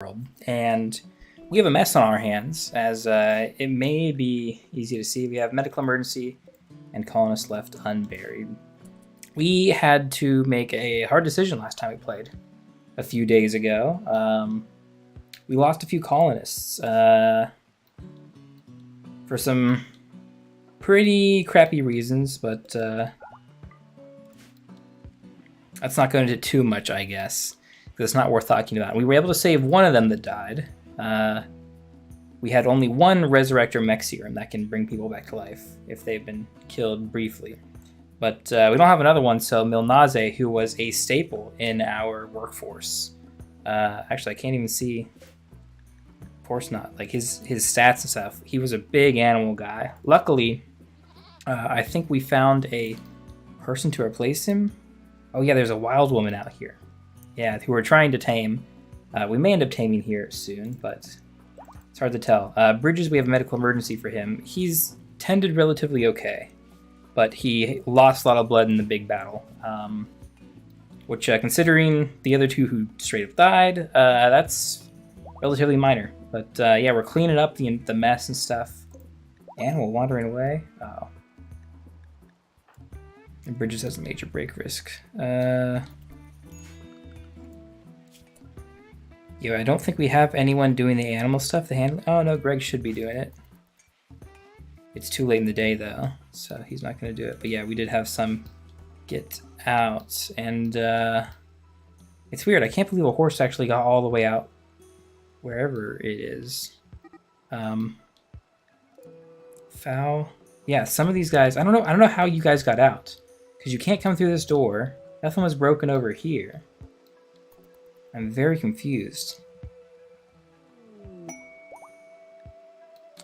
RimWorld, and we have a mess on our hands, as it may be easy to see. We have medical emergency and colonists left unburied. We had to make a hard decision last time we played, a few days ago. We lost a few colonists for some pretty crappy reasons, but that's not going into too much, I guess, because it's not worth talking about. We were able to save one of them that died. We had only one Resurrector mech serum that can bring people back to life if they've been killed briefly. But we don't have another one, so Milnaze, who was a staple in our workforce. Actually, I can't even see. Of course not. Like his stats and stuff. He was a big animal guy. Luckily, I think we found a person to replace him. Oh yeah, there's a wild woman out here. Yeah, who we're trying to tame. We may end up taming here soon, but it's hard to tell. Bridges, we have a medical emergency for him. He's tended relatively okay, but he lost a lot of blood in the big battle. Which, considering the other two who straight up died, that's relatively minor. But yeah, we're cleaning up the mess and stuff. Animal wandering away. Oh. And Bridges has a major break risk. Yeah, I don't think we have anyone doing the animal stuff. Oh no, Greg should be doing it. It's too late in the day though, so he's not going to do it. But yeah, we did have some get out, and it's weird. I can't believe a horse actually got all the way out wherever it is. Foul. Yeah, some of these guys. I don't know how you guys got out, because you can't come through this door. Nothing was broken over here. I'm very confused. It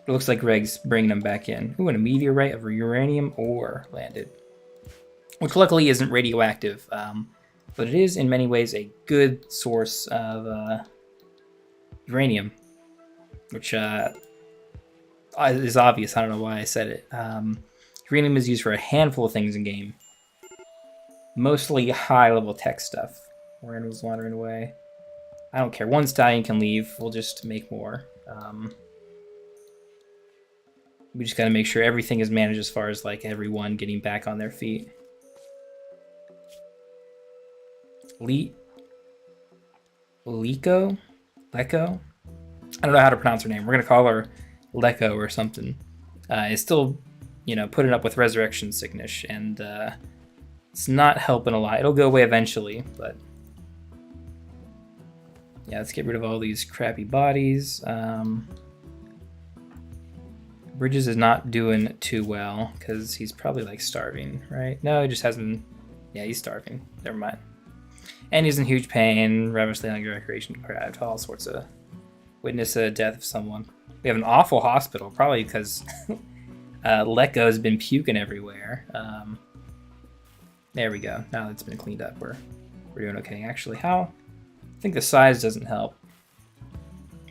looks like Greg's bringing them back in. Ooh, and a meteorite of uranium ore landed. Which luckily isn't radioactive, but it is in many ways a good source of uranium. Which is obvious, I don't know why I said it. Uranium is used for a handful of things in game. Mostly high-level tech stuff. Moran was wandering away. I don't care. One stallion can leave. We'll just make more. We just got to make sure everything is managed as far as like everyone getting back on their feet. Lecco? I don't know how to pronounce her name. We're gonna call her Lecco or something. Is still, putting up with resurrection sickness, and it's not helping a lot. It'll go away eventually, but yeah, let's get rid of all these crappy bodies. Bridges is not doing too well because he's probably like starving, right? No, he just hasn't. Yeah, he's starving. Never mind. And he's in huge pain, ravenously hungry, recreation deprived, all sorts of. Witness a death of someone. We have an awful hospital, probably because Lecco has been puking everywhere. There we go. Now that it's been cleaned up, we're doing okay. Actually, I think the size doesn't help.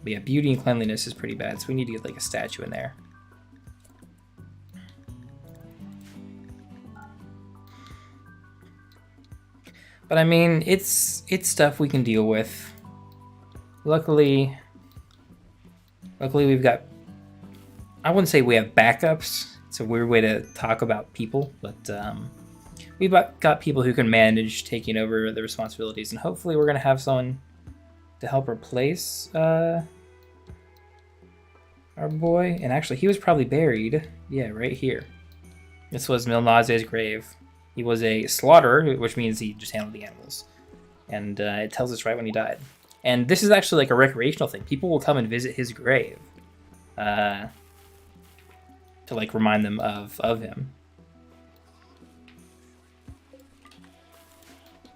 But yeah, beauty and cleanliness is pretty bad, so we need to get like a statue in there. But I mean, it's stuff we can deal with. Luckily we've got, I wouldn't say we have backups. It's a weird way to talk about people, but we've got people who can manage taking over the responsibilities, and hopefully we're going to have someone to help replace our boy. And actually, he was probably buried. Yeah, right here. This was Milnaze's grave. He was a slaughterer, which means he just handled the animals. And it tells us right when he died. And this is actually like a recreational thing. People will come and visit his grave to like remind them of him.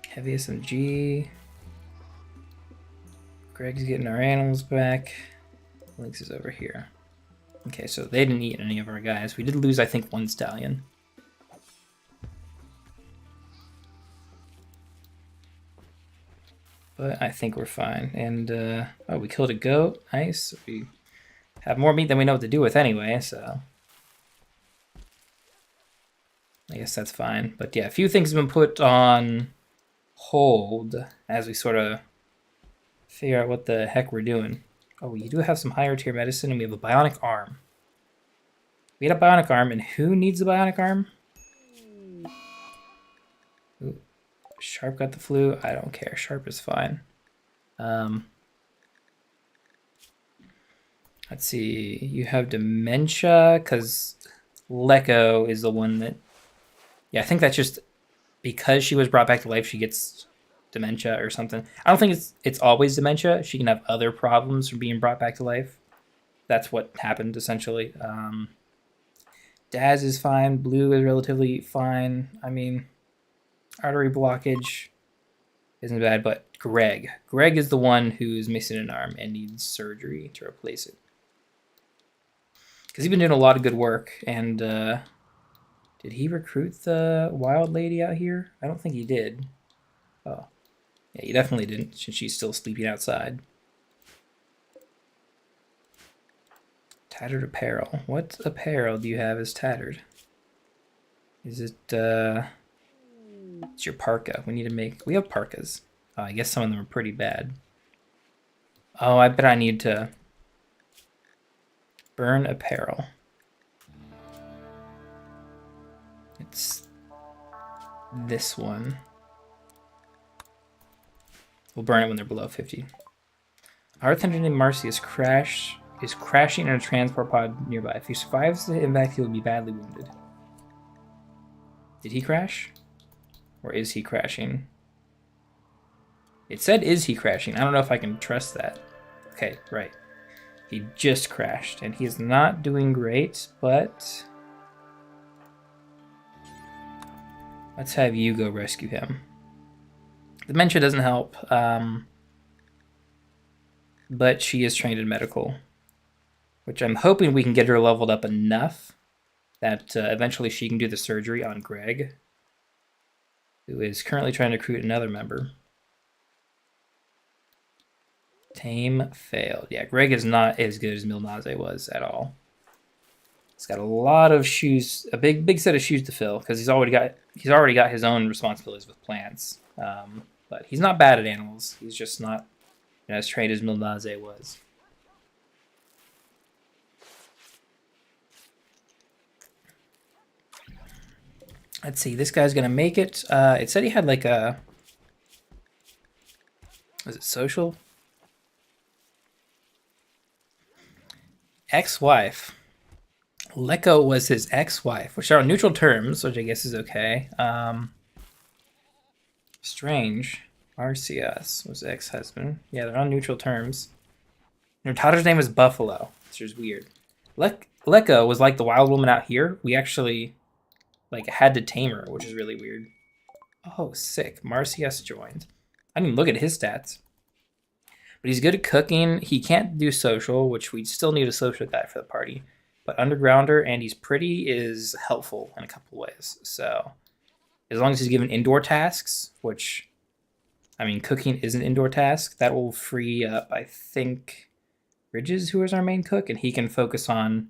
Heavy SMG. Greg's getting our animals back. Lynx is over here. Okay, so they didn't eat any of our guys. We did lose, I think, one stallion. But I think we're fine. And, oh, we killed a goat. Nice. We have more meat than we know what to do with anyway, so I guess that's fine. But yeah, a few things have been put on hold as we sort of figure out what the heck we're doing. Oh, we do have some higher tier medicine, and we have a bionic arm. We had a bionic arm, and who needs a bionic arm? Ooh, Sharp got the flu. I don't care. Sharp is fine. Let's see. You have dementia, because Lecco is the one that... Yeah, I think that's just because she was brought back to life, she gets dementia or something. I don't think it's always dementia. She can have other problems from being brought back to life. That's what happened, essentially. Daz is fine. Blue is relatively fine. I mean, artery blockage isn't bad, but Greg is the one who's missing an arm and needs surgery to replace it. Because he's been doing a lot of good work. And did he recruit the wild lady out here? I don't think he did. Oh, yeah, he definitely didn't, since she's still sleeping outside. Tattered apparel. What apparel do you have as tattered? Is it, it's your parka. We have parkas. I guess some of them are pretty bad. Oh, I bet I need to burn apparel. It's this one. We'll burn it when they're below 50. Our Thunder named Marcy is crashing in a transport pod nearby. If he survives the impact, he will be badly wounded. Did he crash? Or is he crashing? It said, is he crashing? I don't know if I can trust that. Okay, right. He just crashed, and he's not doing great, but... let's have you go rescue him. Dementia doesn't help, but she is trained in medical, which I'm hoping we can get her leveled up enough that eventually she can do the surgery on Greg, who is currently trying to recruit another member. Tame failed. Yeah, Greg is not as good as Milnaze was at all. He's got a lot of shoes, a big set of shoes to fill, because he's already got his own responsibilities with plants. But he's not bad at animals. He's just not as trained as Milnaze was. Let's see. This guy's gonna make it. It said he had like a... was it social? Ex-wife. Lecco was his ex-wife, which are on neutral terms, which I guess is okay. Strange. RCS was ex-husband. Yeah, they're on neutral terms. And her daughter's name is Buffalo, which is weird. Lecco was like the wild woman out here. We actually had to tame her, which is really weird. Oh, sick. Marcius joined. I didn't even look at his stats. But he's good at cooking. He can't do social, which we still need a social guy for the party. But Undergrounder, and he's pretty, is helpful in a couple ways. So, as long as he's given indoor tasks, which, I mean, cooking is an indoor task, that will free up, I think, Ridges, who is our main cook, and he can focus on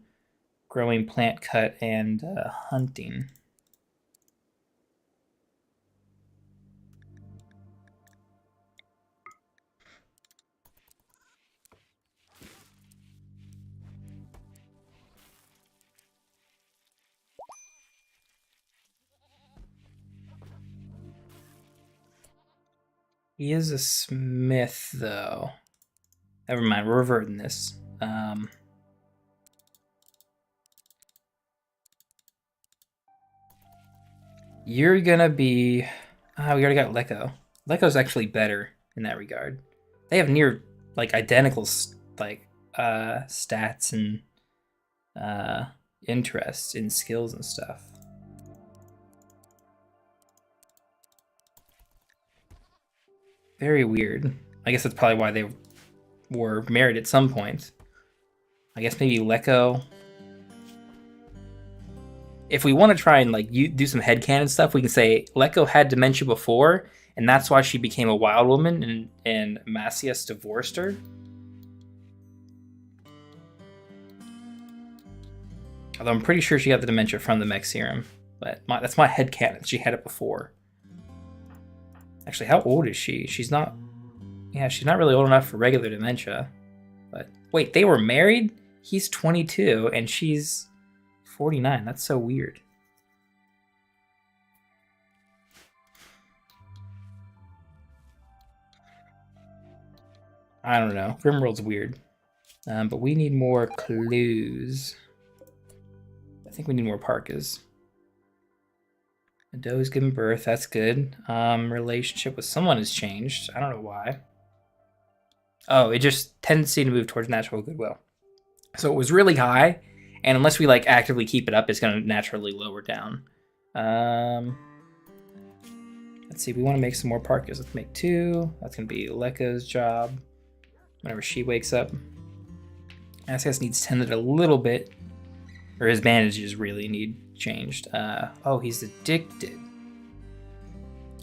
growing plant cut and hunting. He is a smith, though. Never mind, we're reverting this. You're gonna be... we already got Lecco. Lecco's actually better in that regard. They have near, identical, stats and interests in skills and stuff. Very weird. I guess that's probably why they were married at some point. I guess maybe Lecco. If we want to try and do some headcanon stuff, we can say Lecco had dementia before, and that's why she became a wild woman, and Macias divorced her. Although I'm pretty sure she got the dementia from the mech serum, but that's my headcanon. She had it before. Actually, how old is she? She's not... Yeah, she's not really old enough for regular dementia. But wait, they were married? He's 22 and she's 49. That's so weird. I don't know. RimWorld's weird. But we need more clues. I think we need more parkas. A doe's given birth. That's good. Relationship with someone has changed. I don't know why. Oh, it just tendency to move towards natural goodwill. So it was really high, and unless we like actively keep it up, it's going to naturally lower down. Let's see. We want to make some more parkas. Let's make 2. That's going to be Lekka's job. Whenever she wakes up. Ascas needs tended a little bit, or his bandages really need changed. Oh, he's addicted.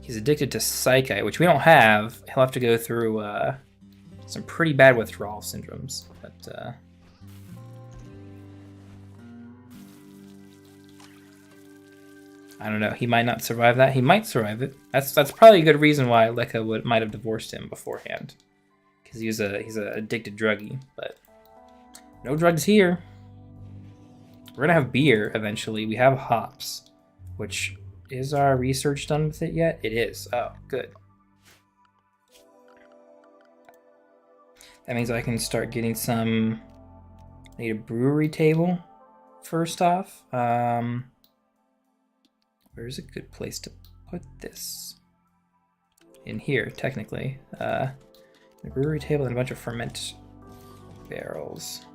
He's addicted to Psyche, which we don't have. He'll have to go through some pretty bad withdrawal syndromes. But I don't know. He might not survive that. He might survive it. That's probably a good reason why Lekka might have divorced him beforehand, because he's an addicted druggie. But no drugs here. We're gonna have beer eventually. We have hops, which is our research done with it yet? It is. Oh, good. That means I can start getting some. I need a brewery table first off. Where's a good place to put this? In here, technically. The brewery table and a bunch of ferment barrels.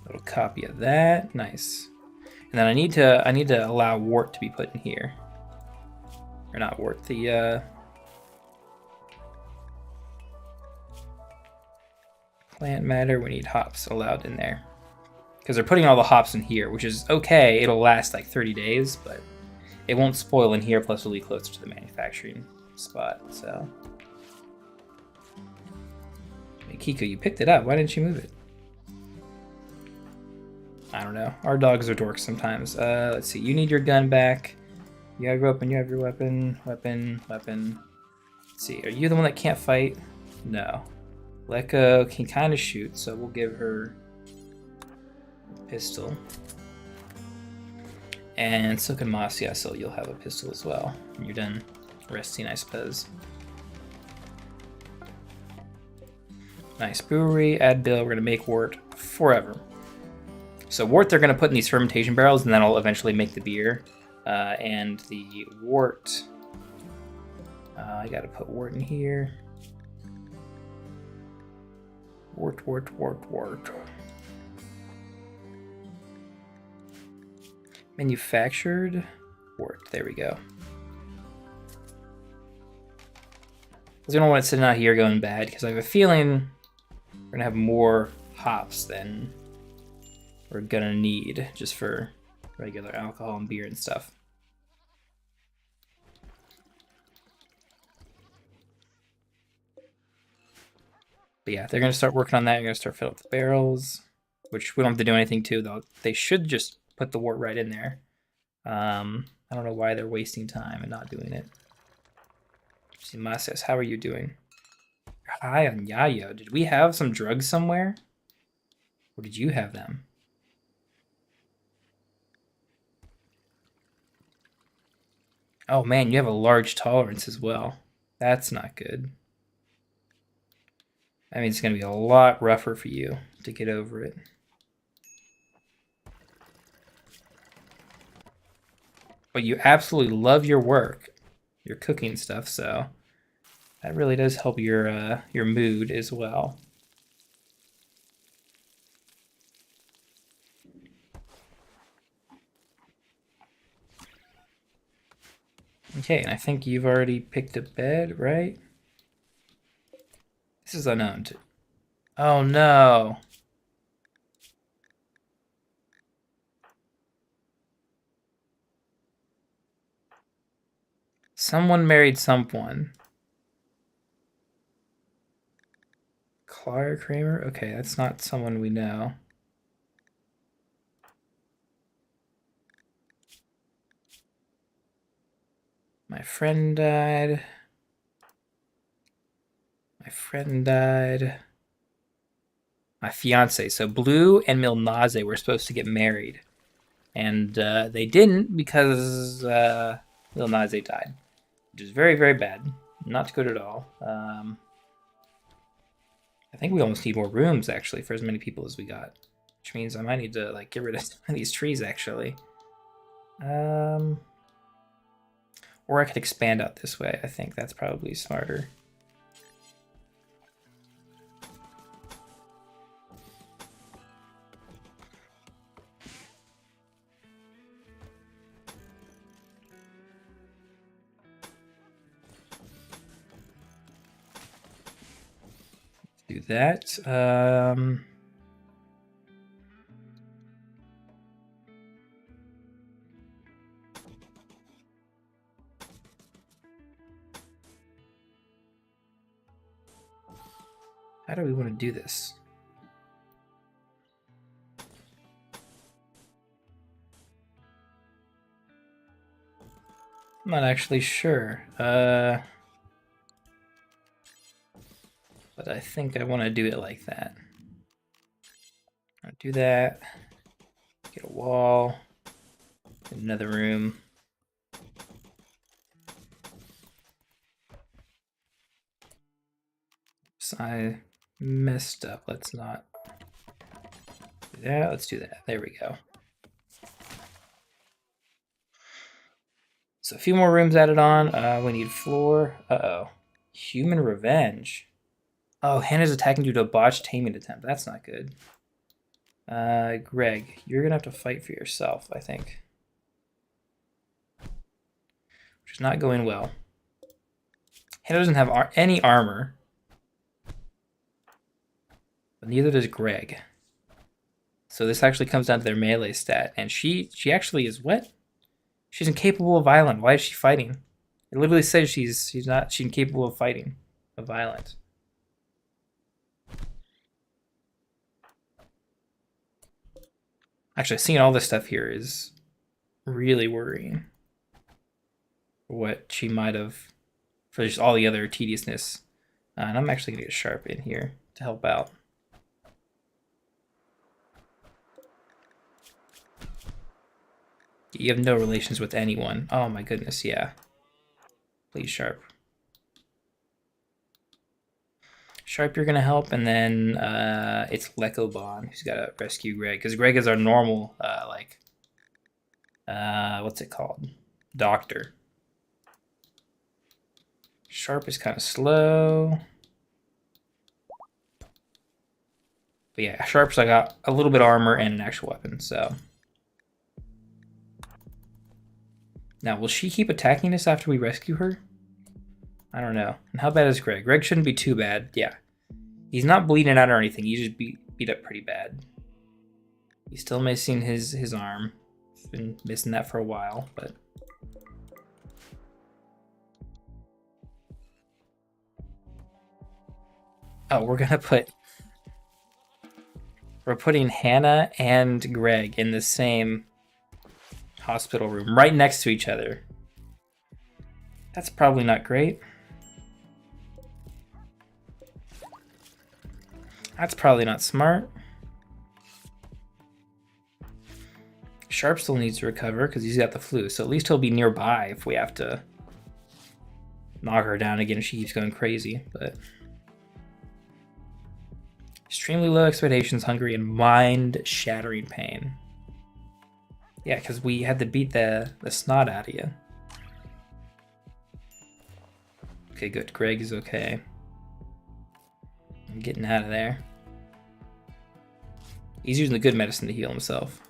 Little copy of that. Nice. And then I need to allow wort to be put in here. Or not wort, the plant matter. We need hops allowed in there. Because they're putting all the hops in here, which is okay. It'll last like 30 days, but it won't spoil in here, plus it'll be closer to the manufacturing spot, so. Hey, Kiko, you picked it up. Why didn't you move it? I don't know. Our dogs are dorks sometimes. Let's see. You need your gun back. You have your weapon. You have your weapon. Weapon. Let's see. Are you the one that can't fight? No. Lekka can kind of shoot, so we'll give her a pistol. And Silk and Moss, yeah, so you'll have a pistol as well when you're done resting, I suppose. Nice. Brewery, add bill. We're going to make wort forever. So wort they're going to put in these fermentation barrels, and then I'll eventually make the beer. And the wort, I got to put wort in here. Wort. Manufactured wort. There we go. I don't want it sitting out here going bad, because I have a feeling we're going to have more hops than we're going to need just for regular alcohol and beer and stuff. But yeah, they're going to start working on that. You're going to start filling up the barrels, which we don't have to do anything to, though. They should just put the wort right in there. I don't know why they're wasting time and not doing it. Simases, how are you doing? You're high on Yayo. Did we have some drugs somewhere? Or did you have them? Oh man, you have a large tolerance as well. That's not good. That means it's going to be a lot rougher for you to get over it. But you absolutely love your work, your cooking stuff, so that really does help your mood as well. Okay, and I think you've already picked a bed, right? This is unknown. Oh no. Someone married someone. Clara Kramer? Okay, that's not someone we know. My friend died. My friend died. My fiance. So Blue and Milnaze were supposed to get married. And they didn't because Milnaze died. Which is very, very bad. Not good at all. I think we almost need more rooms, actually, for as many people as we got. Which means I might need to like get rid of some of these trees, actually. Or I could expand out this way. I think that's probably smarter. Do that. How do we want to do this? I'm not actually sure. But I think I want to do it like that. I'll do that. Get a wall. Get another room. So I messed up. Let's not do that. Let's do that. There we go. So a few more rooms added on. We need floor. Uh-oh. Human revenge. Oh, Hannah's attacking due to a botched taming attempt. That's not good. Greg, you're gonna have to fight for yourself, I think. Which is not going well. Hannah doesn't have any armor. But neither does Greg. So this actually comes down to their melee stat. And she actually is what? She's incapable of violence. Why is she fighting? It literally says she's incapable of fighting. Of violence. Actually, seeing all this stuff here is really worrying. What she might have, for just all the other tediousness. And I'm actually going to get Sharp in here to help out. You have no relations with anyone. Oh my goodness, yeah. Please, Sharp. Sharp, you're gonna help, and then it's Lekobon who's gotta rescue Greg, because Greg is our normal, what's it called? Doctor. Sharp is kind of slow. But yeah, Sharp's I got a little bit of armor and an actual weapon, so. Now, will she keep attacking us after we rescue her? I don't know. And how bad is Greg? Greg shouldn't be too bad. Yeah. He's not bleeding out or anything. He just beat up pretty bad. He's still missing his arm. He's been missing that for a while, but... Oh, we're putting Hannah and Greg in the same hospital room, right next to each other. That's probably not great. That's probably not smart. Sharp still needs to recover because he's got the flu, so at least he'll be nearby if we have to knock her down again if she keeps going crazy, but... Extremely low expectations, hungry, and mind-shattering pain. Yeah, because we had to beat the snot out of you. Okay, good. Greg is okay. I'm getting out of there. He's using the good medicine to heal himself.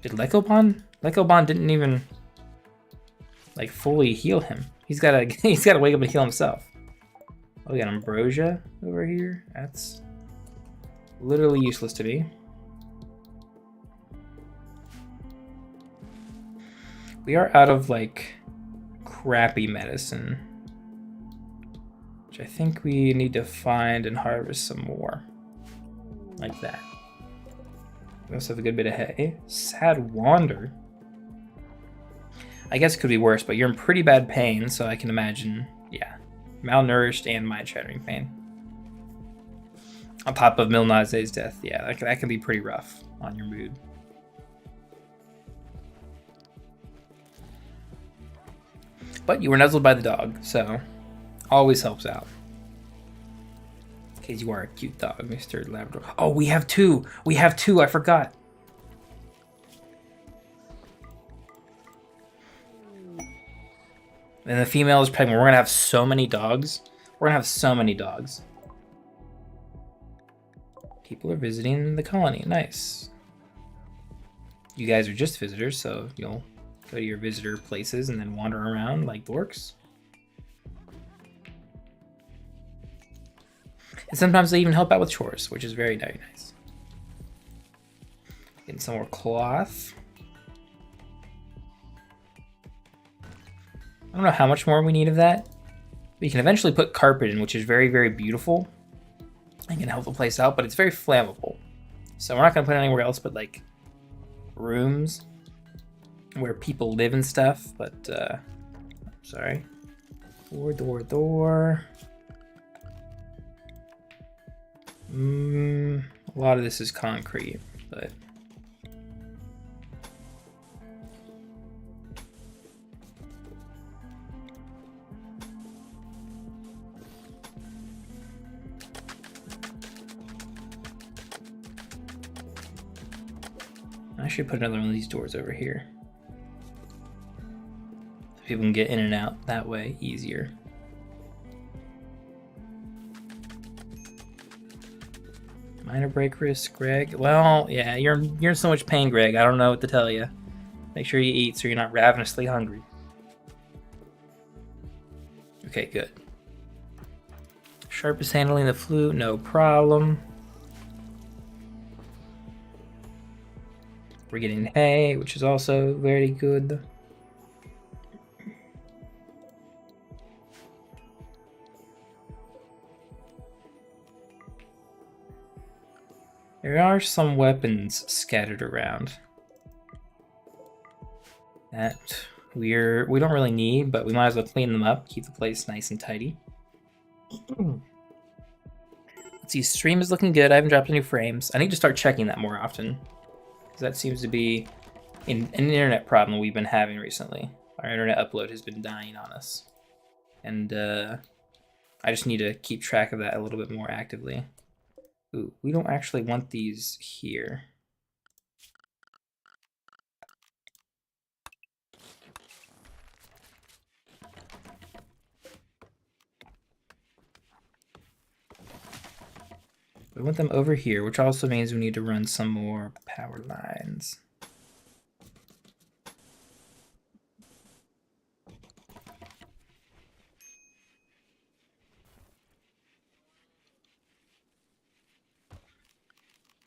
Did Lekobon? Lekobon didn't even like fully heal him. He's gotta wake up and heal himself. Oh, we got Ambrosia over here. That's literally useless to me. We are out of like crappy medicine, which I think we need to find and harvest some more. Like that. We also have a good bit of hay. Sad Wander. I guess it could be worse, but you're in pretty bad pain, so I can imagine, yeah. Malnourished and mind-shattering pain. On top of Milnaze's death, yeah, that can be pretty rough on your mood. But you were nuzzled by the dog, so always helps out. Because you are a cute dog, Mr. Labrador. Oh, we have two! We have two, I forgot! And the female is pregnant. We're gonna have so many dogs. We're gonna have so many dogs. People are visiting the colony. Nice. You guys are just visitors, so you'll go to your visitor places and then wander around like dorks. And sometimes they even help out with chores, which is very, very nice. Getting some more cloth. I don't know how much more we need of that. We can eventually put carpet in, which is very, very beautiful. And can help the place out, but it's very flammable. So we're not going to put it anywhere else but like rooms where people live and stuff. But, sorry. Door. A lot of this is concrete, but... I should put another one of these doors over here. So people can get in and out that way easier. Minor break risk, Greg. Well, yeah, you're in so much pain, Greg. I don't know what to tell you. Make sure you eat so you're not ravenously hungry. Okay, good. Sharp is handling the flu, no problem. We're getting hay, which is also very good. There are some weapons scattered around that we don't really need, but we might as well clean them up, keep the place nice and tidy. Let's see, stream is looking good. I haven't dropped any frames. I need to start checking that more often. That seems to be an internet problem we've been having recently. Our internet upload has been dying on us. And I just need to keep track of that a little bit more actively. Ooh, we don't actually want these here. We want them over here, which also means we need to run some more power lines.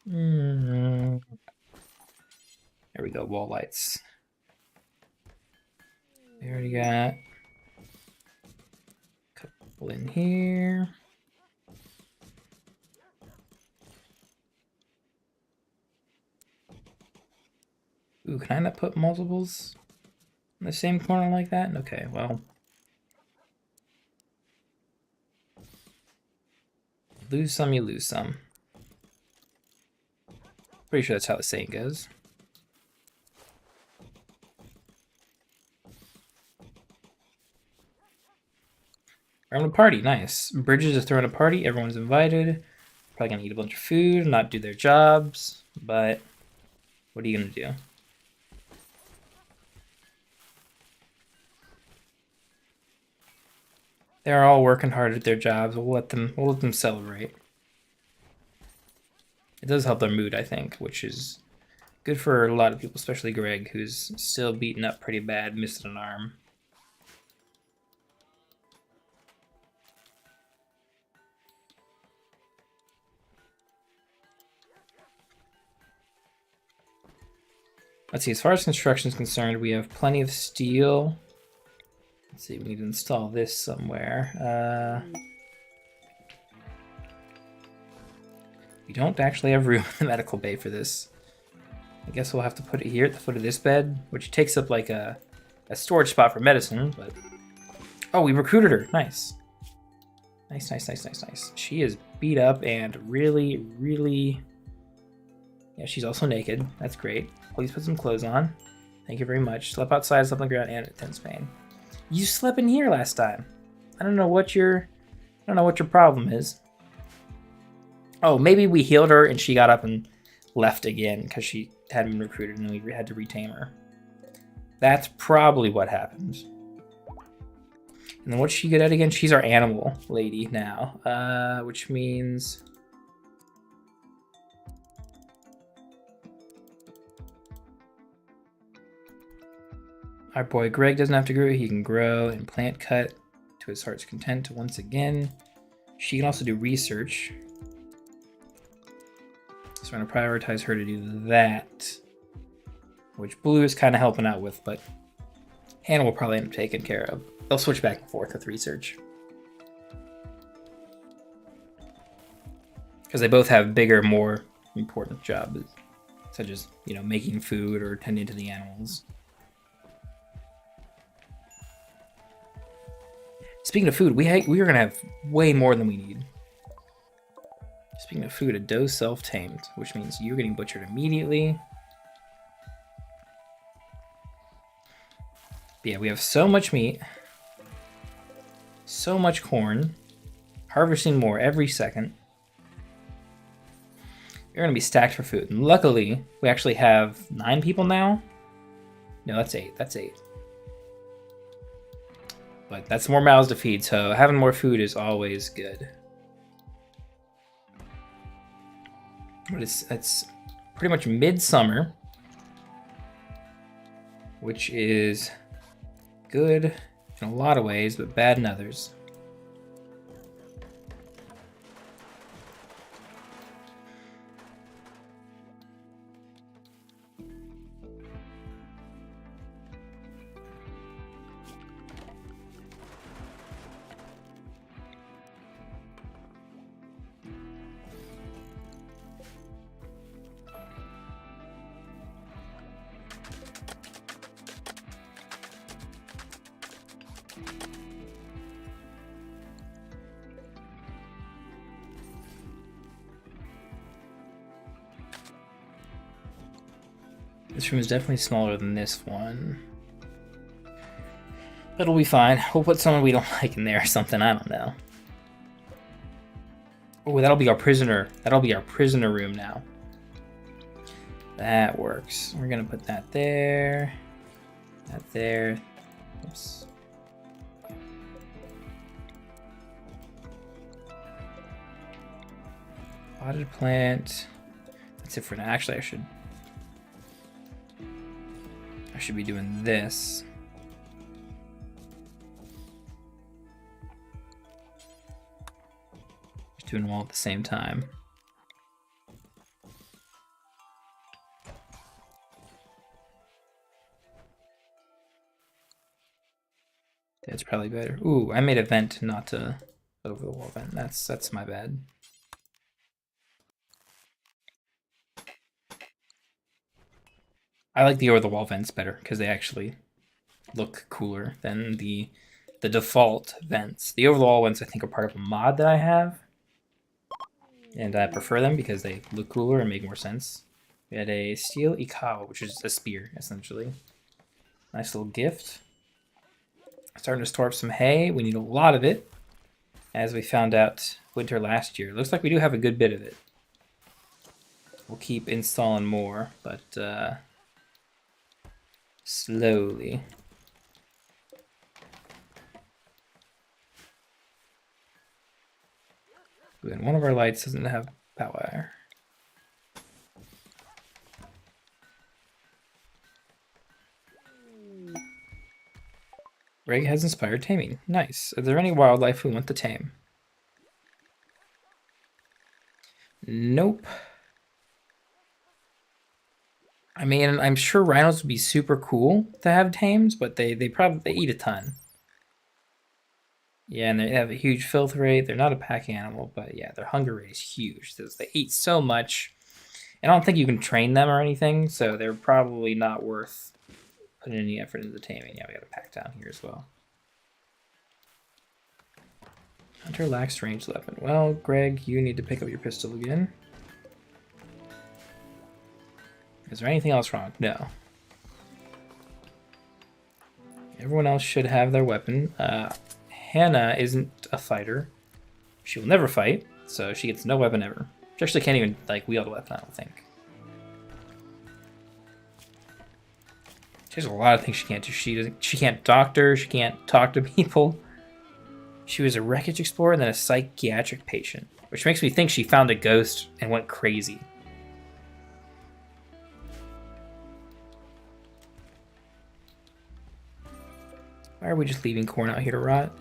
There we go, wall lights. We already got a couple in here. Ooh, can I not put multiples in the same corner like that? Okay, well. Lose some, you lose some. Pretty sure that's how the saying goes. We're having a party, nice. Bridges is throwing a party, everyone's invited. Probably gonna eat a bunch of food, not do their jobs, but what are you gonna do? They're all working hard at their jobs. We'll let them celebrate. It does help their mood, I think, which is good for a lot of people, especially Greg, who's still beaten up pretty bad, missing an arm. Let's see, as far as construction is concerned, we have plenty of steel. Let's see, we need to install this somewhere. We don't actually have room in the medical bay for this. I guess we'll have to put it here at the foot of this bed, which takes up like a a storage spot for medicine, but... Oh, we recruited her. Nice. Nice, nice, nice, nice, nice. She is beat up and really, really... Yeah, she's also naked. That's great. Please put some clothes on. Thank you very much. Slept outside, slept on the ground, and intense pain. You slept in here last time. I don't know what your problem is. Oh, maybe we healed her and she got up and left again because she had been recruited and we had to retame her. That's probably what happened. And then what's she good at again? She's our animal lady now, which means... Our boy Greg doesn't have to grow. He can grow and plant cut to his heart's content once again. She can also do research. So I'm going to prioritize her to do that. Which Blue is kind of helping out with, but Hannah will probably end up taking care of. They'll switch back and forth with research. Because they both have bigger, more important jobs. Such as, you know, making food or tending to the animals. Speaking of food, we are going to have way more than we need. Speaking of food, a doe self-tamed, which means you're getting butchered immediately. But yeah, we have so much meat. So much corn. Harvesting more every second. We're going to be stacked for food. And luckily, we actually have 9 people now. No, that's 8. That's 8. But that's more mouths to feed, so having more food is always good. But it's pretty much midsummer, which is good in a lot of ways, but bad in others. This room is definitely smaller than this one. But it'll be fine. We'll put someone we don't like in there or something. I don't know. Oh, that'll be our prisoner. That'll be our prisoner room now. That works. We're gonna put that there. That there. Oops. Potted plant. That's it for now. Actually, I should be doing this. Just doing them all at the same time. That's probably better. Ooh, I made a vent, not a over the wall vent. That's my bad. I like the over-the-wall vents better because they actually look cooler than the default vents. The over-the-wall ones I think are part of a mod that I have, and I prefer them because they look cooler and make more sense. We had a steel ikao, which is a spear essentially. Nice little gift. Starting to store up some hay. We need a lot of it, as we found out winter last year. Looks like we do have a good bit of it. We'll keep installing more, but slowly. And one of our lights doesn't have power. Greg has inspired taming. Nice. Is there any wildlife we want to tame? Nope. I mean, I'm sure rhinos would be super cool to have tamed, but they eat a ton. Yeah, and they have a huge filth rate. They're not a pack animal, but yeah, their hunger rate is huge. They eat so much. And I don't think you can train them or anything, so they're probably not worth put any effort into the taming. Yeah, we got a pack down here as well. Hunter lacks ranged weapon. Well, Greg, you need to pick up your pistol again. Is there anything else wrong? No. Everyone else should have their weapon. Hannah isn't a fighter. She will never fight, so she gets no weapon ever. She actually can't even like wield a weapon, I don't think. There's a lot of things she can't do. She can't doctor, she can't talk to people. She was a wreckage explorer and then a psychiatric patient, which makes me think she found a ghost and went crazy. Why are we just leaving corn out here to rot?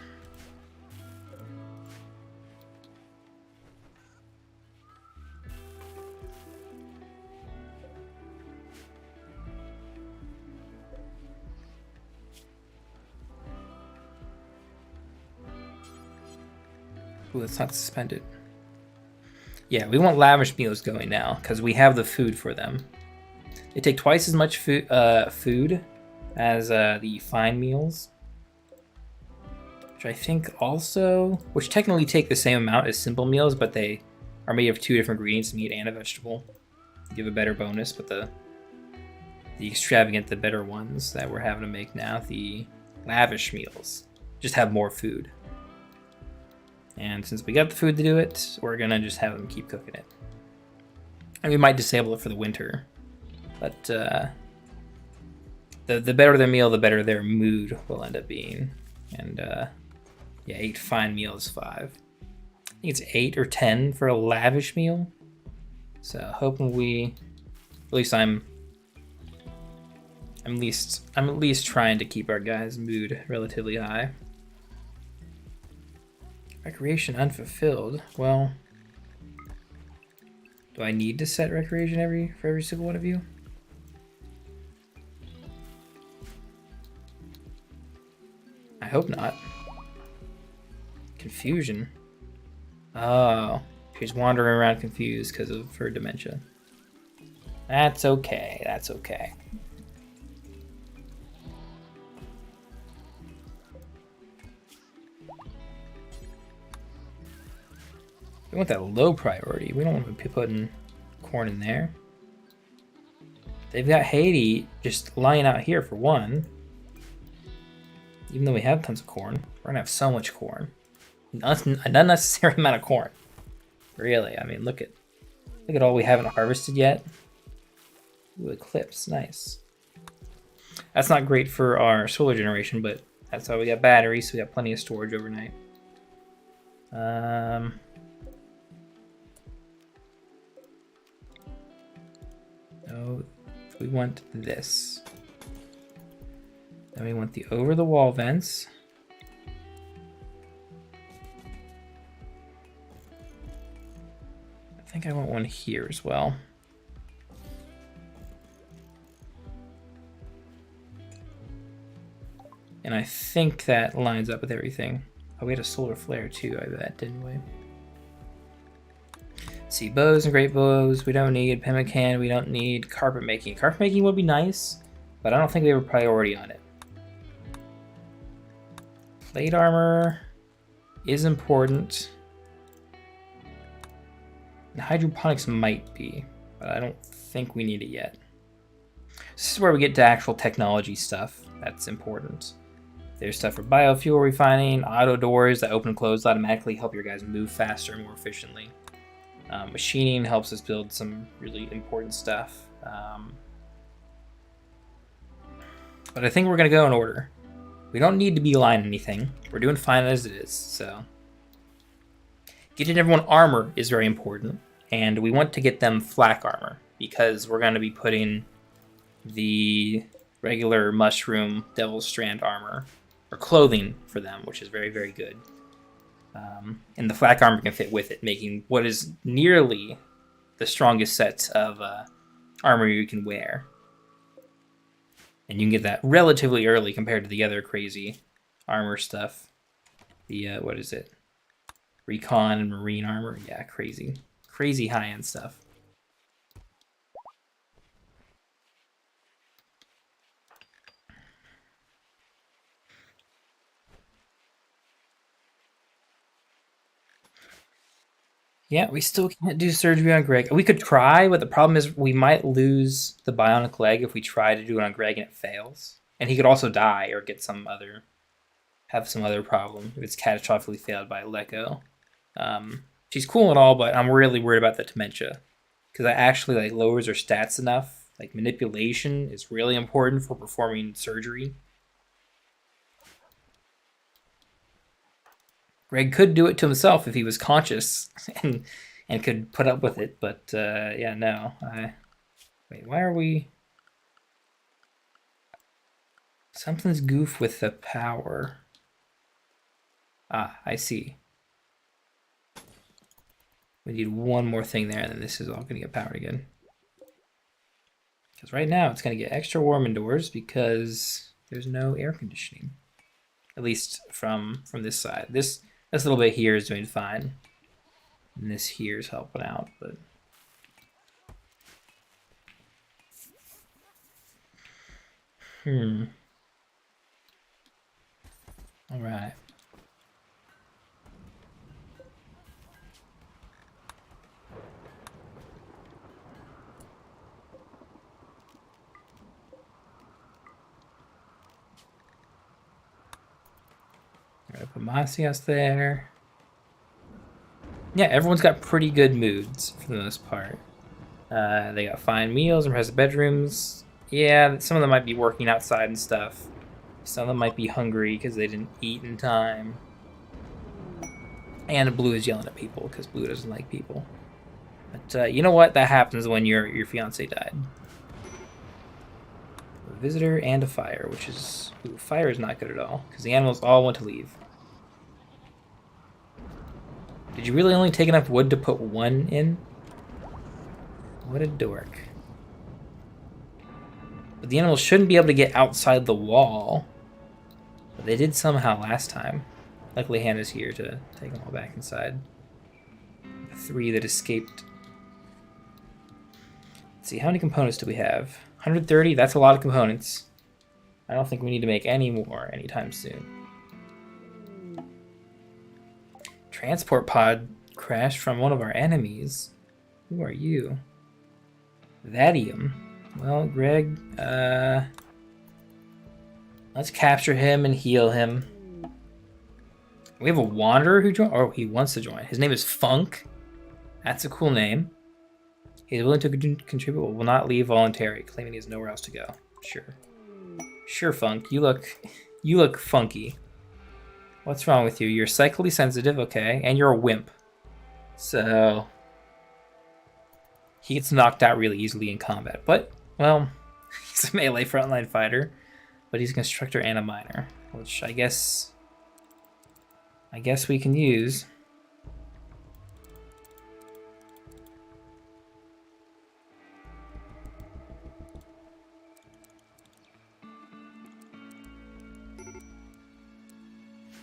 Ooh, it's not suspended. Yeah, we want lavish meals going now because we have the food for them. They take twice as much food as the fine meals. Which I think also, which technically take the same amount as simple meals, but they are made of 2 different ingredients, meat and a vegetable. Give a better bonus, but the extravagant, the better ones that we're having to make now, the lavish meals, just have more food. And since we got the food to do it, we're gonna just have them keep cooking it. And we might disable it for the winter, but the better their meal, the better their mood will end up being. And yeah, 8 fine meals, 5. I think it's 8 or 10 for a lavish meal. So hoping at least I'm at least trying to keep our guys' mood relatively high. Recreation unfulfilled. Well, do I need to set recreation for every single one of you? I hope not. Confusion. Oh, she's wandering around confused because of her dementia. That's okay. That's okay. We want that low priority. We don't want to be putting corn in there. They've got Haiti just lying out here for one. Even though we have tons of corn, we're gonna have so much corn. An unnecessary amount of corn. Really, I mean, look at all we haven't harvested yet. Ooh, eclipse, nice. That's not great for our solar generation, but that's why we got batteries, so we got plenty of storage overnight. No, we want this. Then we want the over-the-wall vents. I think I want one here as well. And I think that lines up with everything. Oh, we had a solar flare too, I bet, didn't we? See, bows and great bows, we don't need. Pemmican, we don't need. Carpet making. Carpet making would be nice, but I don't think we have a priority on it. Plate armor is important. And hydroponics might be, but I don't think we need it yet. This is where we get to actual technology stuff that's important. There's stuff for biofuel refining, auto doors that open and close automatically, help your guys move faster and more efficiently. Machining helps us build some really important stuff. But I think we're gonna go in order. We don't need to beeline anything. We're doing fine as it is, so. Getting everyone armor is very important, and we want to get them flak armor, because we're gonna be putting the regular mushroom devil's strand armor, or clothing for them, which is very, very good. And the flak armor can fit with it, making what is nearly the strongest set of armor you can wear. And you can get that relatively early compared to the other crazy armor stuff. The, what is it? Recon and marine armor. Yeah, crazy. Crazy high-end stuff. Yeah, we still can't do surgery on Greg. We could try, but the problem is we might lose the bionic leg if we try to do it on Greg and it fails. And he could also die or get have some other problem if it's catastrophically failed by Leko. She's cool and all, but I'm really worried about the dementia because that actually like lowers her stats enough. Like manipulation is really important for performing surgery. Greg could do it to himself if he was conscious and could put up with it, but yeah, no. Wait, why are we? Something's goof with the power. Ah, I see. We need one more thing there, and then this is all going to get powered again. Because right now it's going to get extra warm indoors because there's no air conditioning. At least from this side. This little bit here is doing fine. And this here is helping out, but... Alright. I'm gonna put Masias there. Yeah, everyone's got pretty good moods for the most part. They got fine meals and impressive bedrooms. Yeah, some of them might be working outside and stuff. Some of them might be hungry because they didn't eat in time. And Blue is yelling at people because Blue doesn't like people. But you know what? That happens when your fiance died. A visitor and a fire, which is... Ooh, fire is not good at all because the animals all want to leave. Did you really only take enough wood to put one in? What a dork. But the animals shouldn't be able to get outside the wall. But they did somehow last time. Luckily Hannah's here to take them all back inside. The 3 that escaped. Let's see, how many components do we have? 130? That's a lot of components. I don't think we need to make any more anytime soon. Transport pod crashed from one of our enemies. Who are you? Vadium. Well, Greg, let's capture him and heal him. We have a wanderer who joined. Oh, he wants to join. His name is Funk. That's a cool name. He's willing to contribute, but will not leave voluntarily, claiming he has nowhere else to go. Sure. Sure, Funk. You look funky. What's wrong with you? You're psychically sensitive, okay, and you're a wimp. So he gets knocked out really easily in combat. But, well, he's a melee frontline fighter, but he's a constructor and a miner, which I guess we can use.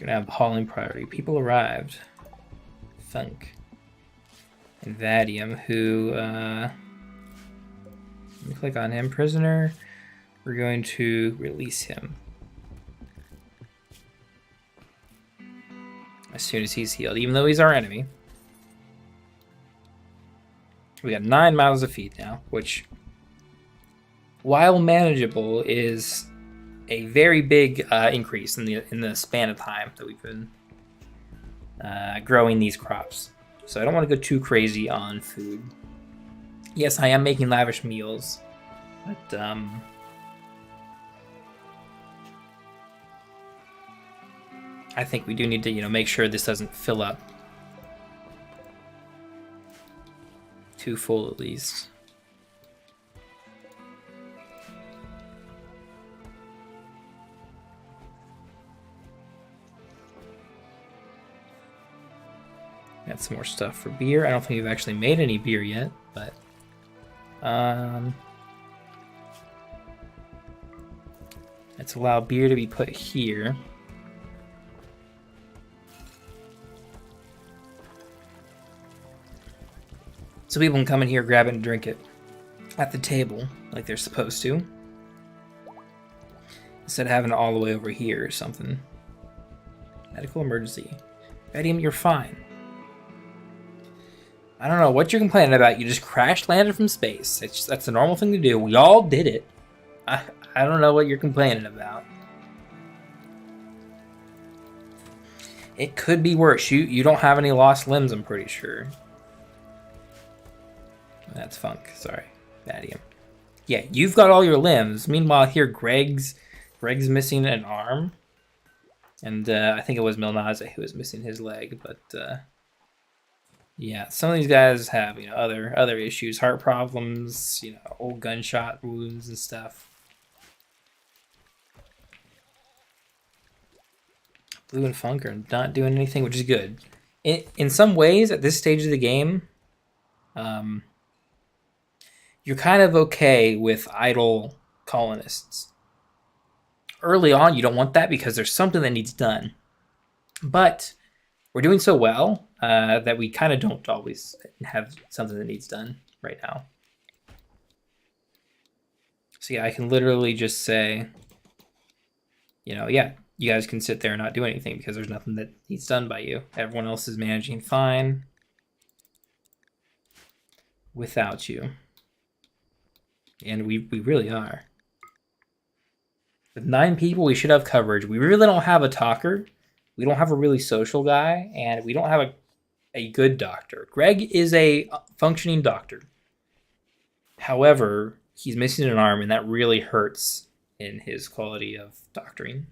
Gonna have hauling priority. People arrived. Funk. And Vadium, who, let me click on him. Prisoner. We're going to release him as soon as he's healed, even though he's our enemy. We got 9 mouths to feed now, which, while manageable, is a very big increase in the span of time that we've been growing these crops. So I don't want to go too crazy on food. Yes, I am making lavish meals, but I think we do need to, make sure this doesn't fill up too full at least. Got some more stuff for beer. I don't think we've actually made any beer yet, but let's allow beer to be put here. So people can come in here, grab it, and drink it at the table like they're supposed to, instead of having it all the way over here or something. Medical emergency. Vadium, you're fine. I don't know what you're complaining about. You just crash landed from space. That's a normal thing to do. We all did it. I, I don't know what you're complaining about. It could be worse. You don't have any lost limbs, I'm pretty sure. That's Funk. Sorry. Badium. Yeah, you've got all your limbs. Meanwhile, here Greg's missing an arm. And I think it was Milnaze who was missing his leg, but yeah, some of these guys have, other issues, heart problems, old gunshot wounds and stuff. Blue and Funk are not doing anything, which is good. In some ways, at this stage of the game, you're kind of okay with idle colonists. Early on, you don't want that because there's something that needs done. But we're doing so well that we kind of don't always have something that needs done right now. So yeah, I can literally just say, yeah, you guys can sit there and not do anything because there's nothing that needs done by you. Everyone else is managing fine without you. And we really are. With 9 people, we should have coverage. We really don't have a talker. We don't have a really social guy. And we don't have a good doctor. Greg is a functioning doctor. However, he's missing an arm, and that really hurts in his quality of doctoring.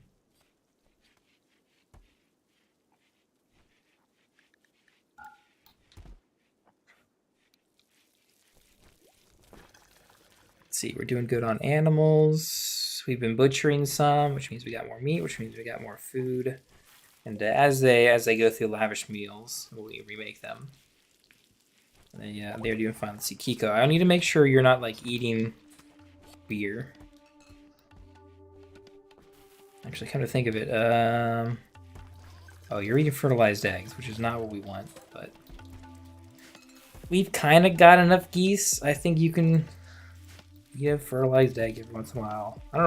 Let's see, we're doing good on animals. We've been butchering some, which means we got more meat, which means we got more food. And as they go through lavish meals, we remake them. And they're doing fine. Let's see, Kiko. I need to make sure you're not like eating beer. Actually, come to think of it, oh, you're eating fertilized eggs, which is not what we want, but we've kind of got enough geese. I think you can give fertilized egg every once in a while. I don't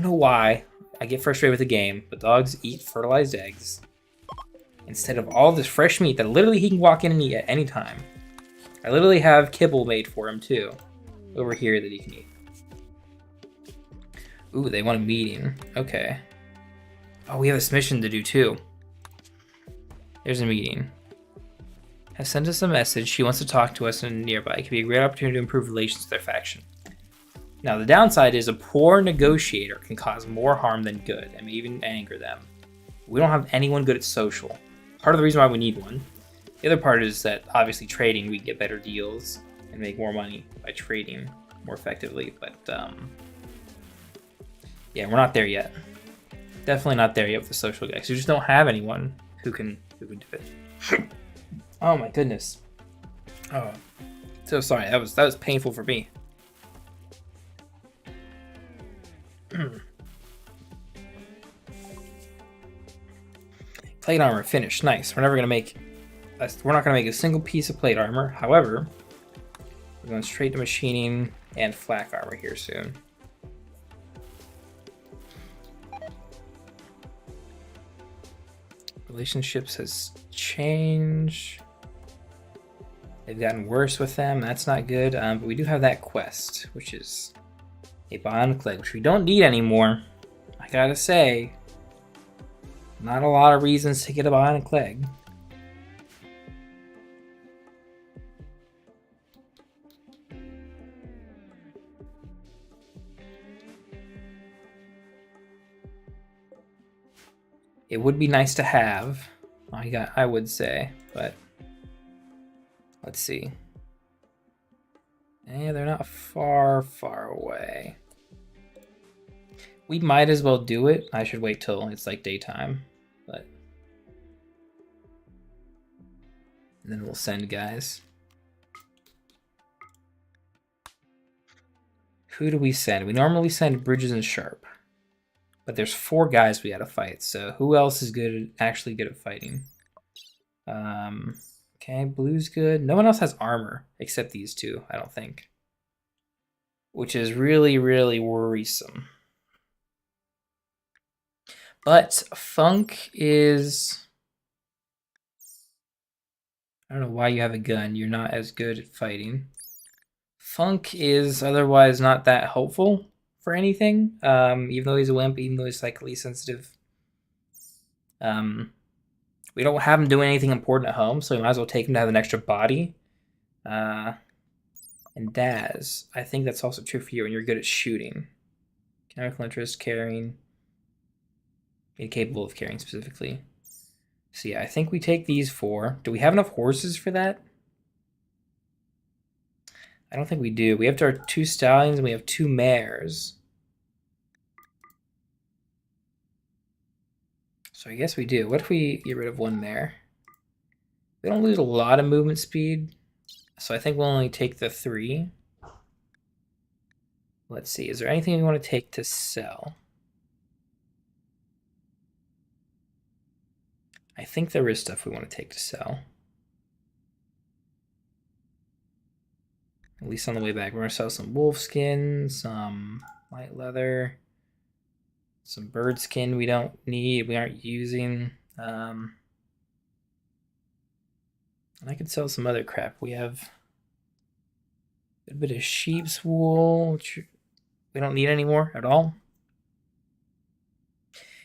know why I get frustrated with the game, but dogs eat fertilized eggs instead of all this fresh meat that literally he can walk in and eat at any time. I literally have kibble made for him too over here that he can eat. Ooh, they want a meeting. Okay. Oh, we have a mission to do too. There's a meeting. Has sent us a message. She wants to talk to us in nearby. It could be a great opportunity to improve relations with their faction. Now, the downside is a poor negotiator can cause more harm than good and may even anger them. We don't have anyone good at social. Part of the reason why we need one. The other part is that obviously trading, we get better deals and make more money by trading more effectively. But yeah, we're not there yet. Definitely not there yet with the social guys. We just don't have anyone who can do it. Oh my goodness. Oh, so sorry. That was painful for me. Plate armor finished. Nice. We're not gonna make a single piece of plate armor. However, we're going straight to machining and flak armor here soon. Relationships has changed. They've gotten worse with them. That's not good. But we do have that quest, which is a bionic leg, which we don't need anymore. I gotta say, not a lot of reasons to get a bionic leg. It would be nice to have, I would say, but let's see. They're not far away. We might as well do it. I should wait till it's like daytime, but and then we'll send guys. Who do we send? We normally send Bridges and Sharp. But there's 4 guys we gotta fight, so who else is actually good at fighting? Okay, Blue's good. No one else has armor except these 2, I don't think. Which is really, really worrisome. But Funk is... I don't know why you have a gun. You're not as good at fighting. Funk is otherwise not that helpful for anything. Even though he's a wimp, even though he's psychically sensitive. We don't have him doing anything important at home, so we might as well take him to have an extra body. And Daz, I think that's also true for you, and you're good at shooting. Chemical interest, carrying. Incapable of carrying specifically. So yeah, I think we take these 4. Do we have enough horses for that? I don't think we do. We have our 2 stallions and we have 2 mares. So I guess we do. What if we get rid of 1 mare? We don't lose a lot of movement speed. So I think we'll only take the 3. Let's see. Is there anything we want to take to sell? I think there is stuff we want to take to sell. At least on the way back. We're going to sell some wolf skin, some light leather, some bird skin we don't need, we aren't using. And I could sell some other crap. We have a bit of sheep's wool, which we don't need anymore at all.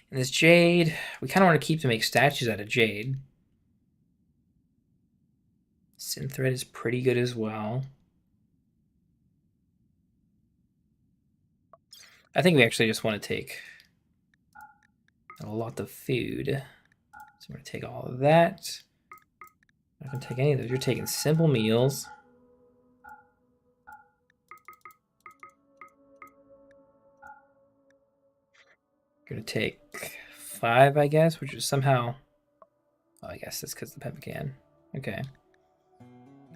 And this jade, we kind of want to keep to make statues out of jade. Synthread is pretty good as well. I think we actually just want to take a lot of food. So we're going to take all of that. I'm not going to take any of those. You're taking simple meals. Going to take 5, I guess, which is somehow... Oh, I guess that's because of the pemmican. Okay.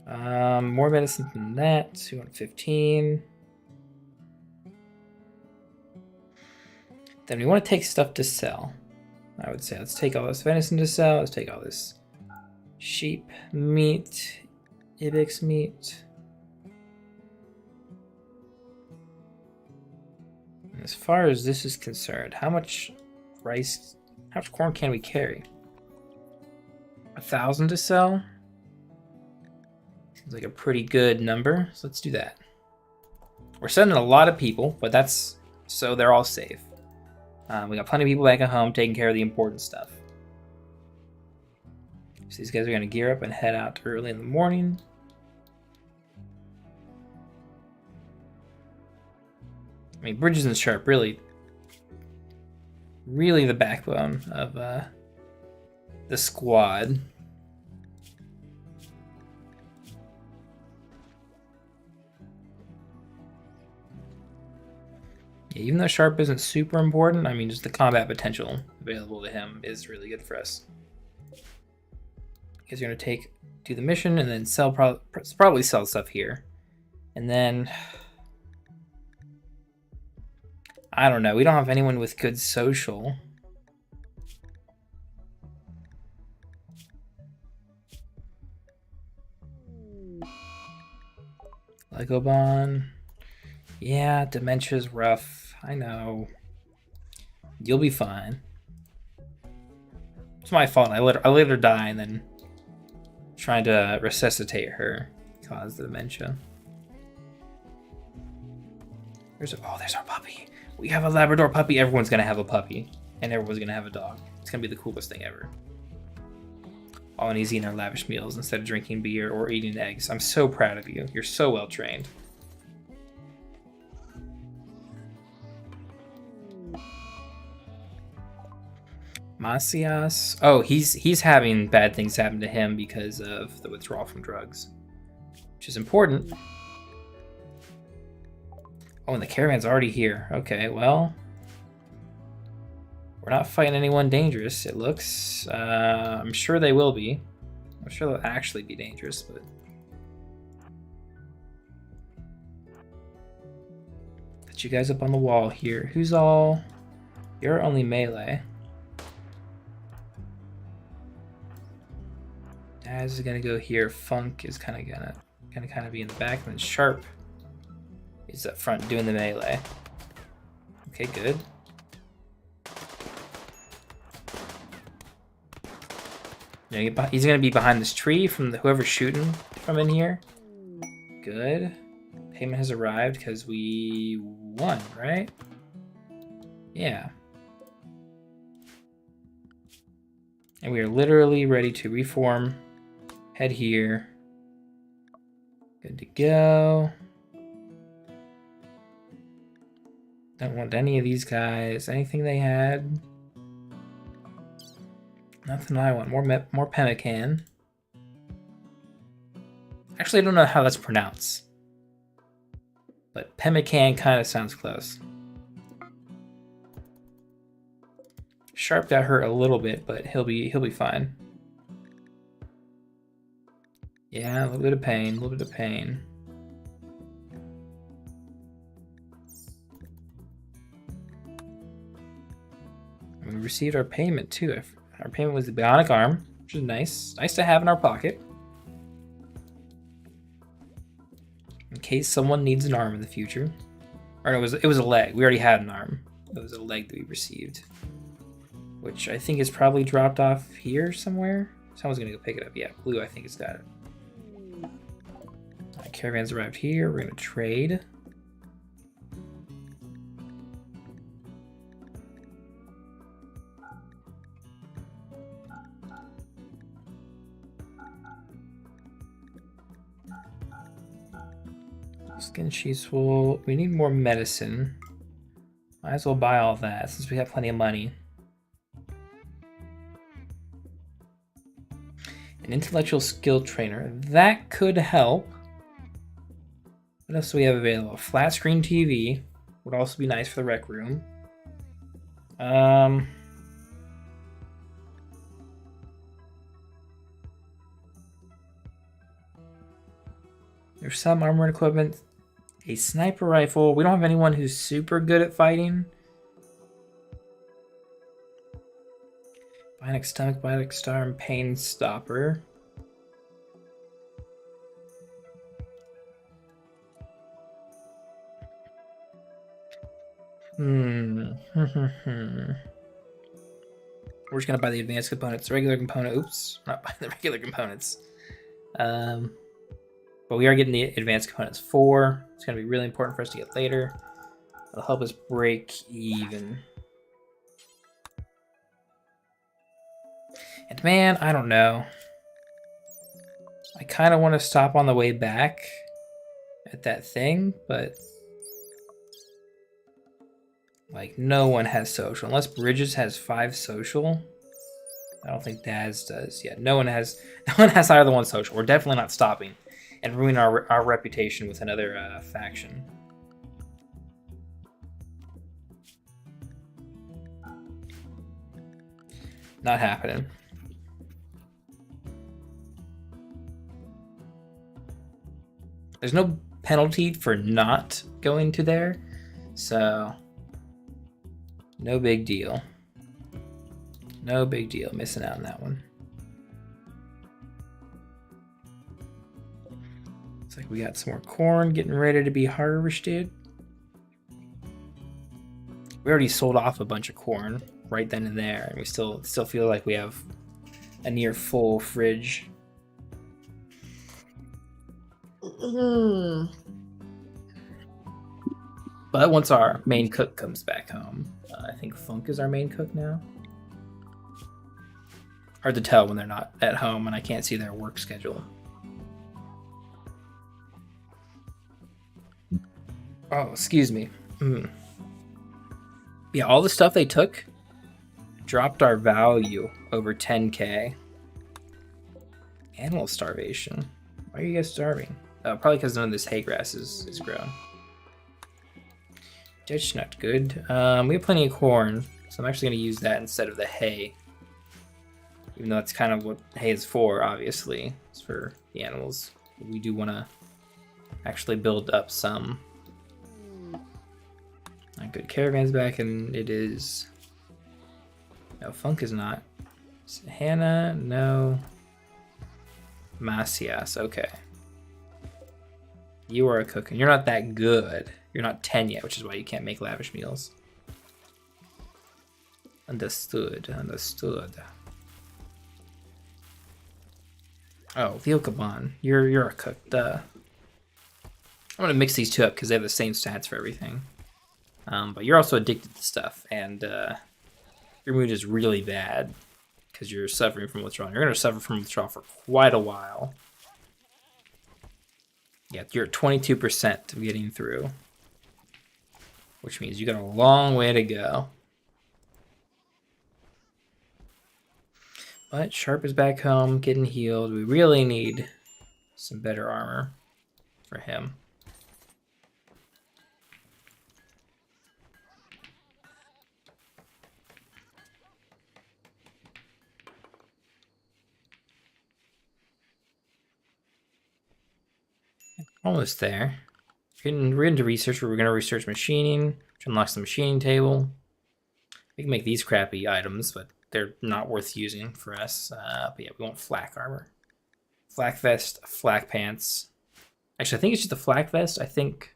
More medicine than that. 215. Then we want to take stuff to sell. I would say let's take all this venison to sell. Let's take all this sheep meat, ibex meat. And as far as this is concerned, how much rice, how much corn can we carry? 1,000 to sell? Seems like a pretty good number, so let's do that. We're sending a lot of people, but that's so they're all safe. We got plenty of people back at home taking care of the important stuff. So these guys are going to gear up and head out early in the morning. I mean, Bridges and Sharp really the backbone of the squad. Yeah, even though Sharp isn't super important, I mean, just the combat potential available to him is really good for us. Because you're gonna do the mission and then sell, probably sell stuff here, and then I don't know. We don't have anyone with good social. Legobon. Yeah, dementia's rough. I know. You'll be fine. It's my fault. I let her die, and then trying to resuscitate her caused the dementia. There's our puppy. We have a Labrador puppy. Everyone's gonna have a puppy, and everyone's gonna have a dog. It's gonna be the coolest thing ever. Oh, and he's eating our lavish meals instead of drinking beer or eating eggs. I'm so proud of you. You're so well trained. Masias. Oh, he's having bad things happen to him because of the withdrawal from drugs, which is important. Oh, and the caravan's already here. Okay, well, we're not fighting anyone dangerous, it looks. I'm sure they will be. I'm sure they'll actually be dangerous, but... Put you guys up on the wall here. Who's all... You're only melee. Daz is gonna go here. Funk is gonna be in the back, and then Sharp is up front doing the melee. Okay, good. He's gonna be behind this tree from whoever's shooting from in here. Good. Payment has arrived because we won, right? Yeah. And we are literally ready to reform. Head here. Good to go. Don't want any of these guys. Anything they had? Nothing I want. More pemmican. Actually, I don't know how that's pronounced. But pemmican kind of sounds close. Sharp got hurt a little bit, but he'll be fine. Yeah, a little bit of pain, a little bit of pain. We received our payment too. Our payment was the bionic arm, which is nice. Nice to have in our pocket. In case someone needs an arm in the future. Or no, it was a leg. We already had an arm. It was a leg that we received. Which I think is probably dropped off here somewhere. Someone's gonna go pick it up. Yeah, Blue I think has got it. Caravan's arrived here. We're gonna trade. Skin sheets will. We need more medicine. Might as well buy all that since we have plenty of money. An intellectual skill trainer. That could help. What else do we have available? Flat screen TV would also be nice for the rec room. There's some armored equipment. A sniper rifle. We don't have anyone who's super good at fighting. Bionic stomach, bionic star, and pain stopper. We're just gonna buy the advanced components. Regular component. Oops, not buy the regular components. But we are getting the advanced components 4. It's gonna be really important for us to get later. It'll help us break even. And man, I don't know. I kind of want to stop on the way back at that thing, but like no one has social. Unless Bridges has 5 social. I don't think Daz does. Yeah, no one has either one social. We're definitely not stopping and ruin our reputation with another faction. Not happening. There's no penalty for not going to there, so no big deal. No big deal missing out on that one. Looks like we got some more corn getting ready to be harvested. We already sold off a bunch of corn right then and there, and we still feel like we have a near full fridge. But once our main cook comes back home, I think Funk is our main cook now. Hard to tell when they're not at home and I can't see their work schedule. Oh, excuse me. Yeah, all the stuff they took dropped our value over 10k. Animal starvation. Why are you guys starving? Probably because none of this hay grass is grown. That's not good. We have plenty of corn, so I'm actually going to use that instead of the hay. Even though that's kind of what hay is for, obviously. It's for the animals. We do want to actually build up some. Good, caravan's back, and it is... No, Funk is not. Hannah, no. Macias, okay. You are a cook, and you're not that good. You're not 10 yet, which is why you can't make lavish meals. Understood, understood. Oh, the Okaban. You're a cook. Duh. I'm gonna mix these two up because they have the same stats for everything. But you're also addicted to stuff, and your mood is really bad because you're suffering from withdrawal. You're gonna suffer from withdrawal for quite a while. Yeah, you're at 22% of getting through, which means you got a long way to go. But Sharp is back home, getting healed. We really need some better armor for him. Almost there. We're into research. We're going to research machining, which unlocks the machining table. We can make these crappy items, but they're not worth using for us. But yeah, we want flak armor. Flak vest, flak pants. Actually, I think it's just the flak vest. I think...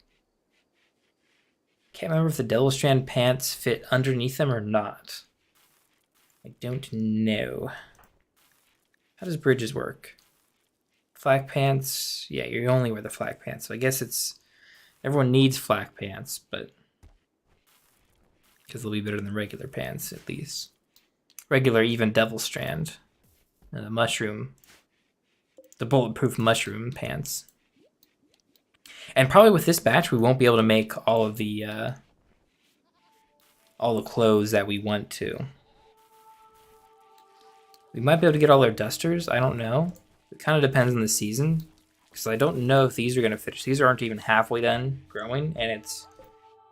Can't remember if the Devil Strand pants fit underneath them or not. I don't know. How does bridges work? Flak pants, yeah, you only wear the flak pants. So I guess it's, everyone needs flak pants, but because they'll be better than regular pants at least. Regular, even Devil Strand, and the mushroom, the bulletproof mushroom pants. And probably with this batch, we won't be able to make all the clothes that we want to. We might be able to get all our dusters. I don't know. It kind of depends on the season, because I don't know if these are going to finish. These aren't even halfway done growing, and it's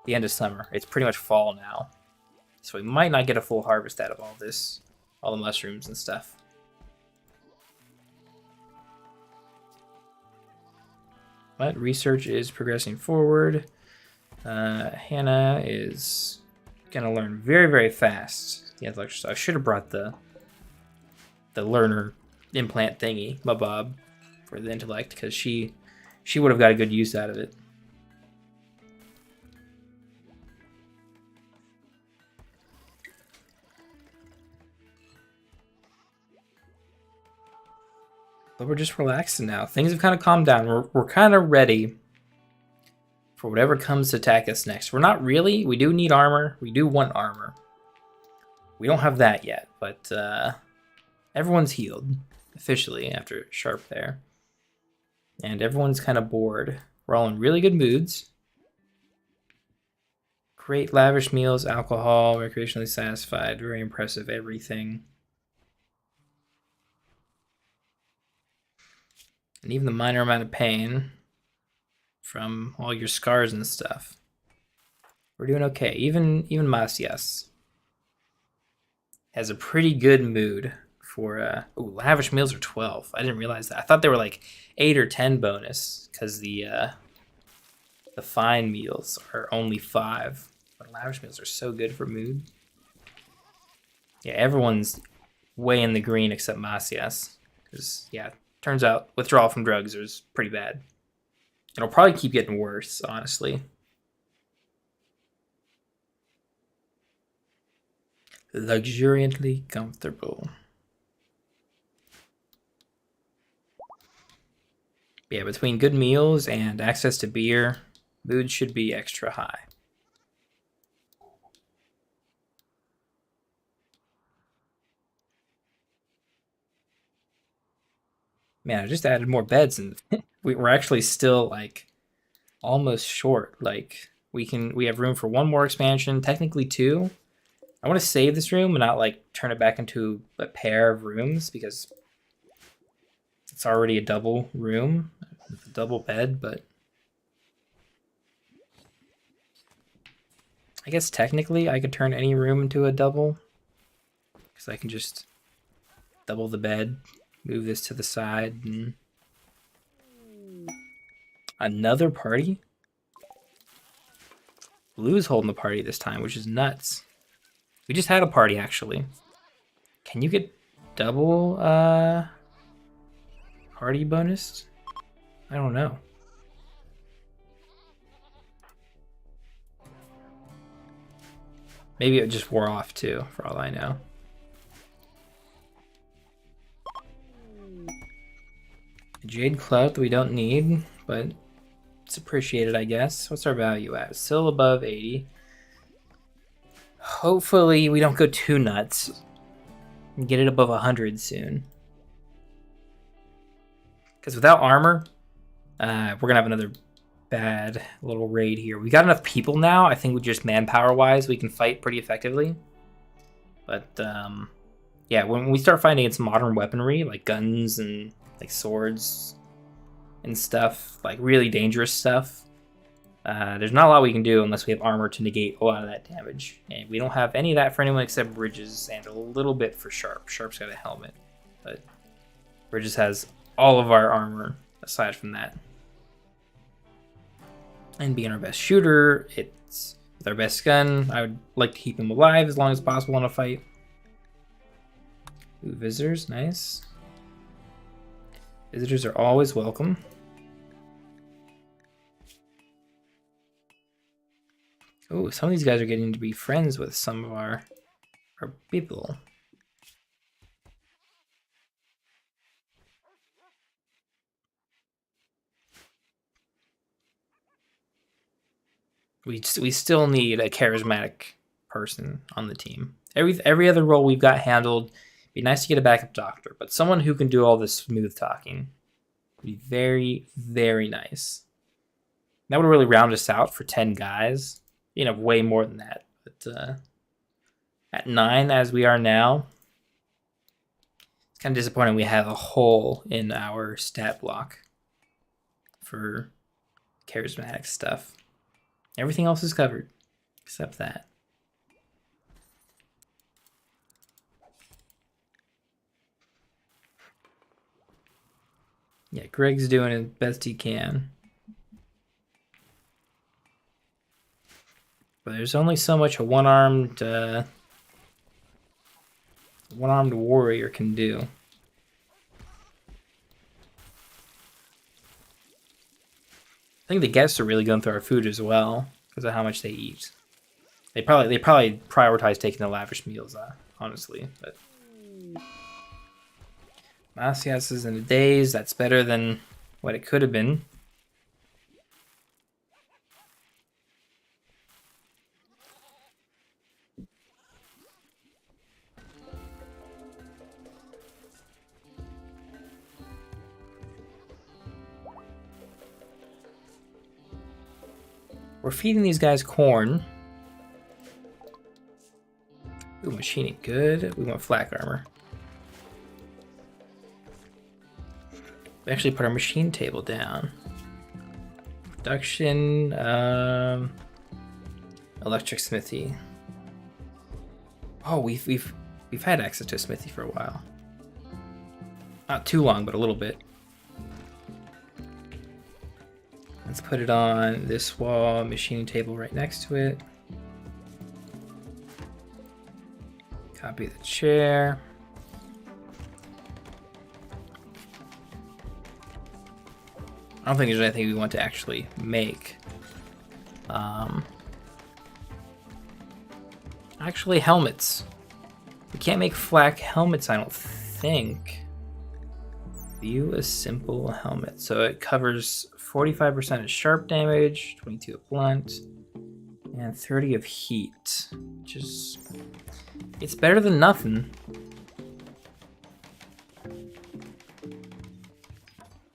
the end of summer. It's pretty much fall now. So we might not get a full harvest out of all this, all the mushrooms and stuff. But research is progressing forward. Hannah is going to learn very, very fast the intellectual stuff. I should have brought the learner implant thingy, Mabob, for the intellect, because she would have got a good use out of it. But we're just relaxing now. Things have kind of calmed down. We're kind of ready for whatever comes to attack us next. We're not really. We do need armor. We do want armor. We don't have that yet, but everyone's healed officially after Sharp there. And everyone's kind of bored. We're all in really good moods. Great lavish meals, alcohol, recreationally satisfied, very impressive everything. And even the minor amount of pain from all your scars and stuff. We're doing okay. Even Macias has a pretty good mood for lavish meals are 12. I didn't realize that. I thought they were like 8 or 10 bonus because the fine meals are only 5. But lavish meals are so good for mood. Yeah, everyone's way in the green except Macias. Because, yeah, turns out withdrawal from drugs is pretty bad. It'll probably keep getting worse, honestly. Luxuriantly comfortable. Yeah, between good meals and access to beer, mood should be extra high. Man, I just added more beds and we're actually still like almost short. Like we have room for one more expansion, technically 2. I want to save this room and not like turn it back into a pair of rooms because it's already a double room, a double bed, but I guess technically I could turn any room into a double because I can just double the bed, move this to the side, and another party? Blue's holding the party this time, which is nuts. We just had a party, actually. Can you get double party bonus? I don't know. Maybe it just wore off too, for all I know. A jade clout that we don't need, but it's appreciated, I guess. What's our value at? Still above 80. Hopefully we don't go too nuts and get it above 100 soon. Because without armor, we're going to have another bad little raid here. We got enough people now. I think we just manpower-wise, we can fight pretty effectively. But, yeah, when we start fighting against modern weaponry, like guns and like swords and stuff, like really dangerous stuff, there's not a lot we can do unless we have armor to negate a lot of that damage. And we don't have any of that for anyone except Bridges and a little bit for Sharp. Sharp's got a helmet, but Bridges has all of our armor aside from that. And being our best shooter, it's with our best gun. I would like to keep him alive as long as possible in a fight. Ooh, visitors, nice. Visitors are always welcome. Oh, some of these guys are getting to be friends with some of our people. We still need a charismatic person on the team. Every other role we've got handled. Be nice to get a backup doctor, but someone who can do all this smooth talking would be very, very nice. That would really round us out for 10 guys. You know, way more than that. But at 9, as we are now, it's kind of disappointing we have a hole in our stat block for charismatic stuff. Everything else is covered, except that. Yeah, Greg's doing as best he can. But there's only so much a one-armed warrior can do. I think the guests are really going through our food as well because of how much they eat. They probably prioritize taking the lavish meals, honestly. But Masias in a daze. That's better than what it could have been. We're feeding these guys corn. Ooh, machining, good. We want flak armor. We actually put our machine table down. Production, electric smithy. Oh, we've had access to a smithy for a while. Not too long, but a little bit. Let's put it on this wall, machining table right next to it. Copy the chair. I don't think there's anything we want to actually make. Actually, helmets. We can't make flak helmets, I don't think. View a simple helmet. So it covers 45% of sharp damage, 22 of blunt, and 30 of heat. Which is... it's better than nothing.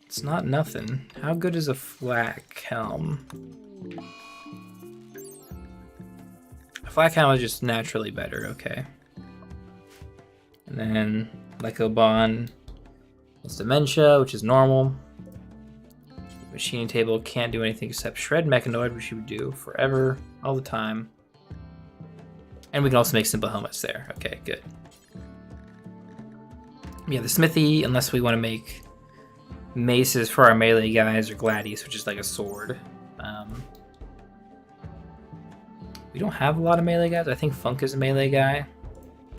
It's not nothing. How good is a flak helm? A flak helm is just naturally better, okay. And then Lycobon is dementia, which is normal. Machining table can't do anything except shred mechanoid, which you would do forever, all the time. And we can also make simple helmets there. Okay, good. Yeah, the smithy, unless we want to make maces for our melee guys, or gladius, which is like a sword. We don't have a lot of melee guys. I think Funk is a melee guy,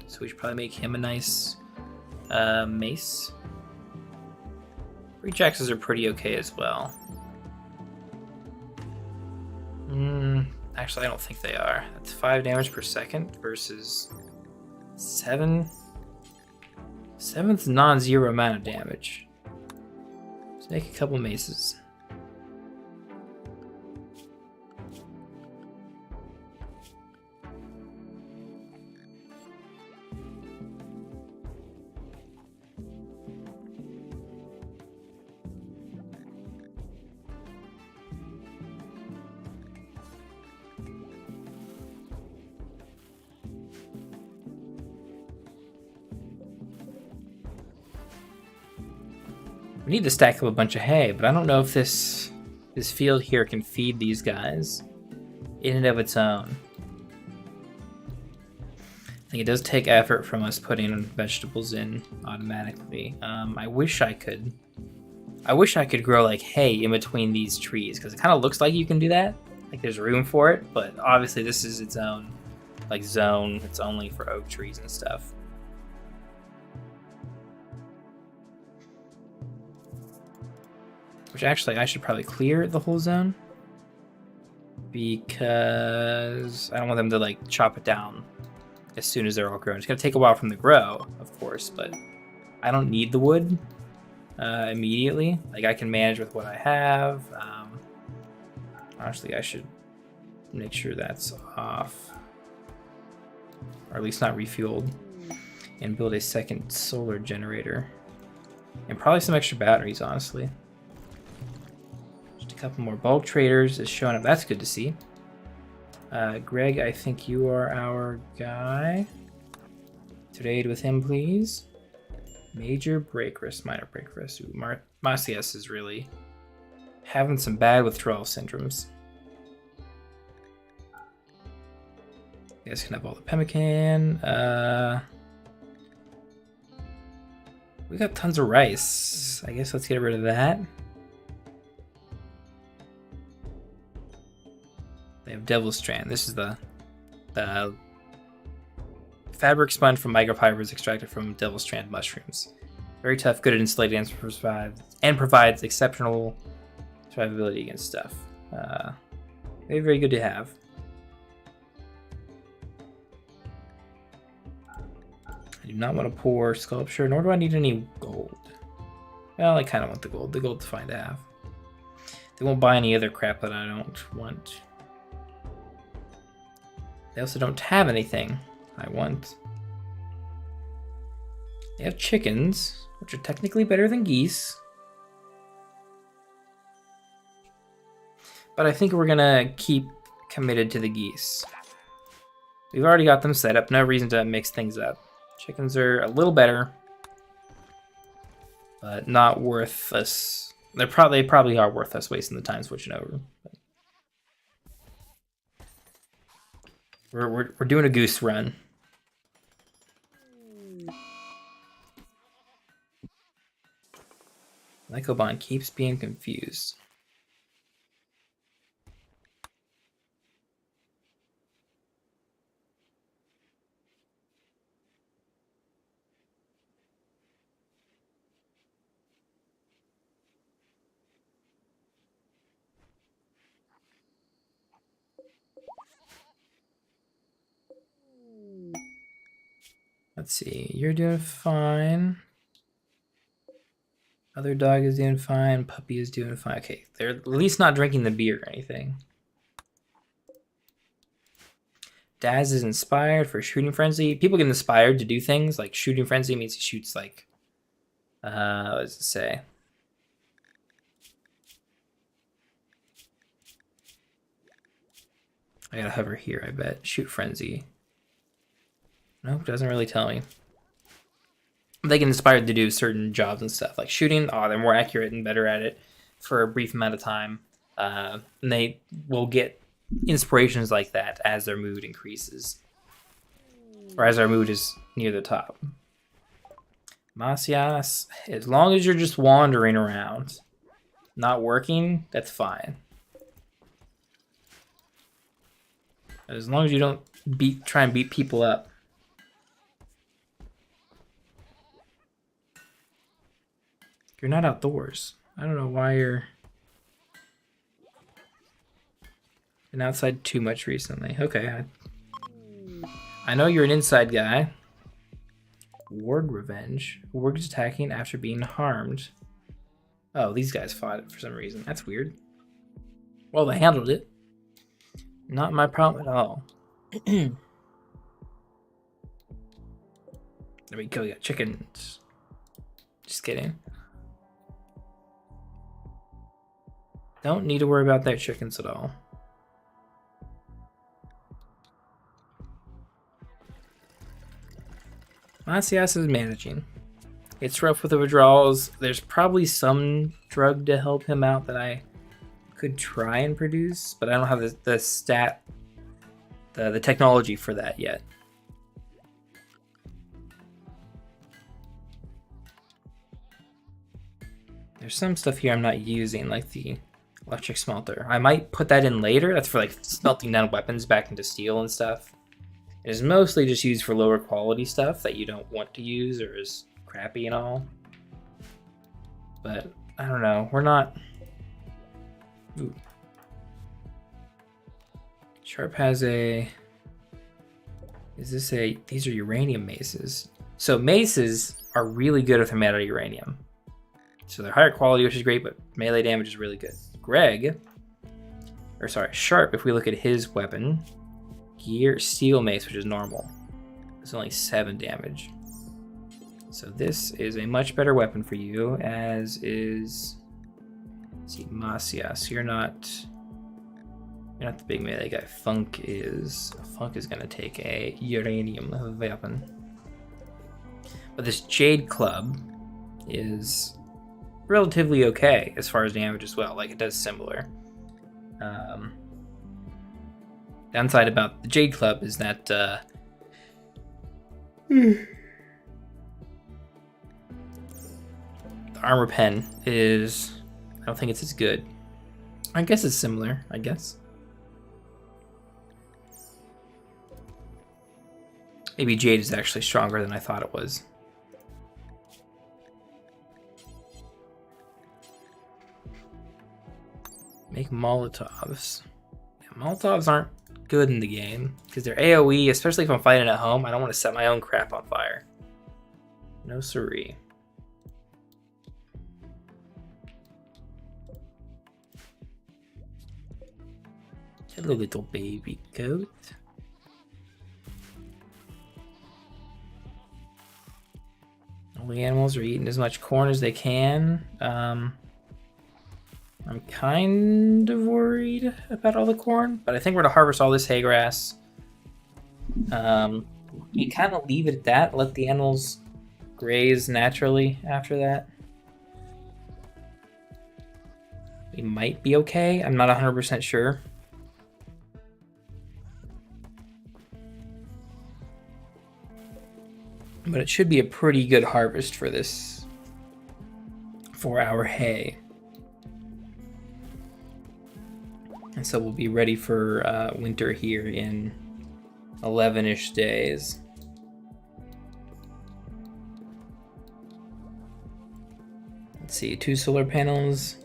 so we should probably make him a nice mace. Reach axes are pretty okay as well. Actually, I don't think they are. That's 5 damage per second versus 7. 7's non-zero amount of damage. So Make a couple maces. We need to stack up a bunch of hay, but I don't know if this field here can feed these guys in and of its own. I think it does take effort from us putting vegetables in automatically. I wish I could grow like hay in between these trees, because it kind of looks like you can do that. Like there's room for it, but obviously this is its own like zone. It's only for oak trees and stuff. Which actually I should probably clear the whole zone, because I don't want them to like chop it down as soon as they're all grown. It's gonna take a while from the grow, of course, but I don't need the wood immediately. Like I can manage with what I have. Honestly, I should make sure that's off, or at least not refueled, and build a second solar generator, and probably some extra batteries, honestly. Couple more bulk traders is showing up. That's good to see. Greg, I think you are our guy. Trade with him, please. Major break risk, minor break risk. Ooh, Macias is really having some bad withdrawal syndromes. You guys can have all the pemmican. We got tons of rice. I guess let's get rid of that. They have Devil's Strand. This is the fabric spun from microfibers extracted from Devil's Strand mushrooms. Very tough, good at insulating, and provides exceptional survivability against stuff. Very, very good to have. I do not want a poor sculpture, nor do I need any gold. Well, I kind of want the gold. The gold's fine to have. They won't buy any other crap that I don't want. They also don't have anything I want. They have chickens, which are technically better than geese. But I think we're gonna keep committed to the geese. We've already got them set up, no reason to mix things up. Chickens are a little better, but not worth us. They probably are worth us wasting the time switching over. We're doing a goose run. Lycobon keeps being confused. Let's see, you're doing fine. Other dog is doing fine. Puppy is doing fine. Okay, they're at least not drinking the beer or anything. Daz is inspired for shooting frenzy. People get inspired to do things like shooting frenzy means he shoots like, what does it say? I gotta hover here, I bet. Shoot frenzy. Nope, doesn't really tell me. They get inspired to do certain jobs and stuff. Like shooting, they're more accurate and better at it for a brief amount of time. And they will get inspirations like that as their mood increases. Or as our mood is near the top. Macias, as long as you're just wandering around, not working, that's fine. As long as you don't try and beat people up. You're not outdoors. I don't know why you're been outside too much recently. Okay. I know you're an inside guy. Warg Revenge. Warg is attacking after being harmed. Oh, these guys fought it for some reason. That's weird. Well, they handled it. Not my problem at all. There we go. We got chickens. Just kidding. Don't need to worry about their chickens at all. Macias is managing. It's rough with the withdrawals. There's probably some drug to help him out that I could try and produce, but I don't have the technology for that yet. There's some stuff here I'm not using, like the electric smelter. I might put that in later. That's for like smelting down weapons back into steel and stuff. It is mostly just used for lower quality stuff that you don't want to use or is crappy and all. But I don't know. We're not. Ooh. Sharp has a. Is this a? These are uranium maces. So maces are really good if they're made out of uranium. So they're higher quality, which is great, but melee damage is really good. Sharp, if we look at his weapon, steel mace, which is normal, it's only 7 damage. So this is a much better weapon for you, as is, let's see, Macias. You're not the big melee guy. Funk is gonna take a uranium weapon. But this Jade Club is relatively okay as far as damage as well. Like, it does similar. Downside about the Jade Club is that the armor pen is, I don't think it's as good. I guess it's similar, I guess. Maybe Jade is actually stronger than I thought it was. Make Molotovs. Yeah, Molotovs aren't good in the game because they're AoE, especially if I'm fighting at home. I don't want to set my own crap on fire. No siree. Hello, little baby goat. All the animals are eating as much corn as they can. I'm kind of worried about all the corn, but I think we're going to harvest all this hay grass. We kind of leave it at that, let the animals graze naturally after that. We might be okay. I'm not 100% sure. But it should be a pretty good harvest for this 4-hour hay. And so we'll be ready for winter here in 11-ish days. Let's see, 2 solar panels,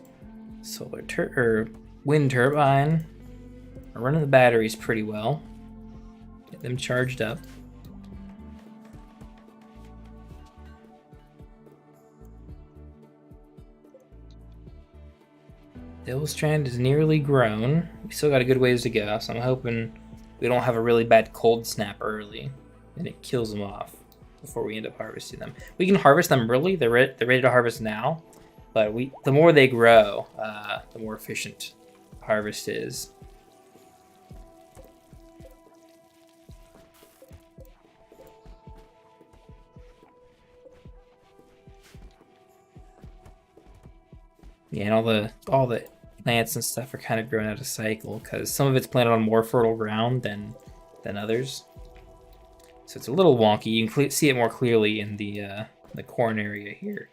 wind turbine. We're running the batteries pretty well. Get them charged up. The Devil Strand is nearly grown. We still got a good ways to go, so I'm hoping we don't have a really bad cold snap early and it kills them off before we end up harvesting them. We can harvest them early. They're ready to harvest now, but the more they grow, the more efficient harvest is. Yeah, and all the plants and stuff are kind of growing out of cycle because some of it's planted on more fertile ground than others. So it's a little wonky. You can see it more clearly in the corn area here.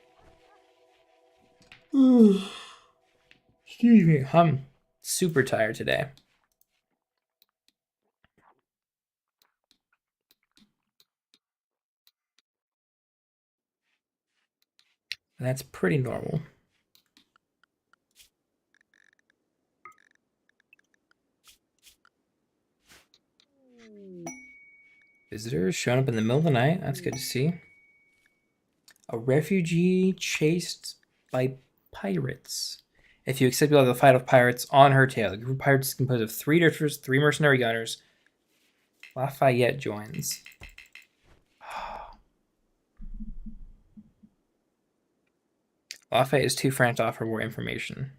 Excuse me, I'm super tired today. That's pretty normal. Visitors showing up in the middle of the night. That's good to see. A refugee chased by pirates. If you accept, you'll have the fight of pirates on her tail. The group of pirates is composed of 3 drifters, 3 mercenary gunners. Lafayette joins. Lafayette is too frantic to offer more information.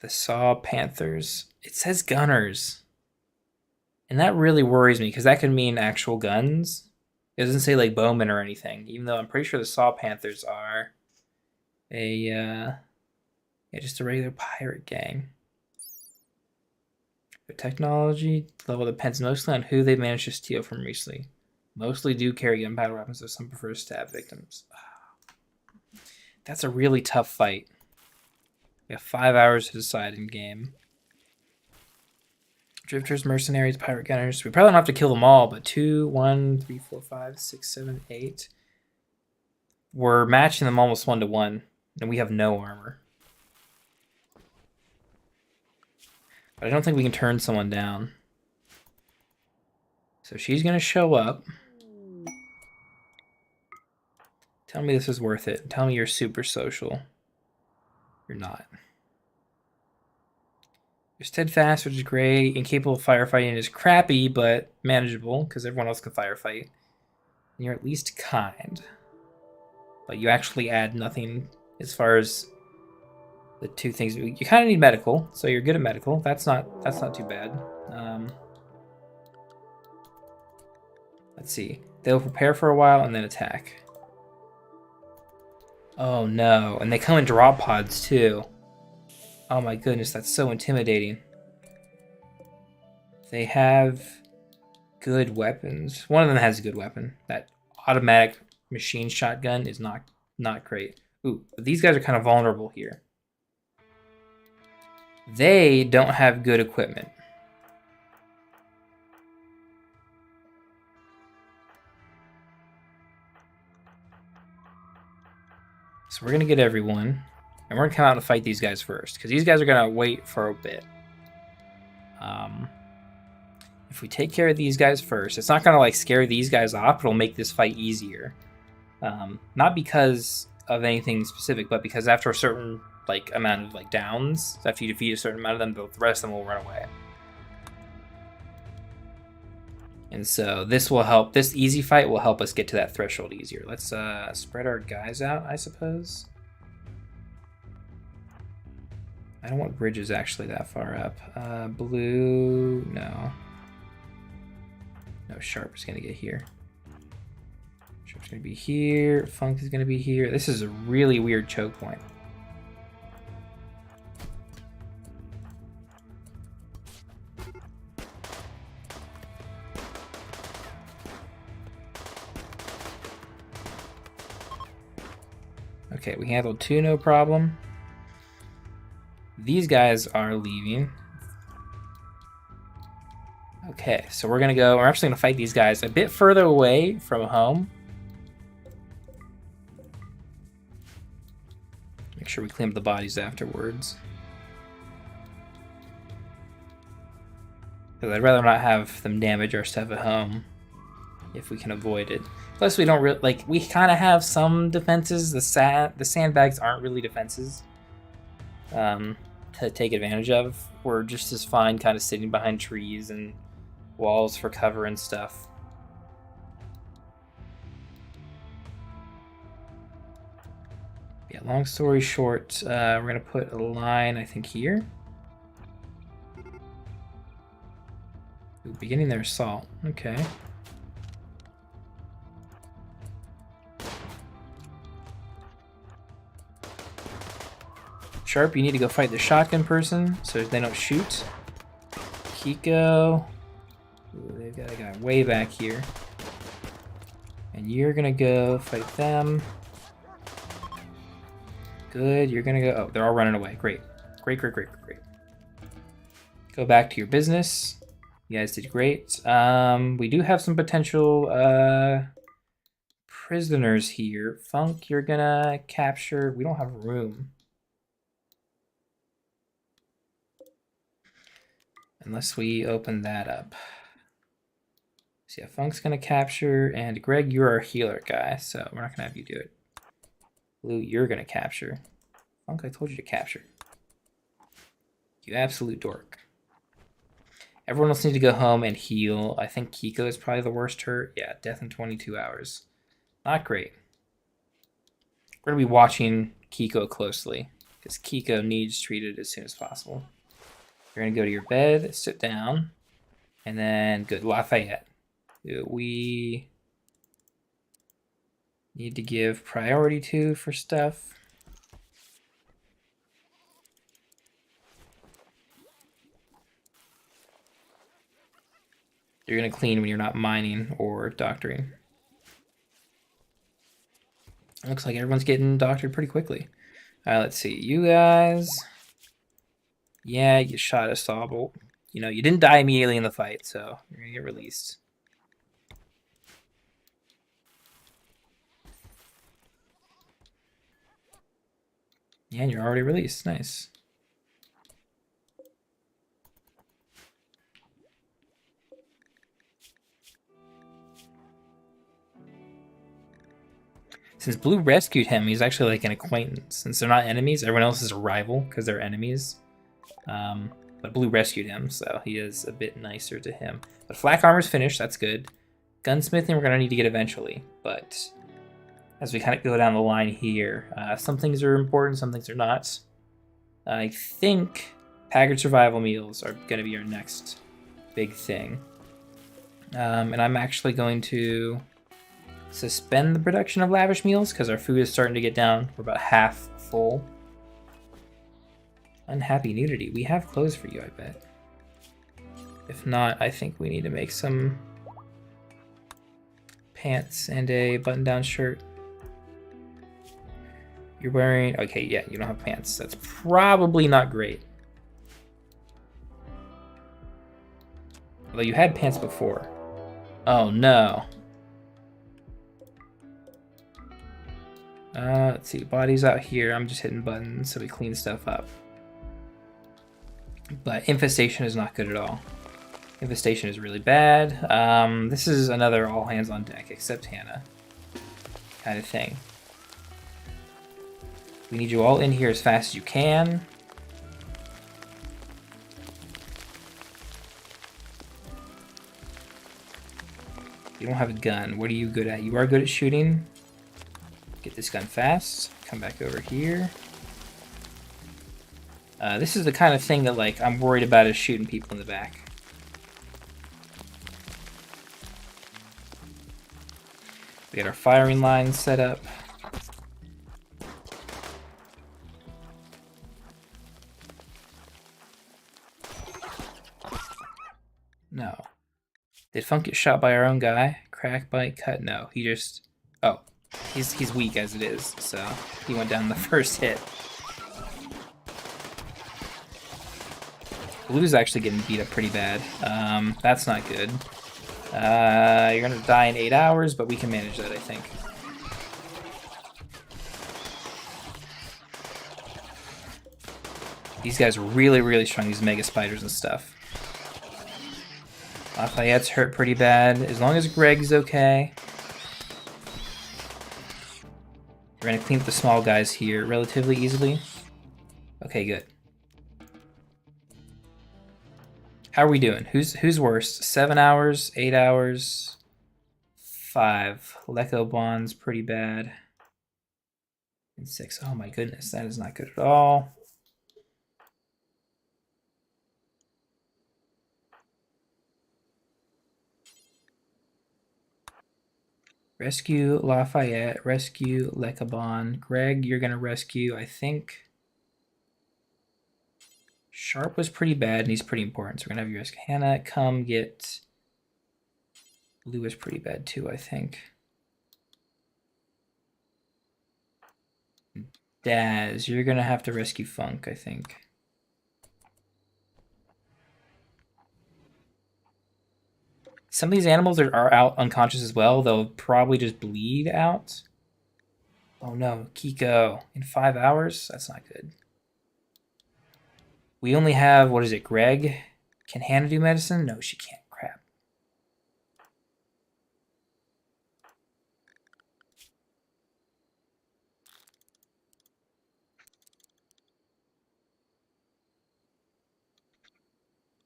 The Saw Panthers. It says gunners. And that really worries me because that could mean actual guns. It doesn't say like bowmen or anything, even though I'm pretty sure the Saw Panthers are just a regular pirate gang. Their technology level depends mostly on who they managed to steal from recently. Mostly do carry gunpowder weapons, though some prefer to stab victims. That's a really tough fight. We have 5 hours to decide in game. Drifters, mercenaries, pirate gunners. We probably don't have to kill them all, but 2, 1, 3, 4, 5, 6, 7, 8. We're matching them almost 1-to-1, and we have no armor. But I don't think we can turn someone down. So she's going to show up. Tell me this is worth it. Tell me you're super social. You're not. You're steadfast, which is great. Incapable of firefighting is crappy, but manageable, because everyone else can firefight. And you're at least kind. But you actually add nothing as far as the 2 things. You kind of need medical, so you're good at medical. That's not too bad. Let's see. They'll prepare for a while and then attack. Oh no, and they come in drop pods too. Oh my goodness, that's so intimidating. They have good weapons. One of them has a good weapon. That automatic machine shotgun is not great. Ooh, but these guys are kind of vulnerable here. They don't have good equipment. So we're going to get everyone, and we're going to come out and fight these guys first, because these guys are going to wait for a bit. If we take care of these guys first, it's not going to like scare these guys off, it'll make this fight easier. Not because of anything specific, but because after a certain like amount of like downs, after you defeat a certain amount of them, the rest of them will run away. And so this will help, this easy fight will help us get to that threshold easier. Let's spread our guys out, I suppose. I don't want bridges actually that far up. Blue, no. No, Sharp is gonna get here. Sharp's gonna be here, Funk is gonna be here. This is a really weird choke point. Okay, we handled 2, no problem. These guys are leaving. Okay, so we're actually gonna fight these guys a bit further away from home. Make sure we clean up the bodies afterwards. Because I'd rather not have them damage our stuff at home if we can avoid it. Plus, we don't really like. We kind of have some defenses. The sandbags aren't really defenses to take advantage of. We're just as fine, kind of sitting behind trees and walls for cover and stuff. Yeah. Long story short, we're gonna put a line, I think, here. Ooh, beginning their assault. Okay. Sharp, you need to go fight the shotgun person so they don't shoot. Kiko. Ooh, they've got a guy way back here. And you're gonna go fight them. Good, you're gonna go. Oh, they're all running away. Great. Great. Go back to your business. You guys did great. We do have some potential prisoners here. Funk, you're gonna capture. We don't have room. Unless we open that up. So yeah, Funk's gonna capture, and Greg, you're our healer guy, so we're not gonna have you do it. Blue, you're gonna capture. Funk, I told you to capture. You absolute dork. Everyone else needs to go home and heal. I think Kiko is probably the worst hurt. Yeah, death in 22 hours. Not great. We're going to be watching Kiko closely because Kiko needs treated as soon as possible. You're going to go to your bed, sit down, and then good. Lafayette. We need to give priority to for stuff. You're going to clean when you're not mining or doctoring. Looks like everyone's getting doctored pretty quickly. Let's see. You guys. Yeah, you shot a Sawbolt. You know, you didn't die immediately in the fight, so you're going to get released. Yeah, and you're already released. Nice. Since Blue rescued him, he's actually like an acquaintance. Since they're not enemies, everyone else is a rival because they're enemies. But Blue rescued him, so he is a bit nicer to him. But flak armor's finished, that's good. Gunsmithing we're going to need to get eventually, but as we kind of go down the line here, some things are important, some things are not. I think Haggard survival meals are going to be our next big thing. And I'm actually going to suspend the production of lavish meals because our food is starting to get down. We're about half full. Unhappy nudity. We have clothes for you, I bet. If not, I think we need to make some pants and a button-down shirt. You're wearing... Okay, yeah, you don't have pants. That's probably not great. Although you had pants before. Oh, no. Let's see. Body's out here. I'm just hitting buttons so we clean stuff up. But infestation is not good at all. Infestation is really bad. This is another all hands on deck, except Hannah kind of thing. We need you all in here as fast as you can. You don't have a gun. What are you good at? You are good at shooting. Get this gun fast. Come back over here. This is the kind of thing that, like, I'm worried about is shooting people in the back. We got our firing lines set up. No. Did Funk get shot by our own guy? Crack, bite, cut? No. He just... Oh. He's weak as it is, so he went down the first hit. Blue's actually getting beat up pretty bad. That's not good. You're gonna die in 8 hours, but we can manage that, I think. These guys are really, really strong, these mega spiders and stuff. Lafayette's hurt pretty bad, as long as Greg's okay. We're gonna clean up the small guys here relatively easily. Okay, good. How are we doing? Who's worse? 7 hours, 8 hours, 5. Leco Bond's pretty bad. And 6. Oh my goodness, that is not good at all. Rescue Lafayette, rescue Lecabon. Greg, you're gonna rescue, I think. Sharp was pretty bad, and he's pretty important, so we're gonna have you rescue Hannah. Come get... Blue is pretty bad too, I think. Daz, you're gonna have to rescue Funk, I think. Some of these animals are out unconscious as well. They'll probably just bleed out. Oh no, Kiko. In 5 hours? That's not good. We only have, what is it, Greg? Can Hannah do medicine? No, she can't. Crap.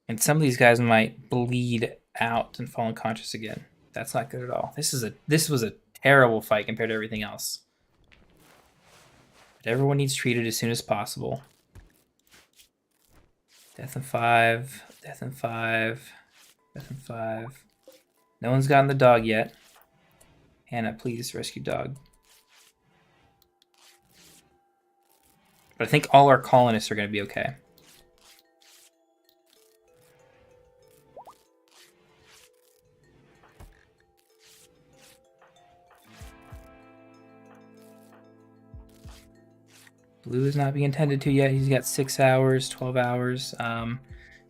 And some of these guys might bleed out and fall unconscious again. That's not good at all. This was a terrible fight compared to everything else. But everyone needs treated as soon as possible. Death in 5. Death in 5. Death in 5. No one's gotten the dog yet. Hannah, please rescue dog. But I think all our colonists are going to be okay. Blue is not being tended to yet. He's got 6 hours, 12 hours.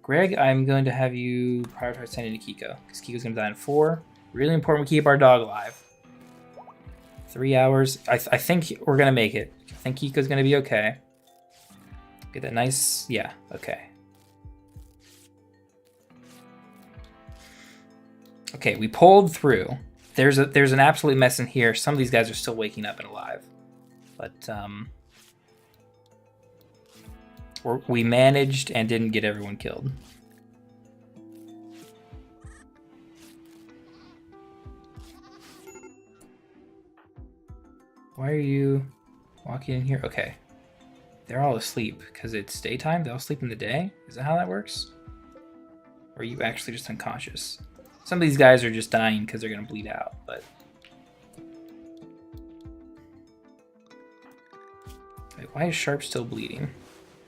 Greg, I'm going to have you prioritize sending to Kiko, because Kiko's going to die in 4. Really important we keep our dog alive. 3 hours. I think we're going to make it. I think Kiko's going to be okay. Get that nice... Yeah, okay. Okay, we pulled through. There's an absolute mess in here. Some of these guys are still waking up and alive. But, we managed and didn't get everyone killed. Why are you walking in here? Okay. They're all asleep because it's daytime. They all sleep in the day? Is that how that works? Or are you actually just unconscious? Some of these guys are just dying because they're going to bleed out, but... Wait, why is Sharp still bleeding?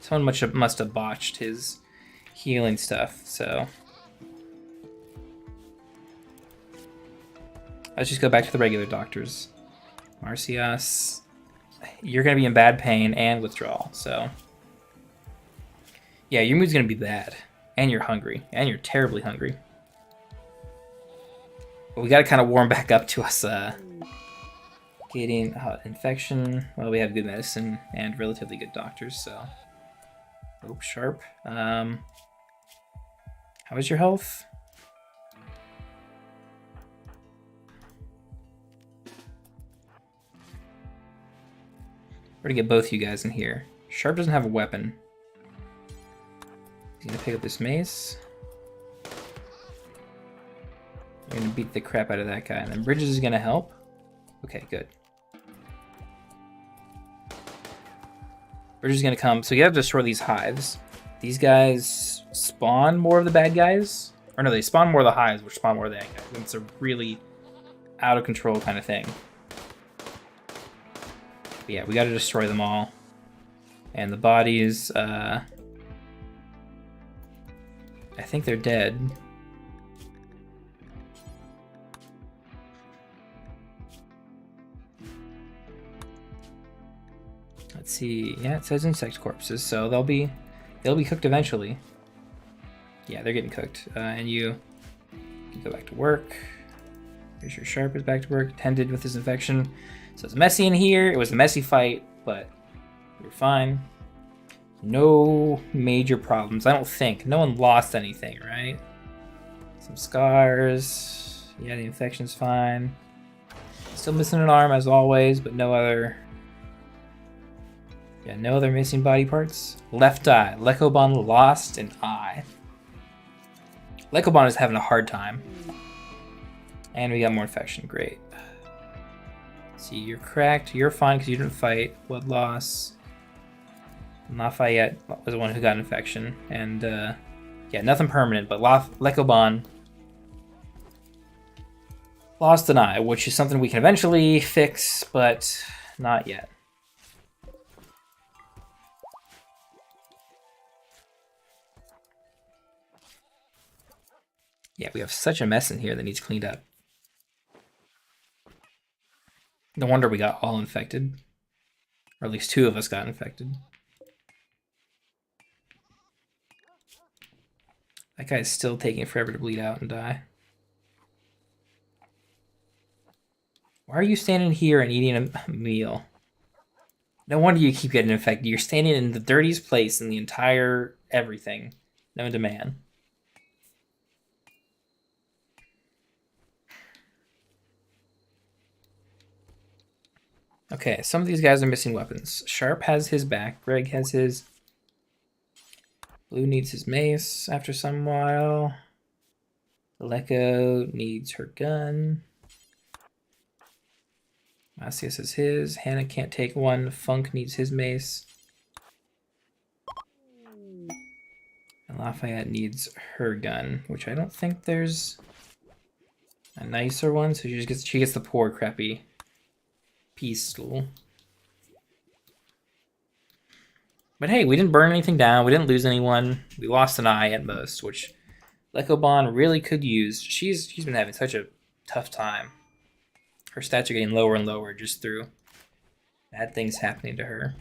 Someone must have botched his healing stuff, so... Let's just go back to the regular doctors. Marcias, you're going to be in bad pain and withdrawal, so... Yeah, your mood's going to be bad. And you're hungry. And you're terribly hungry. But we got to kind of warm back up to us getting infection. Well, we have good medicine and relatively good doctors, so... Oh, Sharp. How is your health? We're gonna get both you guys in here. Sharp doesn't have a weapon. He's gonna pick up this mace. We're gonna beat the crap out of that guy, and then Bridges is gonna help. Okay, good. Bridges is gonna come, so you have to destroy these hives. These guys spawn more of the bad guys. Or no, they spawn more of the hives, which spawn more of the bad guys. It's a really out of control kind of thing. But yeah, we gotta destroy them all. And the bodies, I think they're dead. Let's see. Yeah, it says insect corpses, so they'll be cooked eventually. Yeah, they're getting cooked. And you can go back to work. Here's your Sharp is back to work, tended with his infection. So it's messy in here. It was a messy fight, but we're fine. No major problems, I don't think. No one lost anything, right? Some scars. Yeah, the infection's fine. Still missing an arm as always, but no other... Yeah, no other missing body parts. Left eye. Lekobon lost an eye. Lekobon is having a hard time. And we got more infection. Great. See, you're cracked. You're fine because you didn't fight. Blood loss. Lafayette was the one who got an infection. And, yeah, nothing permanent. But Lekobon lost an eye, which is something we can eventually fix, but not yet. Yeah, we have such a mess in here that needs cleaned up. No wonder we got all infected. Or at least 2 of us got infected. That guy's still taking forever to bleed out and die. Why are you standing here and eating a meal? No wonder you keep getting infected. You're standing in the dirtiest place in the entire everything known to man. Okay, some of these guys are missing weapons. Sharp has his back. Greg has his. Blue needs his mace after some while. Aleko needs her gun. Masius is his. Hannah can't take one. Funk needs his mace. And Lafayette needs her gun, which I don't think there's a nicer one, so she gets the poor crappy pistol. But hey, we didn't burn anything down. We didn't lose anyone. We lost an eye at most, which Lekobon really could use. She's been having such a tough time. Her stats are getting lower and lower just through bad things happening to her.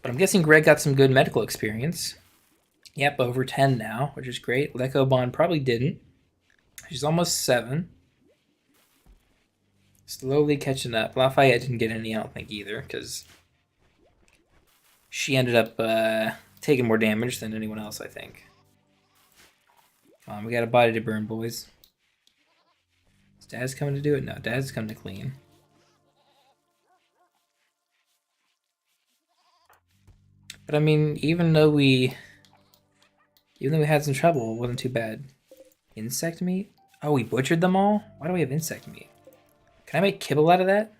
But I'm guessing Greg got some good medical experience. Yep, over 10 now, which is great. Lekobon probably didn't. She's almost 7. Slowly catching up. Lafayette didn't get any, I don't think, either, because she ended up taking more damage than anyone else, I think. We got a body to burn, boys. Is Dad's coming to do it? No, Dad's coming to clean. But I mean, even though we had some trouble, it wasn't too bad. Insect meat? Oh, we butchered them all? Why do we have insect meat? Can I make kibble out of that?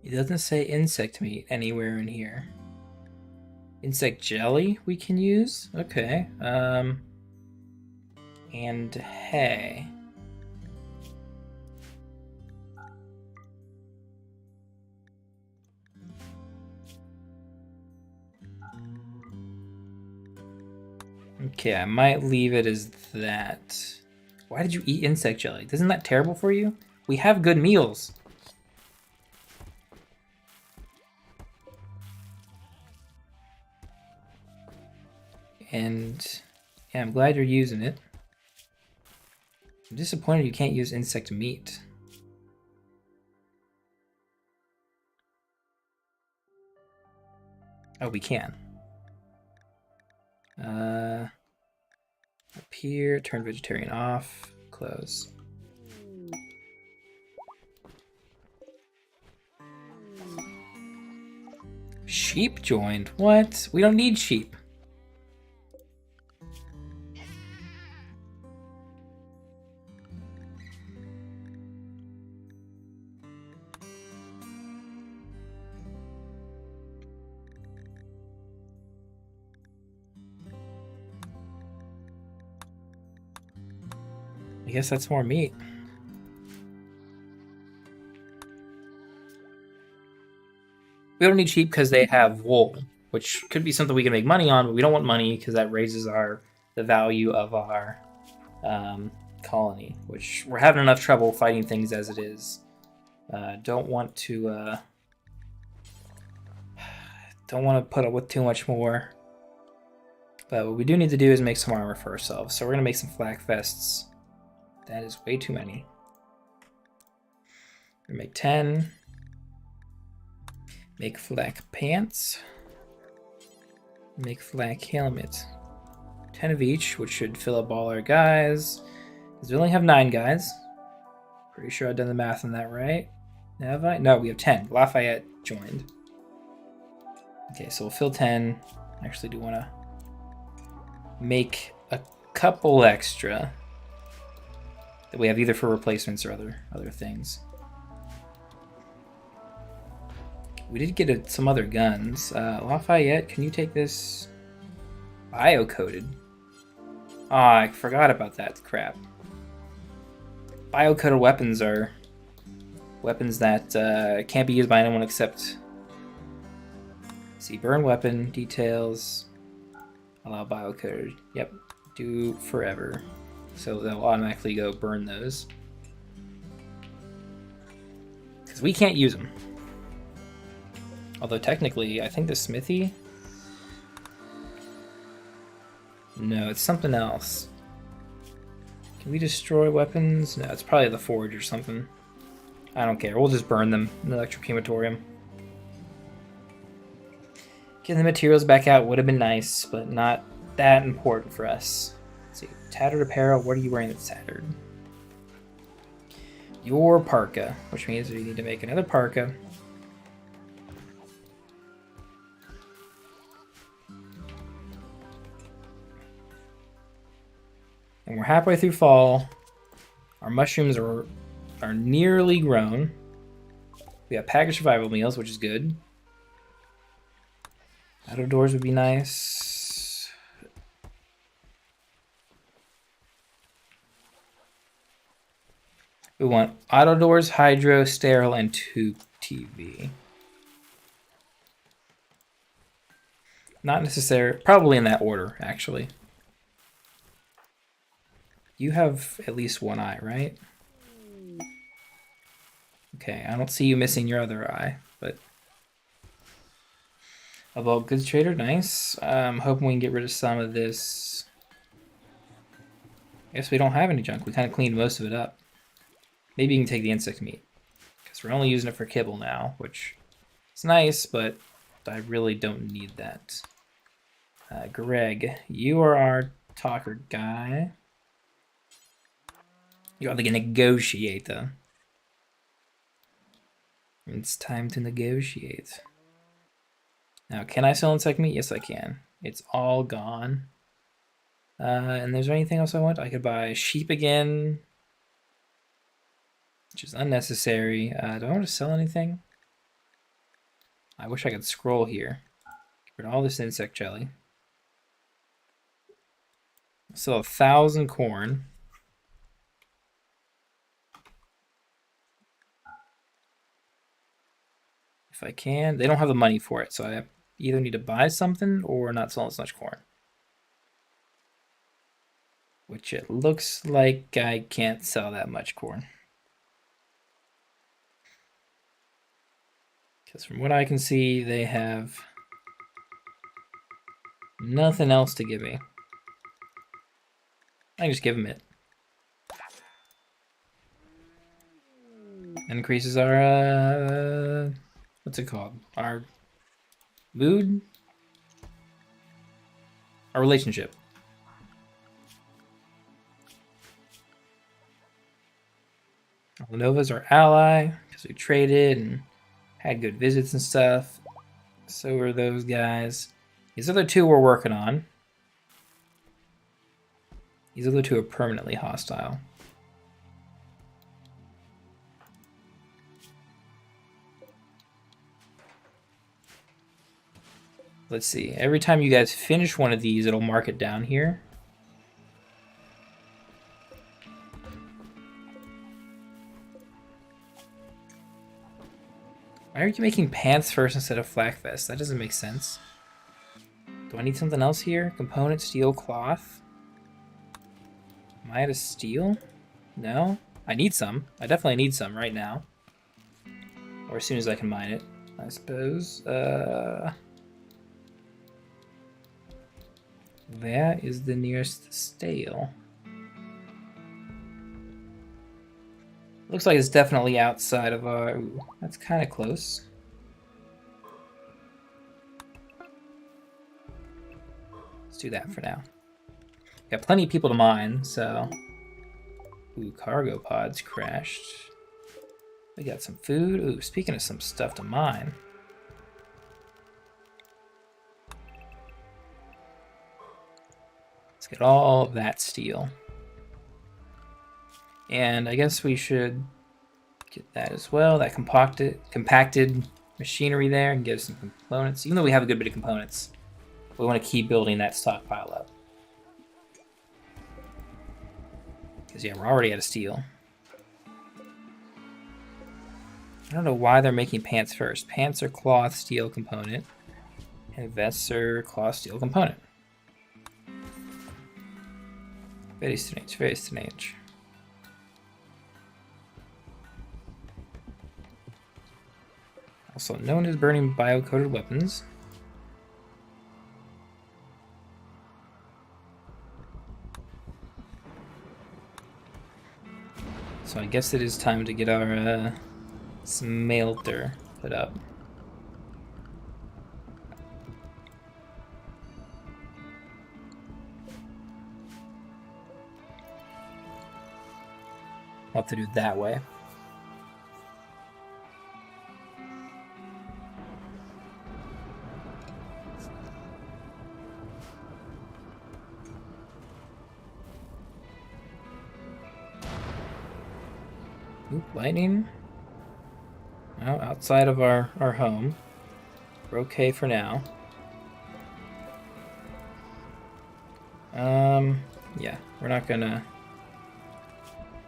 It doesn't say insect meat anywhere in here. Insect jelly we can use? Okay. And hay. Okay, I might leave it as that. Why did you eat insect jelly? Isn't that terrible for you? We have good meals. And yeah, I'm glad you're using it. I'm disappointed you can't use insect meat. Oh, we can. Up here, turn vegetarian off, close. Sheep joined? What? We don't need sheep. I guess that's more meat. We don't need sheep because they have wool, which could be something we can make money on, but we don't want money because that raises the value of our colony, which we're having enough trouble fighting things as it is. Don't want to put up with too much more. But what we do need to do is make some armor for ourselves. So we're gonna make some flak vests. That is way too many. We're gonna make 10. Make flak pants. Make flak helmet. 10 of each, which should fill up all our guys. Because we only have 9 guys. Pretty sure I've done the math on that right. Have I? No, we have 10. Lafayette joined. Okay, so we'll fill 10. I actually do want to make a couple extra that we have either for replacements or other things. We did get some other guns. Lafayette, can you take this? Bio-coated. Oh, I forgot about that crap. Bio-coated weapons are weapons that can't be used by anyone except... See, burn weapon, details, allow bio-coated. Yep, do forever. So they'll automatically go burn those. Because we can't use them. Although technically, I think the smithy No, it's something else. Can we destroy weapons? No, it's probably the forge or something. I don't care. We'll just burn them in the electrocrematorium. Getting the materials back out would have been nice, but not that important for us. Let's see. Tattered apparel. What are you wearing that's tattered? Your parka, which means we need to make another parka. And we're halfway through fall. Our mushrooms are nearly grown. We have packaged survival meals, which is good. Outdoors would be nice. We want auto doors, hydro, sterile, and tube TV. Not necessary. Probably in that order, actually. You have at least one eye, right? Okay, I don't see you missing your other eye, but... A bulk goods trader, nice. I'm hoping we can get rid of some of this. I guess we don't have any junk. We kind of cleaned most of it up. Maybe you can take the insect meat. Because we're only using it for kibble now, which is nice, but I really don't need that. Greg, you are our talker guy. You are the negotiator. It's time to negotiate. Now, can I sell insect meat? Yes, I can. It's all gone. And is there anything else I want? I could buy sheep again, which is unnecessary. Do I want to sell anything? I wish I could scroll here. Get rid of all this insect jelly. Sell 1,000 corn. If I can. They don't have the money for it, so I either need to buy something or not sell as much corn. Which it looks like I can't sell that much corn. Because from what I can see, they have nothing else to give me. I can just give them it. Increases our, what's it called? Our mood? Our relationship. Nova's our ally, because we traded and had good visits and stuff. So are those guys. These other two we're working on. These other two are permanently hostile. Let's see. Every time you guys finish one of these, it'll mark it down here. Why are you making pants first instead of flak vest? That doesn't make sense. Do I need something else here? Component, steel, cloth. Am I out of steel? No? I need some. I definitely need some right now. Or as soon as I can mine it, I suppose. Where is the nearest stale? Looks like it's definitely outside of our... Ooh, that's kind of close. Let's do that for now. Got plenty of people to mine, so... Ooh, cargo pods crashed. We got some food. Ooh, speaking of some stuff to mine. Let's get all of that steel. And I guess we should get that as well. That compacted machinery there and get us some components. Even though we have a good bit of components, we want to keep building that stockpile up. Because yeah, we're already out of steel. I don't know why they're making pants first. Pants are cloth steel component, and vests are cloth steel component. Very strange, very strange. Also known as burning bio-coated weapons. So I guess it is time to get our smelter put up. I'll have to do it that way. Oop, lightning. Well, outside of our home. We're okay for now. Yeah, we're not gonna...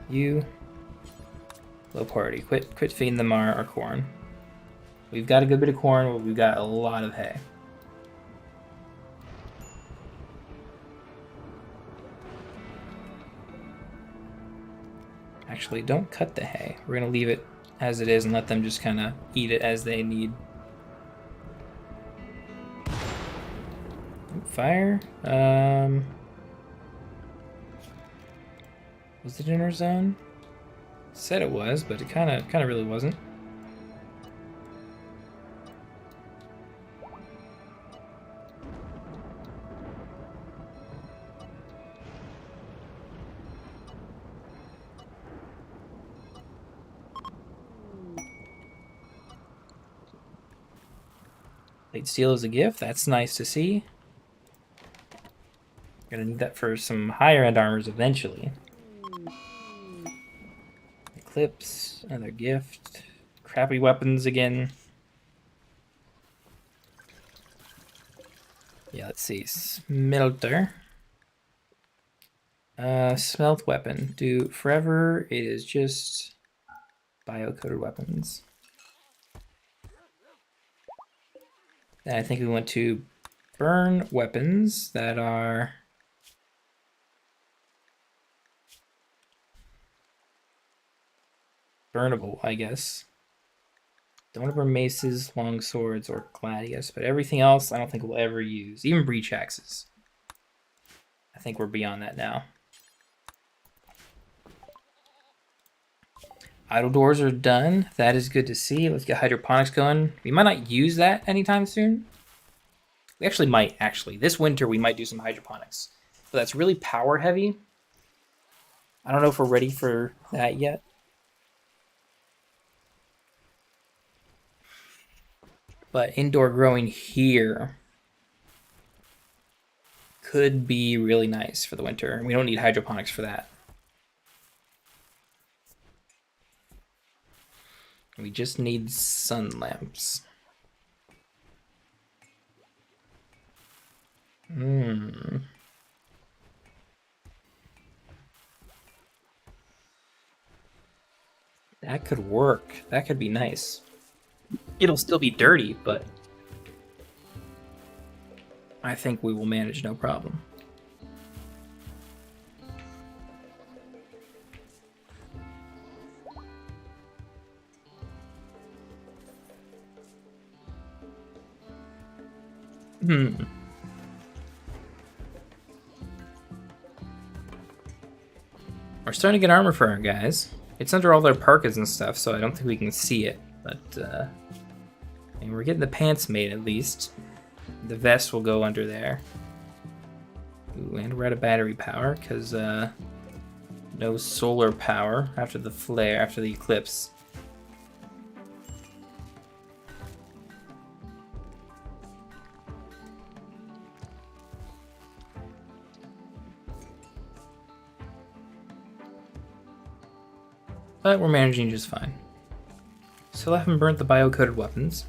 You... Low party. Quit feeding them our corn. We've got a good bit of corn, but we've got a lot of hay. Actually, don't cut the hay. We're gonna leave it as it is and let them just kind of eat it as they need. Fire. Was it in our zone? Said it was, but it kind of really wasn't. Plate steel is a gift. That's nice to see. Gonna need that for some higher end armors eventually. Eclipse, another gift. Crappy weapons again. Yeah, let's see. Smelter. Smelt weapon. Do forever. It is just bio-coated weapons. Then I think we want to burn weapons that are burnable, I guess. Don't want to burn maces, long swords, or gladius, but everything else I don't think we'll ever use. Even breach axes. I think we're beyond that now. Idle doors are done. That is good to see. Let's get hydroponics going. We might not use that anytime soon. We actually might, actually. This winter, we might do some hydroponics. But that's really power heavy. I don't know if we're ready for that yet. But indoor growing here could be really nice for the winter. We don't need hydroponics for that. We just need sun lamps. That could work. That could be nice. It'll still be dirty, but I think we will manage no problem. We're starting to get armor for our guys. It's under all their parkas and stuff, so I don't think we can see it. But and we're getting the pants made at least. The vest will go under there. Ooh, and we're out of battery power because no solar power after the flare, after the eclipse. But we're managing just fine. Still haven't burnt the bio-coated weapons.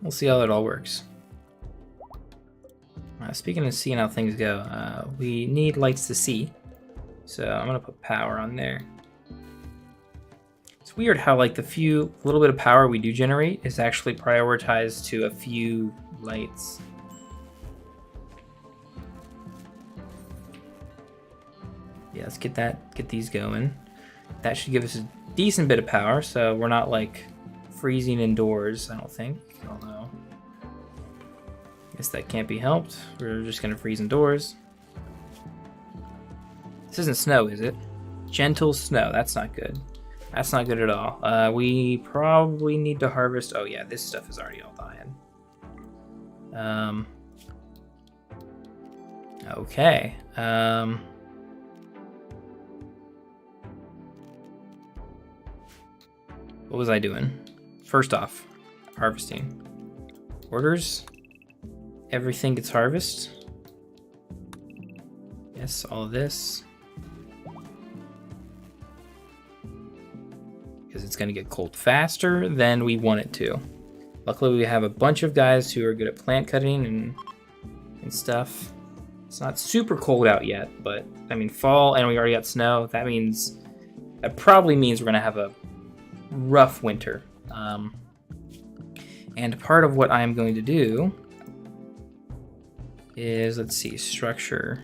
We'll see how it all works. Speaking of seeing how things go, we need lights to see. So I'm gonna put power on there. It's It's weird how like the little bit of power we do generate is actually prioritized to a few lights. Yeah, let's get these going. That should give us a decent bit of power, so we're not like freezing indoors, I don't think. Although, I guess that can't be helped. We're just gonna freeze indoors. This isn't snow, is it? Gentle snow, that's not good. That's not good at all. We probably need to harvest. Oh yeah, this stuff is already all dying. Okay. What was I doing? First off, harvesting. Orders. Everything gets harvested. Yes, all of this. Because it's going to get cold faster than we want it to. Luckily, we have a bunch of guys who are good at plant cutting and stuff. It's not super cold out yet, but I mean fall, and we already got snow. That probably means we're going to have a rough winter. And part of what I'm going to do is, let's see, structure.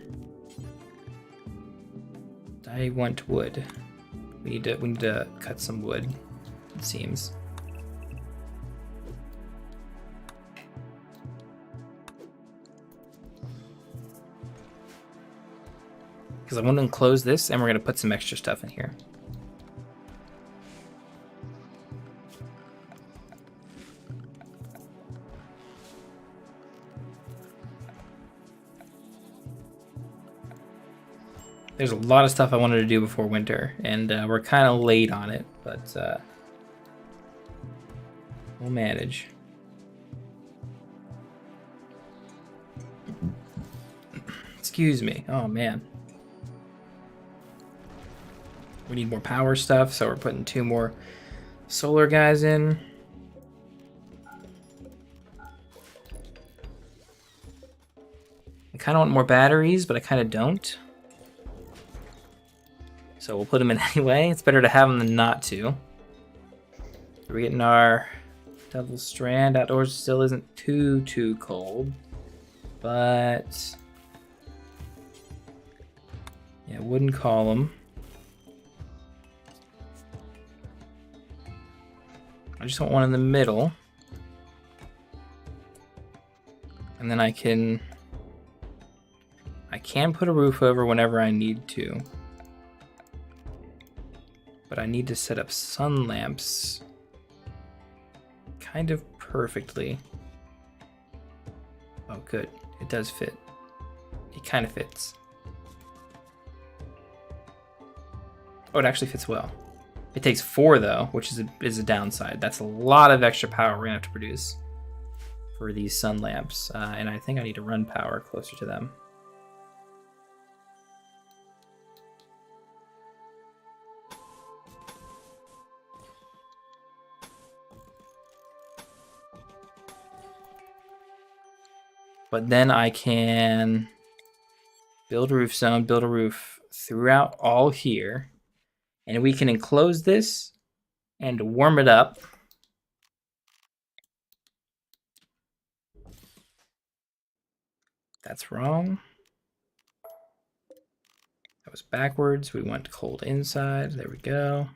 I want wood. We need to cut some wood, it seems. Because I want to enclose this, and we're going to put some extra stuff in here. There's a lot of stuff I wanted to do before winter, and we're kind of late on it, but we'll manage. Excuse me. Oh, man. We need more power stuff, so we're putting 2 more solar guys in. I kind of want more batteries, but I kind of don't. So we'll put them in anyway. It's better to have them than not to. We're getting our double strand. Outdoors still isn't too cold. But yeah, wooden column. I just want one in the middle. And then I can put a roof over whenever I need to. But I need to set up sun lamps kind of perfectly. Oh, good. It does fit. It kind of fits. Oh, it actually fits well. It takes 4 though, which is a downside. That's a lot of extra power we're gonna have to produce for these sun lamps, and I think I need to run power closer to them. But then I can build a roof zone, build a roof throughout all here. And we can enclose this and warm it up. That's wrong. That was backwards. We want cold inside. There we go.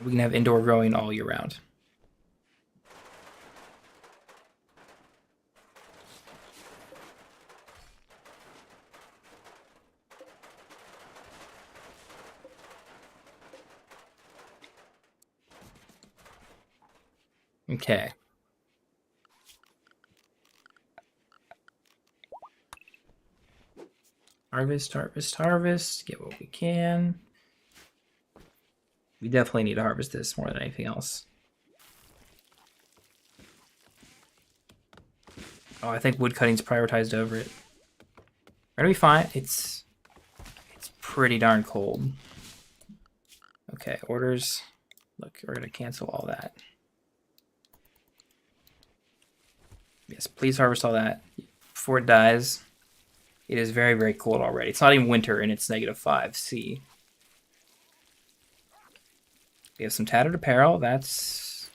We can have indoor growing all year round. Okay. Harvest, harvest, harvest. Get what we can. We definitely need to harvest this more than anything else. Oh, I think wood cutting's prioritized over it. We're gonna be fine. It's pretty darn cold. Okay, orders. Look, we're gonna cancel all that. Yes, please harvest all that before it dies. It is very, very cold already. It's not even winter and it's -5 C. We have some tattered apparel. That's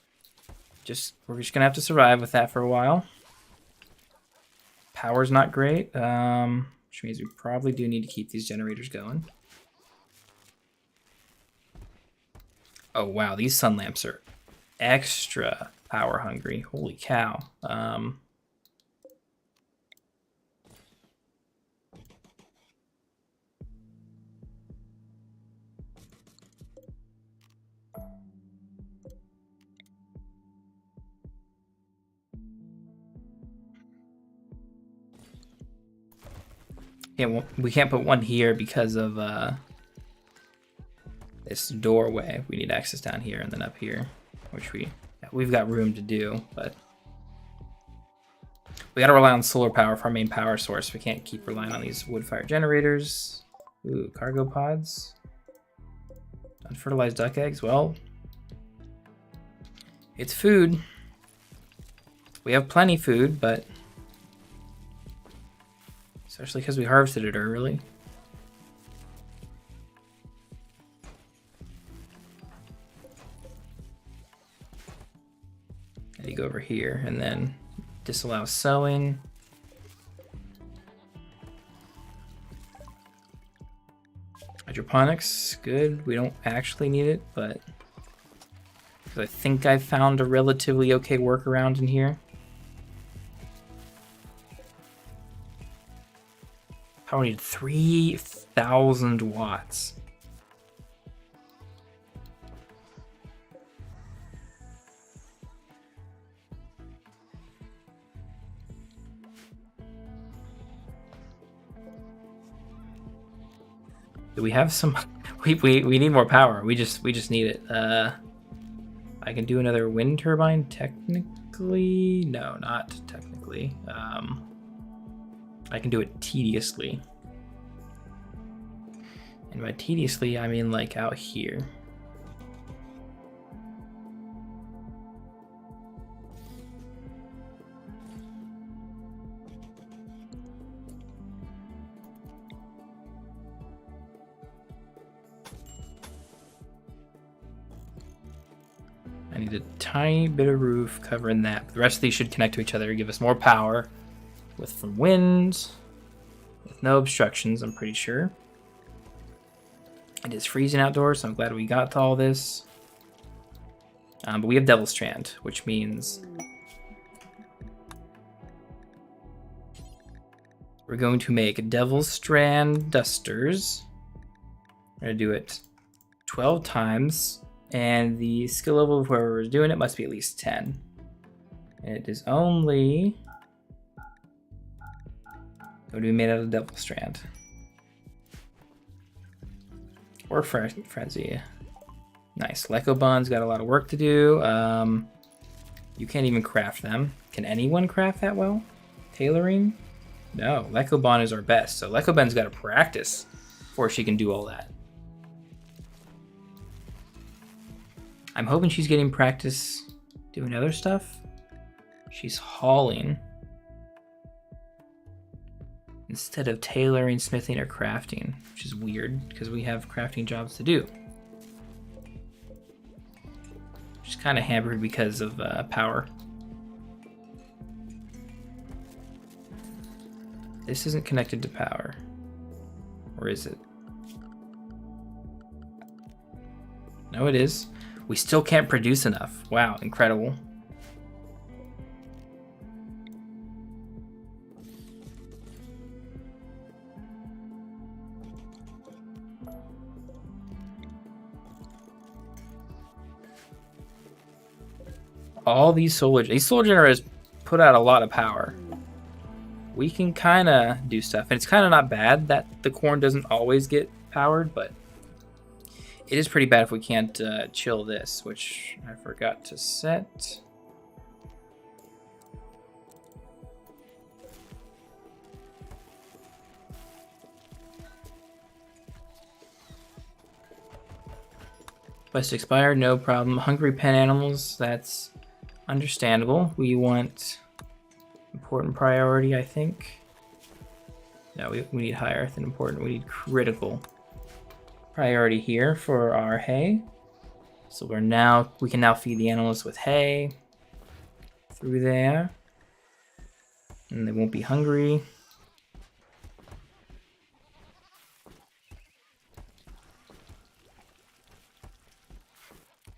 we're just gonna have to survive with that for a while. Power's not great, which means we probably do need to keep these generators going. Oh wow, these sun lamps are extra power hungry. Holy cow. Yeah, well, we can't put one here because of this doorway. We need access down here and then up here, which we've got room to do, but we gotta rely on solar power for our main power source. We can't keep relying on these wood-fired generators. Ooh, cargo pods. Unfertilized duck eggs. Well, it's food. We have plenty food, but especially because we harvested it early. And you go over here and then disallow sowing. Hydroponics, good. We don't actually need it, but I think I found a relatively okay workaround in here. Power needed 3,000 watts. Do we have some? We need more power. We just need it. I can do another wind turbine technically. No, not technically. I can do it tediously. And by tediously, I mean like out here. I need a tiny bit of roof covering that. The rest of these should connect to each other, give us more power. From wind, with no obstructions, I'm pretty sure. It is freezing outdoors, so I'm glad we got to all this. But we have Devil Strand, which means we're going to make Devil Strand dusters. We're going to do it 12 times, and the skill level of whoever's doing it must be at least 10. And it is only going to be made out of Devil Strand. Or Frenzy. Nice. Leco Bonds got a lot of work to do. You can't even craft them. Can anyone craft that well? Tailoring? No. Leco Bond is our best. So Leco Bond's got to practice before she can do all that. I'm hoping she's getting practice doing other stuff. She's hauling instead of tailoring, smithing, or crafting, which is weird because we have crafting jobs to do. She's kind of hampered because of power. This isn't connected to power. Or is it? No, it is. We still can't produce enough. Wow, incredible. All these solar generators put out a lot of power. We can kind of do stuff, and it's kind of not bad that the corn doesn't always get powered, but it is pretty bad if we can't chill this, which I forgot to set. Quest expired, no problem. Hungry pen animals, that's understandable. We want important priority, I think. No, we need higher than important. We need critical priority here for our hay. So we can now feed the animals with hay through there, and they won't be hungry.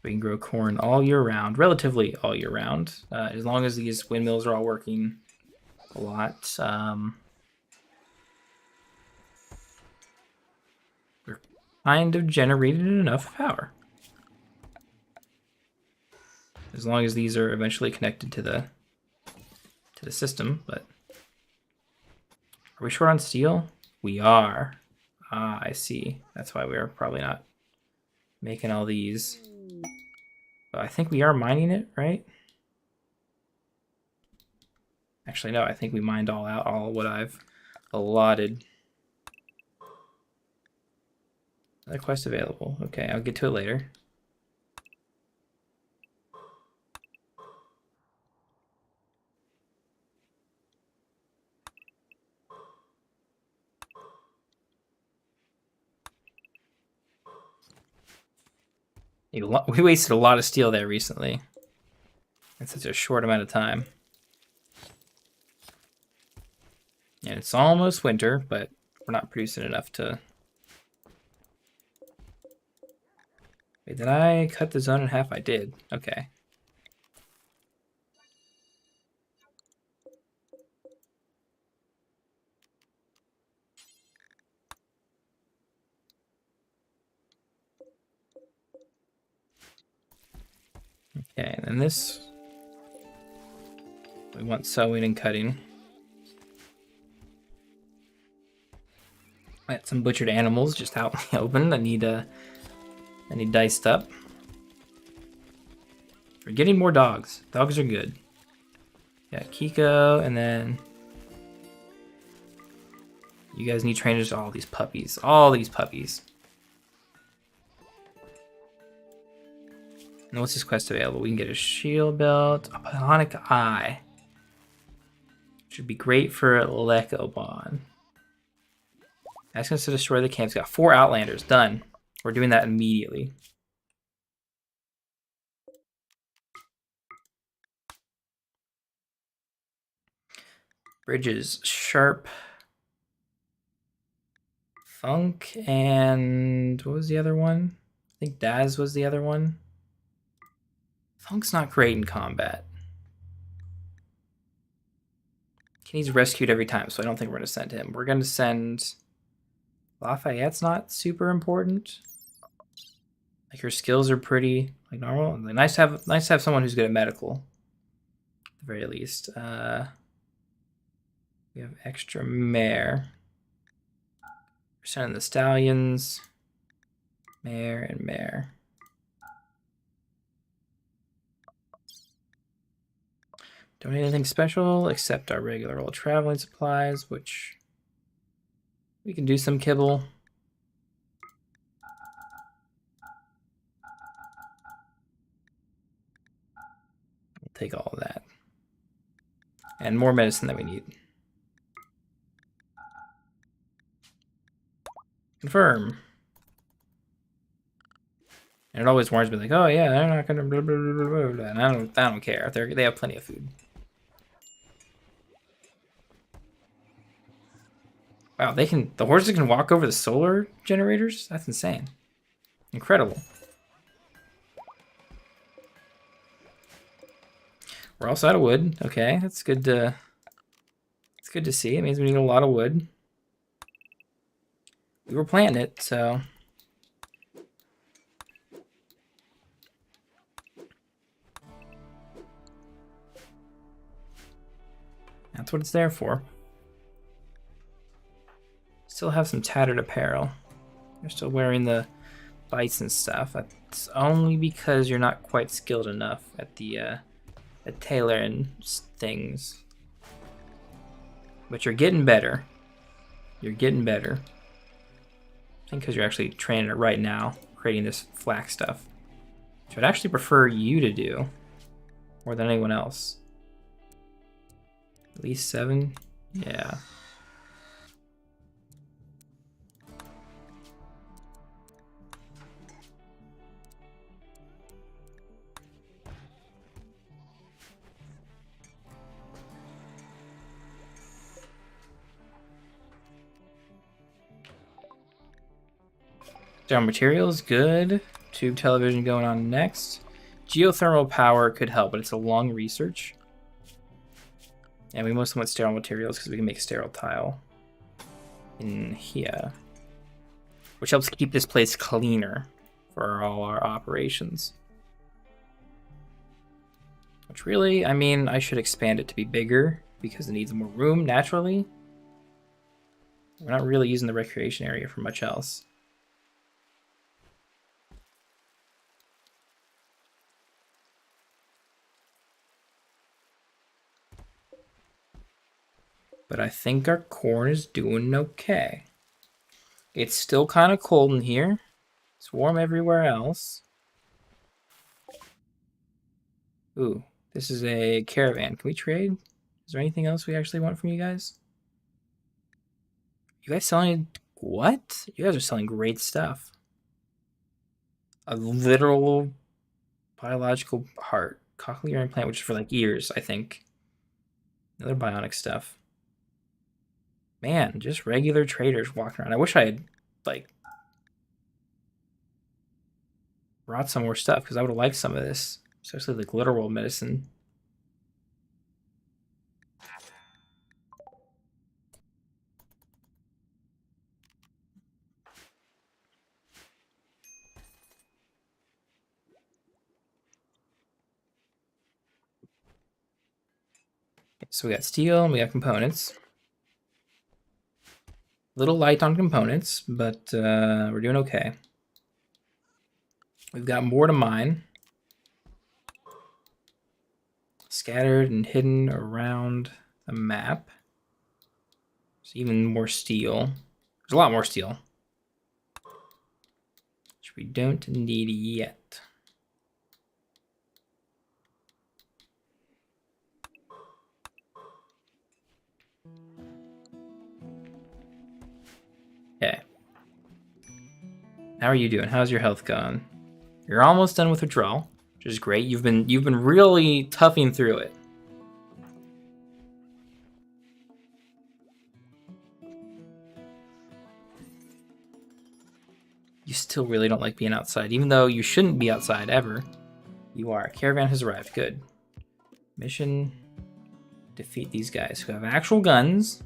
We can grow corn all year round, relatively all year round, as long as these windmills are all working a lot. We're kind of generated enough power. As long as these are eventually connected to the system, but are we short on steel? We are. Ah, I see. That's why we are probably not making all these. But I think we are mining it, right? Actually, no, I think we mined all what I've allotted. Another quest available. Okay, I'll get to it later. We wasted a lot of steel there recently. In such a short amount of time. And it's almost winter, but we're not producing enough to... Wait, did I cut the zone in half? I did. Okay. Okay, and then this... We want sewing and cutting. I got some butchered animals just out in the open that need diced up. We're getting more dogs. Dogs are good. Yeah, Kiko, and then you guys need trainers. All these puppies. All these puppies. And what's this quest available? We can get a shield belt, a bionic eye. Should be great for Lekobon. Ask us to destroy the camp. It's got 4 Outlanders. Done. We're doing that immediately. Bridges. Sharp. Funk. And what was the other one? I think Daz was the other one. Funk's not great in combat. He's rescued every time, so I don't think we're going to send him. We're going to send... Lafayette's not super important. Like, her skills are pretty like normal. Nice to have someone who's good at medical, at the very least. We have extra mare. We're sending the stallions, mare and mare. Don't need anything special except our regular old traveling supplies, which we can do some kibble. We'll take all of that. And more medicine than we need. Confirm. And it always warns me like, oh yeah, they're not gonna blah, blah, blah, blah, blah. And I don't care. They have plenty of food. Wow, the horses can walk over the solar generators? That's insane. Incredible. We're also out of wood. Okay, that's good to see. It means we need a lot of wood. We were planting it, so that's what it's there for. Still have some tattered apparel. You're still wearing the bites and stuff. That's only because you're not quite skilled enough at the at tailoring things. But you're getting better. You're getting better. I think because you're actually training it right now, creating this flax stuff. Which I'd actually prefer you to do more than anyone else. At least 7? Yeah. Down materials, good. Tube television going on next. Geothermal power could help, but it's a long research. And we mostly want sterile materials because we can make sterile tile in here, which helps keep this place cleaner for all our operations. Which really, I mean, I should expand it to be bigger because it needs more room naturally. We're not really using the recreation area for much else. But I think our corn is doing okay. It's still kind of cold in here. It's warm everywhere else. Ooh, this is a caravan. Can we trade? Is there anything else we actually want from you guys? You guys selling... What? You guys are selling great stuff. A literal biological heart. Cochlear implant, which is for like ears, I think. Another bionic stuff. Man, just regular traders walking around. I wish I had, like, brought some more stuff, because I would have liked some of this. Especially, like, literal medicine. So we got steel, and we got components. Little light on components, but we're doing okay. We've got more to mine. Scattered and hidden around the map. There's even more steel. There's a lot more steel, which we don't need yet. Okay. How are you doing? How's your health going? You're almost done with withdrawal, which is great. You've been really toughing through it. You still really don't like being outside, even though you shouldn't be outside ever. You are. Caravan has arrived. Good. Mission: defeat these guys who have actual guns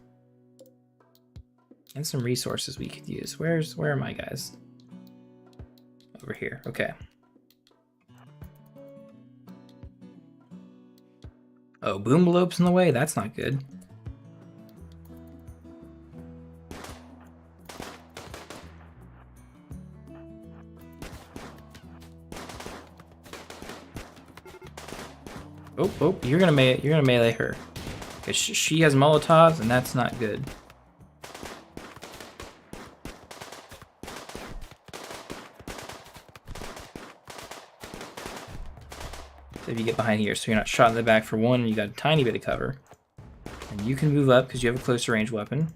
and some resources we could use. Where are my guys? Over here. Okay. Oh, Boombalop's in the way? That's not good. Oh, you're gonna melee her. Cause she has Molotovs, and that's not good. So if you get behind here, so you're not shot in the back for one, and you got a tiny bit of cover. And you can move up because you have a closer range weapon.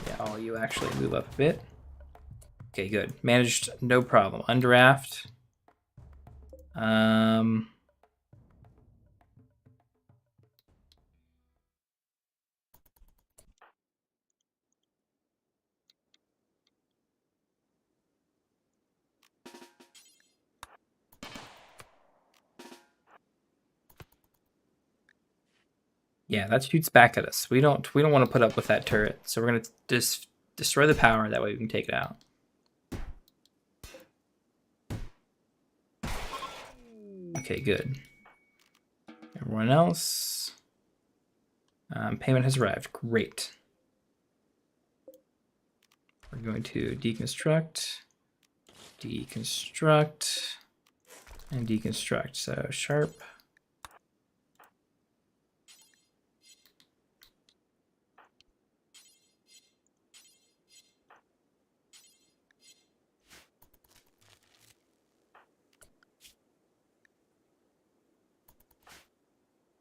Yeah, all you actually move up a bit. Okay, good. Managed, no problem. Undraft. Yeah, that shoots back at us. We don't want to put up with that turret, so we're gonna just destroy the power. That way we can take it out. Okay, good. Everyone else, payment has arrived. Great. We're going to deconstruct, and deconstruct. So sharp.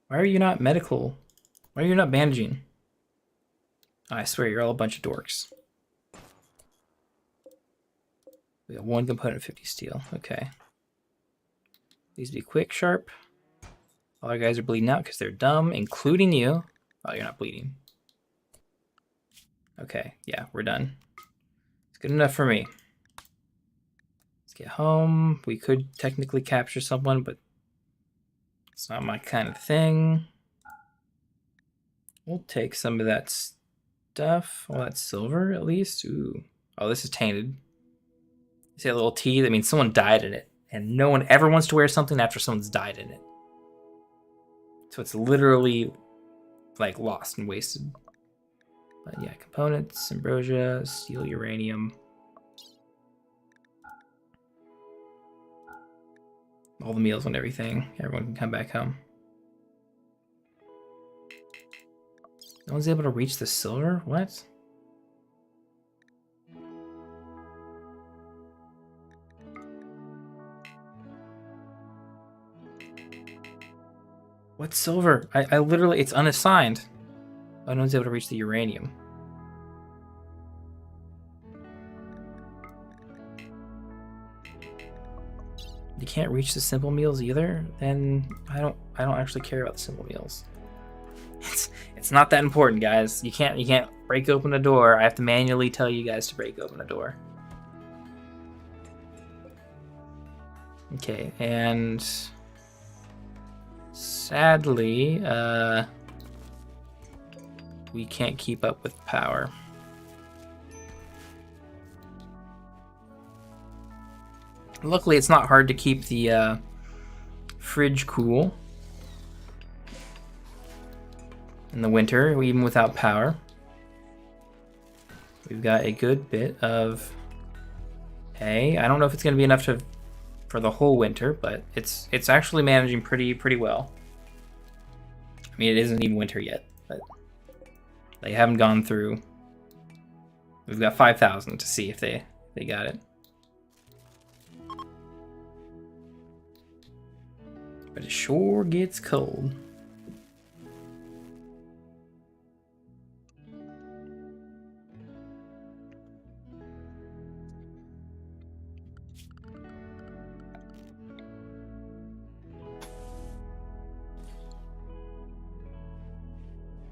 Why are you not medical? Why are you not bandaging? I swear, you're all a bunch of dorks. We got one component, 50 steel. Okay. These be quick, sharp. All our guys are bleeding out because they're dumb, including you. Oh, you're not bleeding. Okay, yeah, we're done. It's good enough for me. get home. We could technically capture someone, but it's not my kind of thing. We'll take some of that stuff. All that silver, at least. Ooh. Oh, this is tainted. You see a little T? That means someone died in it. And no one ever wants to wear something after someone's died in it. So it's literally, like, lost and wasted. But yeah, components, ambrosia, steel, uranium. All the meals and everything. Everyone can come back home. No one's able to reach the silver? What? What silver? I literally, it's unassigned. Oh, no one's able to reach the uranium. You can't reach the simple meals either? Then I don't actually care about the simple meals. It's not that important, guys. You can't break open a door. I have to manually tell you guys to break open a door. Okay, and sadly, we can't keep up with power. Luckily, it's not hard to keep the fridge cool in the winter, even without power. We've got a good bit of hay. I don't know if it's going to be enough for the whole winter, but it's actually managing pretty well. I mean, it isn't even winter yet, but they haven't gone through. We've got 5,000 to see if they got it. But it sure gets cold.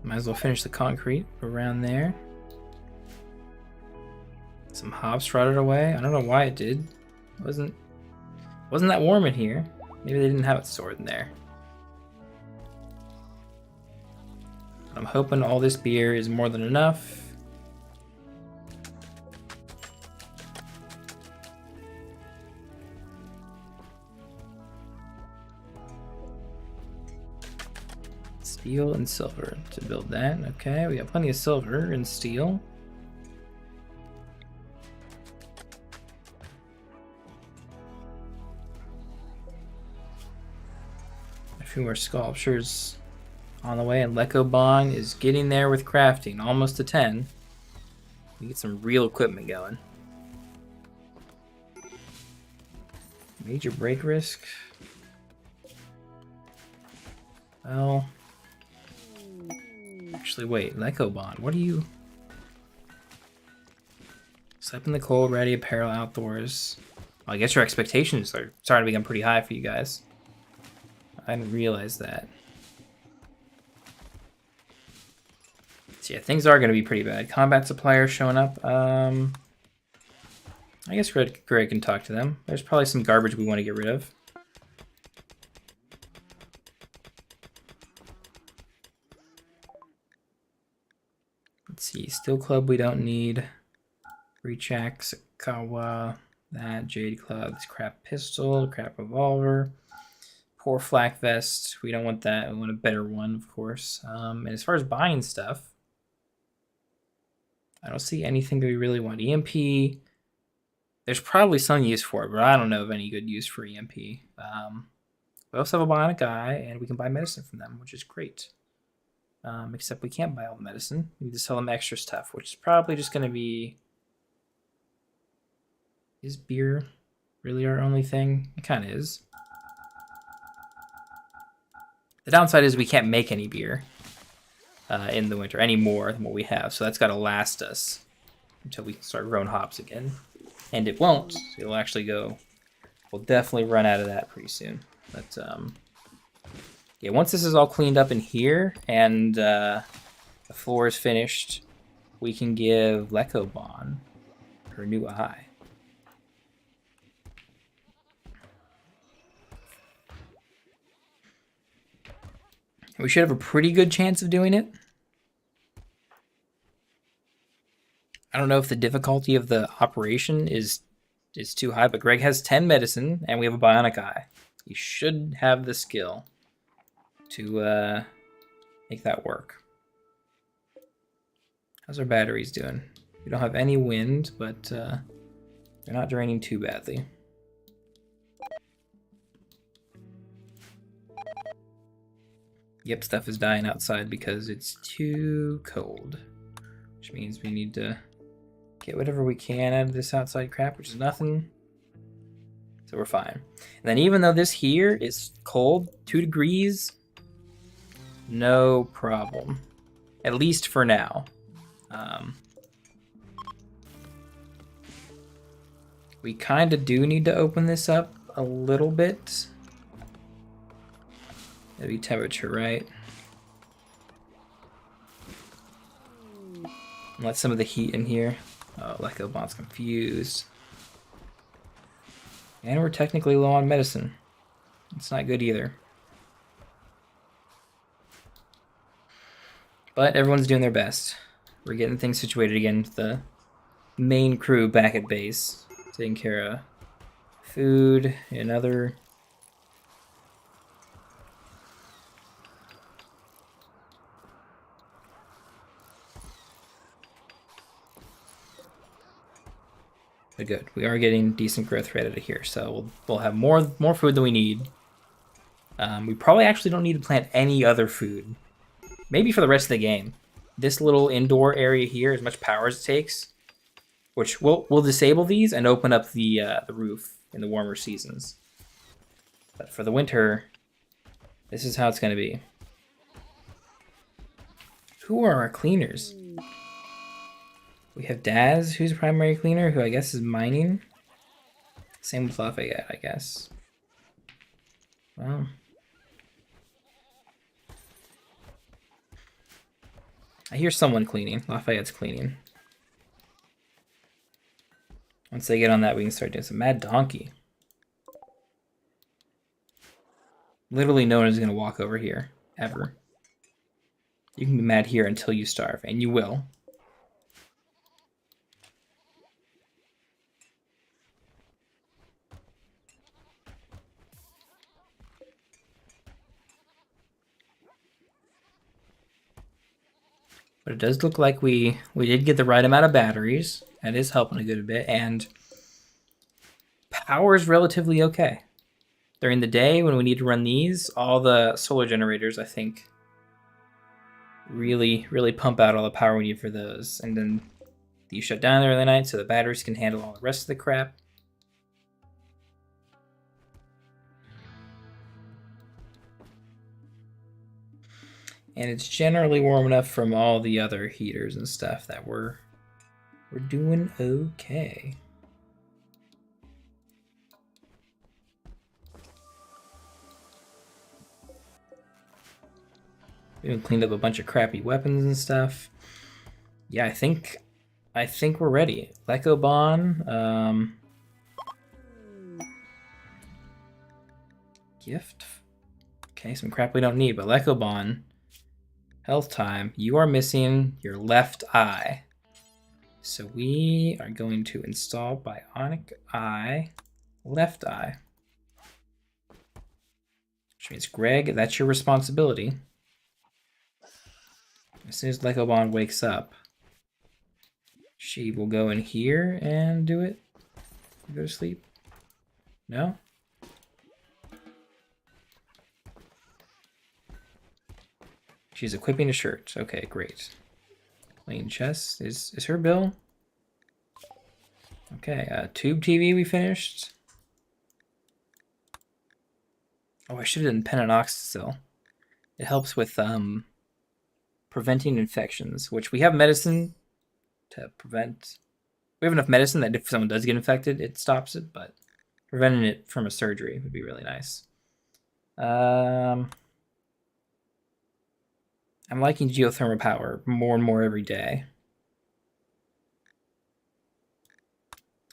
Might as well finish the concrete around there. Some hops rotted away. I don't know why it did. It wasn't that warm in here. Maybe they didn't have it stored in there. I'm hoping all this beer is more than enough. Steel and silver to build that. Okay, we got plenty of silver and steel. A few more sculptures on the way, and Lekobon is getting there with crafting, almost to 10. We get some real equipment going. Major break risk. Well, actually, wait, Lekobon, what are you? Sleep in the cold, ready, apparel, outdoors. Well, I guess your expectations are starting to become pretty high for you guys. I didn't realize that. So yeah, things are going to be pretty bad. Combat suppliers showing up. I guess Greg can talk to them. There's probably some garbage we want to get rid of. Let's see, Steel Club we don't need. Reach Axe, Kawa, that, Jade Club, crap pistol, crap revolver. Poor flak vest, we don't want that, we want a better one, of course. And as far as buying stuff, I don't see anything that we really want. EMP, there's probably some use for it, but I don't know of any good use for EMP. We also have a bionic guy, and we can buy medicine from them, which is great. Except we can't buy all the medicine. We need to sell them extra stuff, which is probably just going to be... Is beer really our only thing? It kind of is. The downside is we can't make any beer in the winter, any more than what we have. So that's got to last us until we can start growing hops again. And it won't. It'll actually go... We'll definitely run out of that pretty soon. But... yeah, once this is all cleaned up in here and the floor is finished, we can give Lekobon her new eye. We should have a pretty good chance of doing it. I don't know if the difficulty of the operation is too high, but Greg has 10 medicine, and we have a bionic eye. He should have the skill to make that work. How's our batteries doing? We don't have any wind, but they're not draining too badly. Yep, stuff is dying outside because it's too cold, which means we need to get whatever we can out of this outside crap, which is nothing. So we're fine. And then even though this here is cold, 2 degrees, no problem. At least for now. We kind of do need to open this up a little bit. Maybe temperature, right? Let some of the heat in here. Oh, Lecco Bond's confused. And we're technically low on medicine. It's not good either. But everyone's doing their best. We're getting things situated again with the main crew back at base. Taking care of food and other... But good. We are getting decent growth rate out of here, so we'll have more food than we need. We probably actually don't need to plant any other food. Maybe for the rest of the game. This little indoor area here, as much power as it takes, which we'll disable these and open up the roof in the warmer seasons. But for the winter, this is how it's going to be. Who are our cleaners? We have Daz, who's a primary cleaner, who I guess is mining. Same with Lafayette, I guess. Well, I hear someone cleaning. Lafayette's cleaning. Once they get on that, we can start doing some Mad Donkey. Literally no one is going to walk over here, ever. You can be mad here until you starve, and you will. But it does look like we did get the right amount of batteries. That is helping a good bit, and power is relatively okay. During the day, when we need to run these, all the solar generators, I think, really pump out all the power we need for those. And then these shut down during the night, so the batteries can handle all the rest of the crap. And it's generally warm enough from all the other heaters and stuff that we're doing okay. We even cleaned up a bunch of crappy weapons and stuff. Yeah, I think we're ready. Lecco Bond, gift. Okay, some crap we don't need, but Lecco Bond. Health time, you are missing your left eye. So we are going to install Bionic Eye, left eye. Which means, Greg, that's your responsibility. As soon as Lecco Bond wakes up, she will go in here and do it. Go to sleep. No? She's equipping a shirt. Okay, great. Clean chest. Is her bill? Okay, tube TV we finished. Oh, I should have done Penanoxyl. It helps with preventing infections, which we have medicine to prevent. We have enough medicine that if someone does get infected, it stops it, but preventing it from a surgery would be really nice. I'm liking geothermal power more and more every day.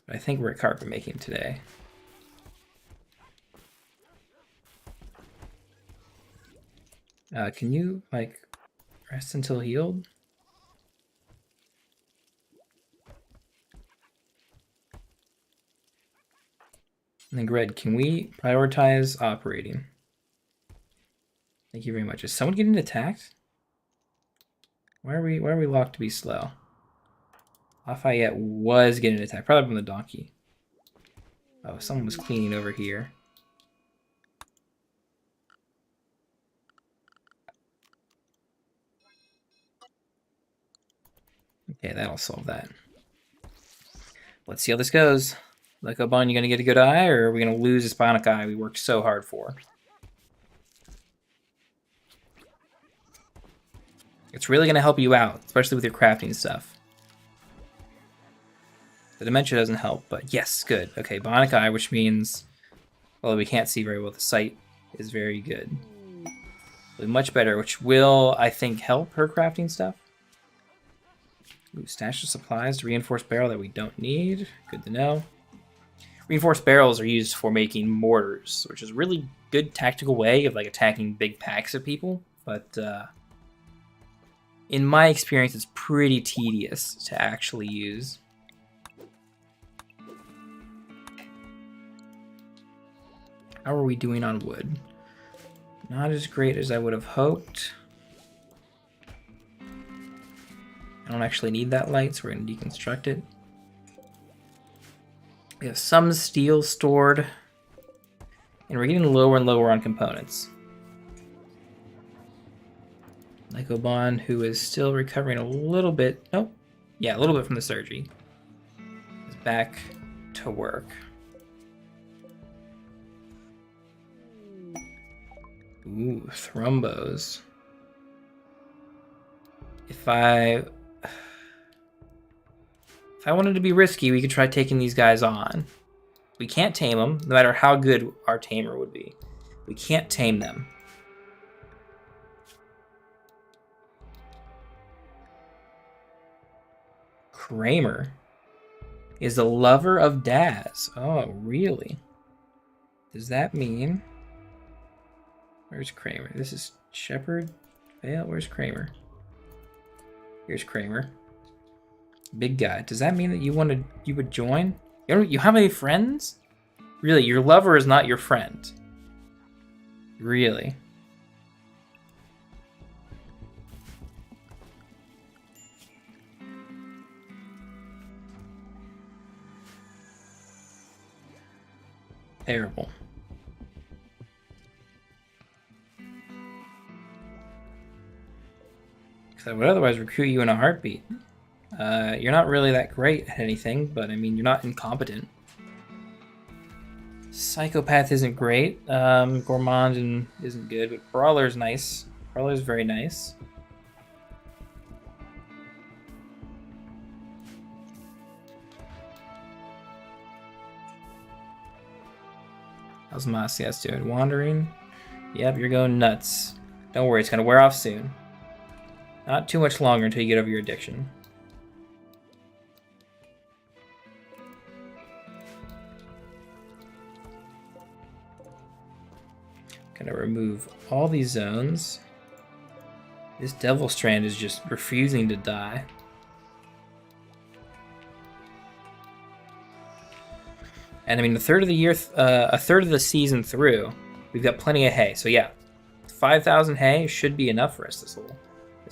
But I think we're at carpet making today. Can you, like, rest until healed? And then Gred, can we prioritize operating? Thank you very much. Is someone getting attacked? Why are we locked to be slow? Lafayette was getting attacked, probably from the donkey. Oh, someone was cleaning over here. Okay, that'll solve that. Let's see how this goes. Lekobon, you gonna get a good eye, or are we gonna lose this bionic eye we worked so hard for? It's really gonna help you out, especially with your crafting stuff. The dementia doesn't help, but yes, good. Okay, bionic eye, which means, well, we can't see very well. The sight is very good. It'll be much better, which will, I think, help her crafting stuff. Ooh, stash of supplies to reinforce barrel that we don't need. Good to know. Reinforced barrels are used for making mortars, which is a really good tactical way of like attacking big packs of people. But in my experience, it's pretty tedious to actually use. How are we doing on wood? Not as great as I would have hoped. I don't actually need that light, so we're going to deconstruct it. We have some steel stored, and we're getting lower and lower on components. Lekobon, who is still recovering a little bit, nope, yeah, a little bit from the surgery, is back to work. Ooh, thrombos. If I wanted to be risky, we could try taking these guys on. We can't tame them, no matter how good our tamer would be. We can't tame them. Kramer is the lover of Daz. Oh, really? Does that mean... Where's Kramer? This is Shepherd? Vale? Where's Kramer? Here's Kramer. Big guy. Does that mean that you would join? You have any friends? Really, your lover is not your friend. Really? Terrible. Because I would otherwise recruit you in a heartbeat. You're not really that great at anything, but I mean, you're not incompetent. Psychopath isn't great. Gourmand isn't good, but Brawler's nice. Brawler's very nice. How's Masias doing? Wandering? Yep, you're going nuts. Don't worry, it's gonna wear off soon. Not too much longer until you get over your addiction. Gonna remove all these zones. This Devil Strand is just refusing to die. And I mean, a third of the season through, we've got plenty of hay. So yeah, 5,000 hay should be enough for us this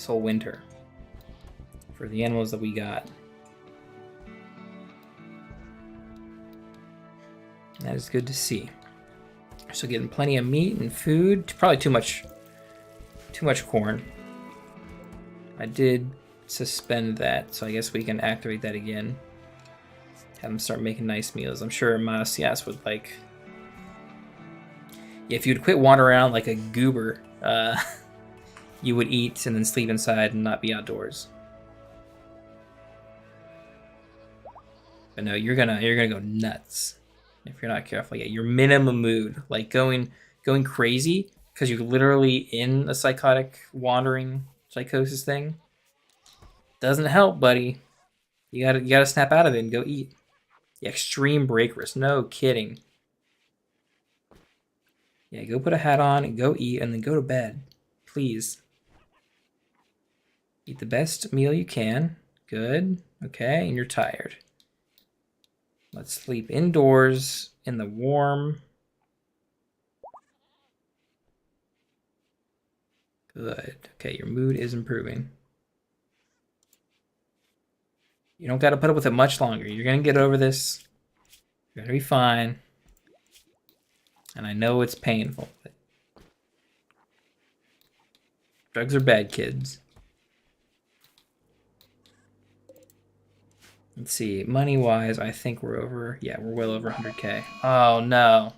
whole winter for the animals that we got. That is good to see. So getting plenty of meat and food. Probably too much corn. I did suspend that, so I guess we can activate that again. Have them start making nice meals. I'm sure Masias would like... Yeah, if you'd quit wandering around like a goober, you would eat and then sleep inside and not be outdoors. But no, you're gonna go nuts if you're not careful. Yeah, your minimum mood, like going crazy because you're literally in a psychotic wandering psychosis thing, doesn't help, buddy. You gotta snap out of it and go eat. Yeah, extreme break risk, no kidding. Yeah, go put a hat on and go eat and then go to bed. Please. Eat the best meal you can. Good. Okay, and you're tired. Let's sleep indoors in the warm. Good. Okay, your mood is improving. You don't got to put up with it much longer. You're going to get over this. You're going to be fine. And I know it's painful. But drugs are bad, kids. Let's see. Money-wise, I think we're over... Yeah, we're well over 100K. Oh, no.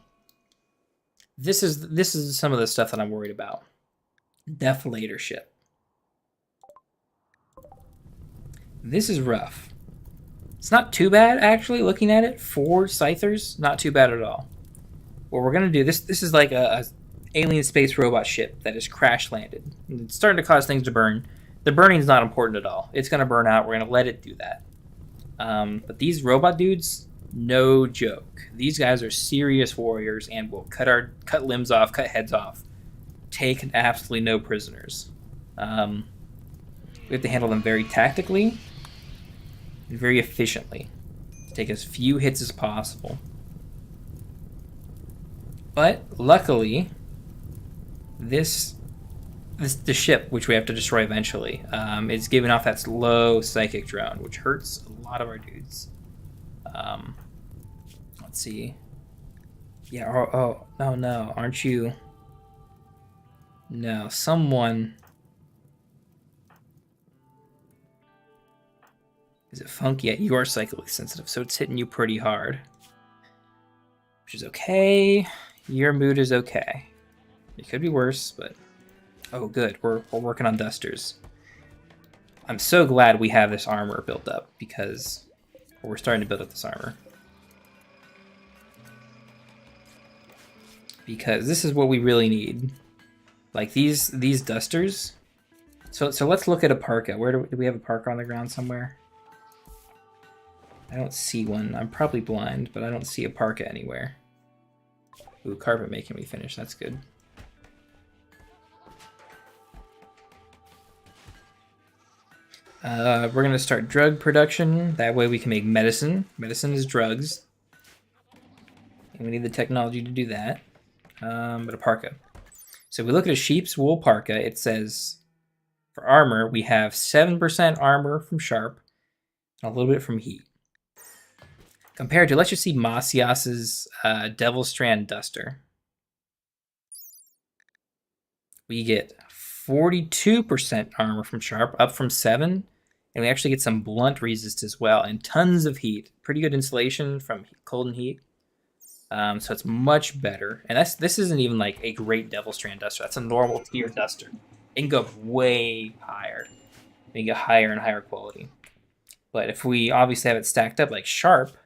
This is some of the stuff that I'm worried about. Deflatorship. This is rough. It's not too bad, actually, looking at it. 4 Scythers, not too bad at all. What we're going to do, this is like a alien space robot ship that has crash landed. It's starting to cause things to burn. The burning is not important at all. It's going to burn out. We're going to let it do that. But these robot dudes, no joke. These guys are serious warriors and will cut limbs off, cut heads off. Take absolutely no prisoners. We have to handle them very tactically and very efficiently. Take as few hits as possible. But luckily, the ship, which we have to destroy eventually, is giving off that low psychic drone, which hurts a lot of our dudes. Let's see. Yeah. Oh no! Aren't you? No, someone. Is it funky? Yeah, you are psychically sensitive, so it's hitting you pretty hard. Which is okay. Your mood is okay. It could be worse, but... Oh, good. We're working on dusters. I'm so glad we have this armor built up, because we're starting to build up this armor. Because this is what we really need. Like, these dusters... So let's look at a parka. Where do we have a parka on the ground somewhere? I don't see one. I'm probably blind, but I don't see a parka anywhere. Ooh, carpet making me finish. That's good. We're going to start drug production. That way we can make medicine. Medicine is drugs. And we need the technology to do that. But a parka. So if we look at a sheep's wool parka, it says for armor, we have 7% armor from sharp and a little bit from heat. Compared to, let's just see Masias's Devil Strand Duster. We get 42% armor from Sharp, up from 7. And we actually get some blunt resist as well, and tons of heat. Pretty good insulation from cold and heat. So it's much better. And this isn't even like a great Devil Strand Duster. That's a normal tier duster. It can go up way higher. We can get higher and higher quality. But if we obviously have it stacked up like Sharp,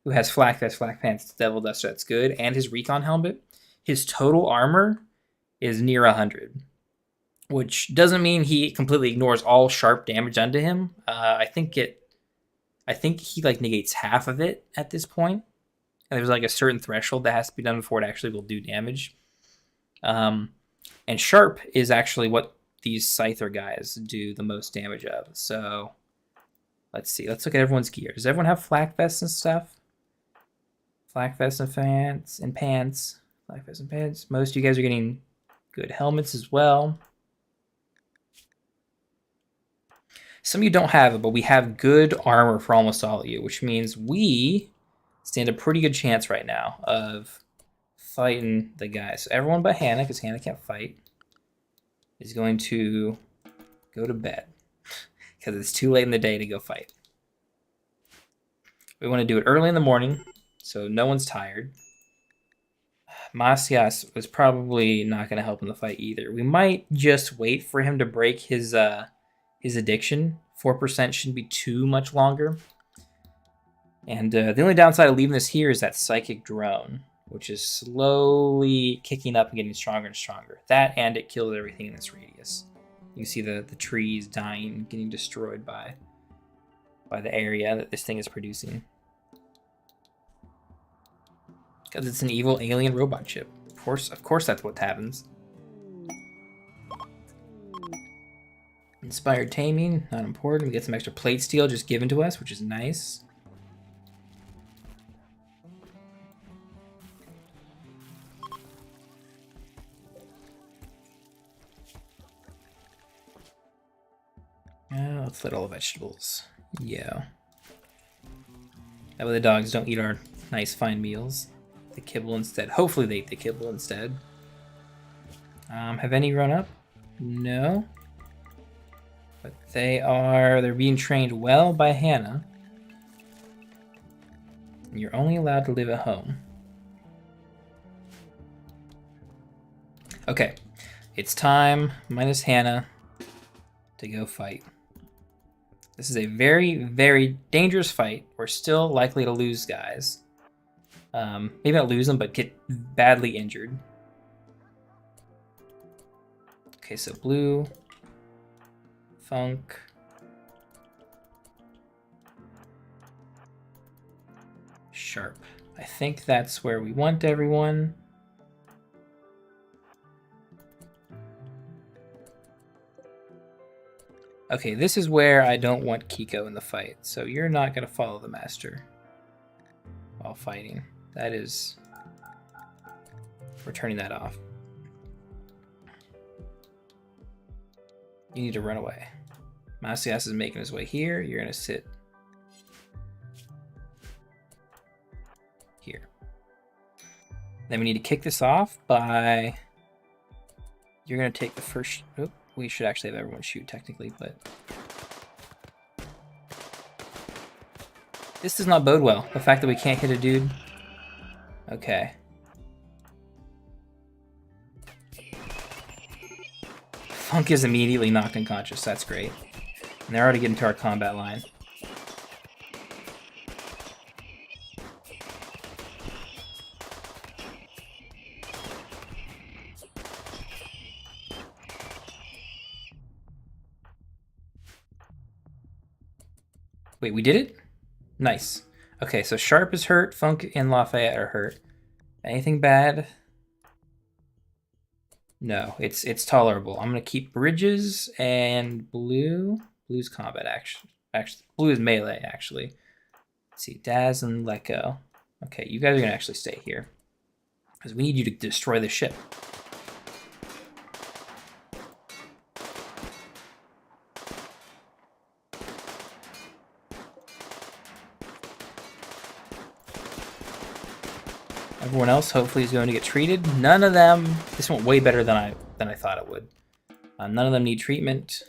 who has Flak Vest, Flak Pants, Devil Duster, that's good, and his Recon Helmet, his total armor is near 100. Which doesn't mean he completely ignores all sharp damage onto him. I think he like negates half of it at this point. And there's like a certain threshold that has to be done before it actually will do damage. And Sharp is actually what these Scyther guys do the most damage of. So let's see. Let's look at everyone's gear. Does everyone have flak vests and stuff? Flak vests and pants. Flak vests and pants. Most of you guys are getting good helmets as well. Some of you don't have it, but we have good armor for almost all of you, which means we stand a pretty good chance right now of fighting the guys. So everyone but Hannah, because Hannah can't fight, is going to go to bed because it's too late in the day to go fight. We want to do it early in the morning so no one's tired. Masias was probably not going to help in the fight either. We might just wait for him to break his addiction. 4% shouldn't be too much longer. And the only downside of leaving this here is that Psychic Drone, which is slowly kicking up and getting stronger and stronger. That, and it kills everything in this radius. You see the trees dying, getting destroyed by the area that this thing is producing. Because it's an evil alien robot chip. Of course that's what happens. Inspired taming, not important. We get some extra plate steel just given to us, which is nice. Let's let all the vegetables. Yeah. That way the dogs don't eat our nice fine meals. They kibble instead. Hopefully they eat the kibble instead. Have any run up? No. But they're being trained well by Hannah. And you're only allowed to live at home. Okay. It's time, minus Hannah, to go fight. This is a very, very dangerous fight. We're still likely to lose guys. Maybe not lose them, but get badly injured. Okay, so blue, funk, sharp. I think that's where we want everyone. Okay, this is where I don't want Kiko in the fight, so you're not going to follow the master while fighting. That is... We're turning that off. You need to run away. Masias is making his way here. You're going to sit here. Then we need to kick this off by... You're going to take the first... Oh, we should actually have everyone shoot, technically, but... This does not bode well. The fact that we can't hit a dude. Okay. Funk is immediately knocked unconscious. That's great. And they're already getting to our combat line. Wait, we did it? Nice. Okay, so Sharp is hurt, Funk and Lafayette are hurt. Anything bad? No, it's tolerable. I'm gonna keep Bridges and Blue. Blue's combat action. Actually, Blue is melee, actually. Let's see, Daz and Let Go. Okay, you guys are gonna actually stay here. Because we need you to destroy the ship. Everyone else hopefully is going to get treated. None of them. This went way better than I thought it would. None of them need treatment.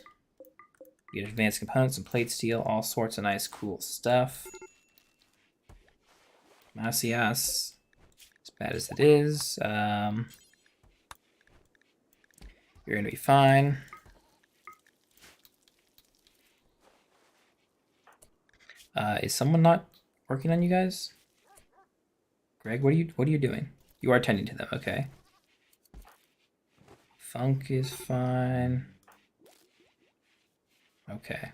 You get advanced components and plate steel, all sorts of nice, cool stuff. Masias, as bad as it is, you're gonna be fine. Is someone not working on you guys? Greg, what are you doing? You are tending to them, okay. Funk is fine. Okay.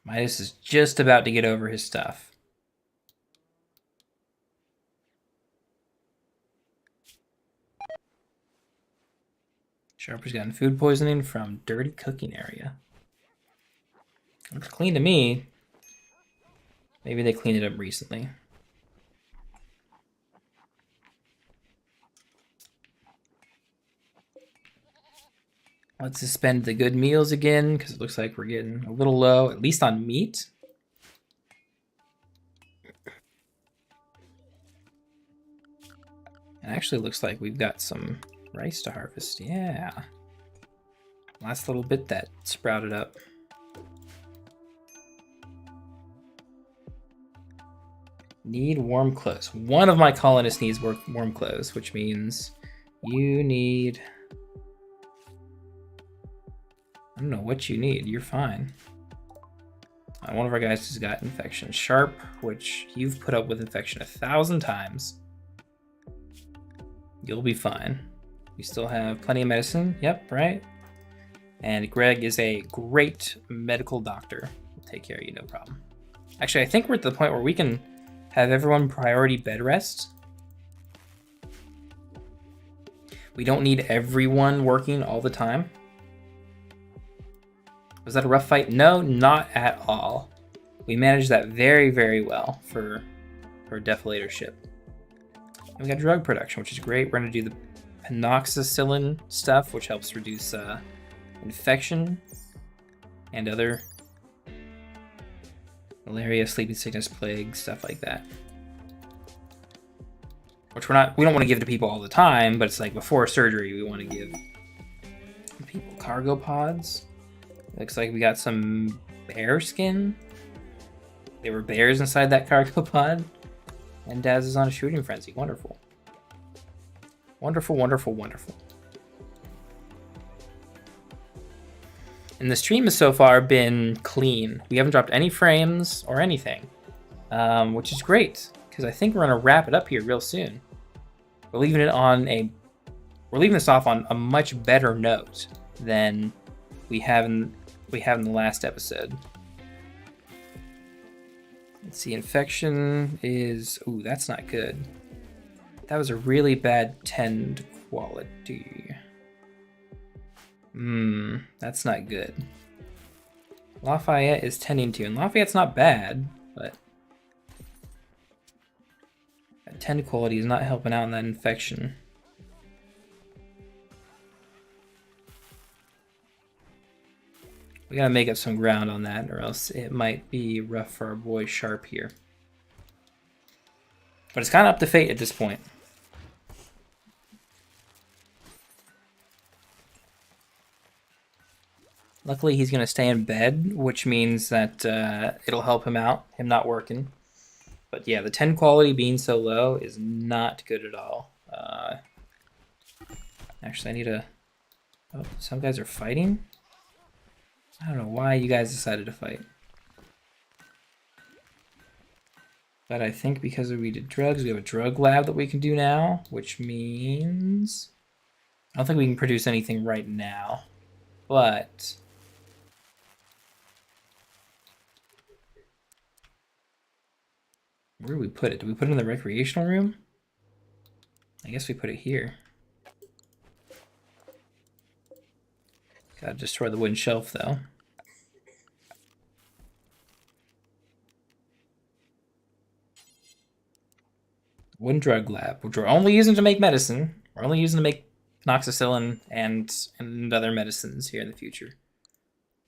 Midas is just about to get over his stuff. Sharper's gotten food poisoning from dirty cooking area. Looks clean to me. Maybe they cleaned it up recently. Let's suspend the good meals again, because it looks like we're getting a little low, at least on meat. It actually looks like we've got some rice to harvest. Yeah. Last little bit that sprouted up. Need warm clothes. One of my colonists needs warm clothes, which means you need... I don't know what you need. You're fine. One of our guys has got infection. Sharp, which you've put up with infection 1,000 times. You'll be fine. You still have plenty of medicine. Yep, right? And Greg is a great medical doctor. He'll take care of you, no problem. Actually, I think we're at the point where we can have everyone priority bed rest. We don't need everyone working all the time. Was that a rough fight? No, not at all. We managed that very, very well for a Defilator ship. And we got drug production, which is great. We're going to do the penoxicillin stuff, which helps reduce infection and other malaria, sleeping sickness, plague, stuff like that. Which we don't want to give to people all the time, but it's like before surgery, we want to give people cargo pods. Looks like we got some bear skin. There were bears inside that cargo pod. And Daz is on a shooting frenzy. Wonderful. Wonderful, wonderful, wonderful. And the stream has so far been clean. We haven't dropped any frames or anything, which is great because I think we're gonna wrap it up here real soon. We're leaving this off on a much better note than we have in the last episode. Let's see, infection is, ooh, that's not good. That was a really bad tend quality. That's not good. Lafayette is tending to, and Lafayette's not bad, but that tend quality is not helping out in that infection. We gotta make up some ground on that, or else it might be rough for our boy Sharp here. But it's kind of up to fate at this point. Luckily, he's gonna stay in bed, which means that it'll help him out, him not working. But yeah, the 10 quality being so low is not good at all. Actually, I need to... Oh, some guys are fighting? I don't know why you guys decided to fight. But I think because we did drugs, we have a drug lab that we can do now, which means... I don't think we can produce anything right now, but... Where do we put it? Do we put it in the recreational room? I guess we put it here. Gotta destroy the wooden shelf, though. Wooden drug lab, which we're only using to make medicine. We're only using to make penoxicillin and other medicines here in the future.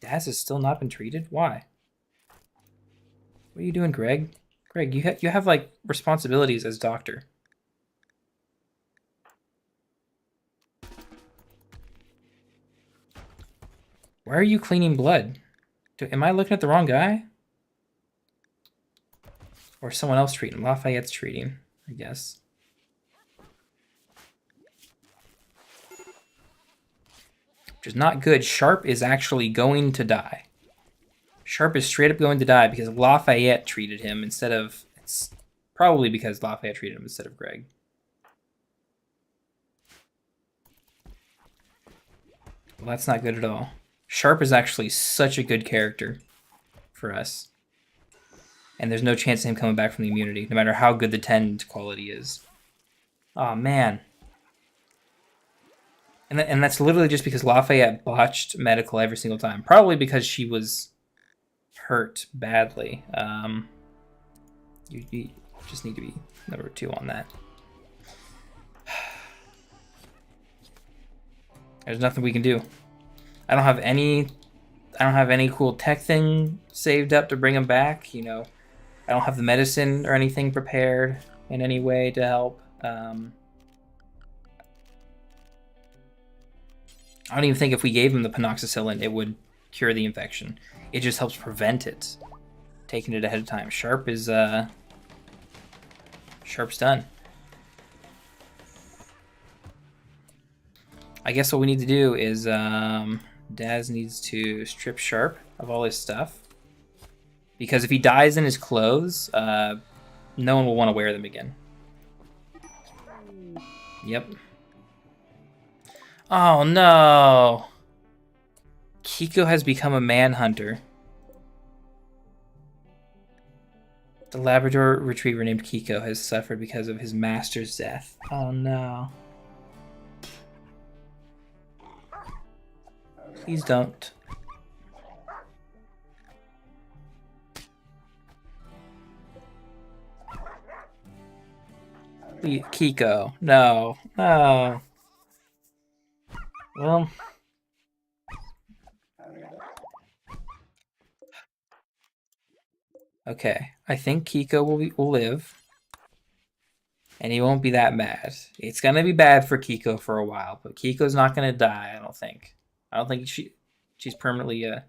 Daz has still not been treated? Why? What are you doing, Greg? Greg, you have like responsibilities as doctor. Why are you cleaning blood? Am I looking at the wrong guy? Or someone else treating? Lafayette's treating, I guess. Which is not good. Sharp is actually going to die. Sharp is straight up going to die because Lafayette treated him instead of... It's probably because Lafayette treated him instead of Greg. Well, that's not good at all. Sharp is actually such a good character for us. And there's no chance of him coming back from the immunity, no matter how good the tend quality is. Oh, man. And that's literally just because Lafayette botched medical every single time. Probably because she was hurt badly. You just need to be number 2 on that. There's nothing we can do. I don't have any cool tech thing saved up to bring him back, you know. I don't have the medicine or anything prepared in any way to help. I don't even think if we gave him the penoxicillin, it would cure the infection. It just helps prevent it. Taking it ahead of time. Sharp's done. I guess what we need to do is Daz needs to strip Sharp of all his stuff. Because if he dies in his clothes, no one will want to wear them again. Yep. Oh no! Kiko has become a manhunter. The Labrador Retriever named Kiko has suffered because of his master's death. Oh no. Please don't. Kiko. No. Oh. Well. Okay. I think Kiko will live. And he won't be that bad. It's gonna be bad for Kiko for a while, but Kiko's not gonna die, I don't think. I don't think she's permanently a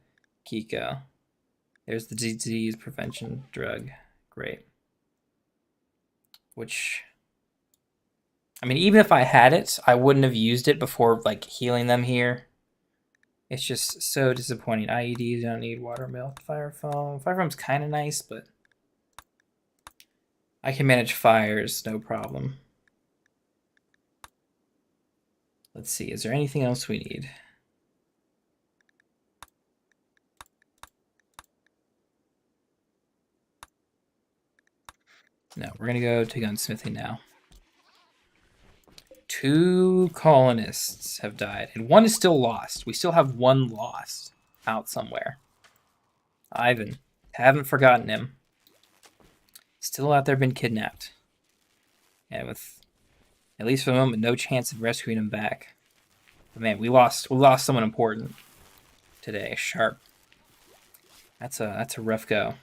Kiko. There's the disease prevention drug. Great. Which, I mean, even if I had it, I wouldn't have used it before like healing them here. It's just so disappointing. IEDs don't need water, milk, fire foam. Fire foam's kind of nice, but I can manage fires, no problem. Let's see, is there anything else we need? No, we're gonna go to gunsmithing now. 2 colonists have died, and 1 is still lost. We still have 1 lost out somewhere. Ivan, haven't forgotten him. Still out there, been kidnapped. And with, at least for the moment, no chance of rescuing him back. But man, we lost someone important today. Sharp. That's a rough go.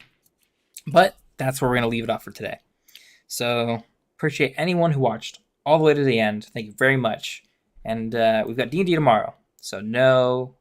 But that's where we're gonna leave it off for today. So appreciate anyone who watched all the way to the end. Thank you very much. And we've got D&D tomorrow. So no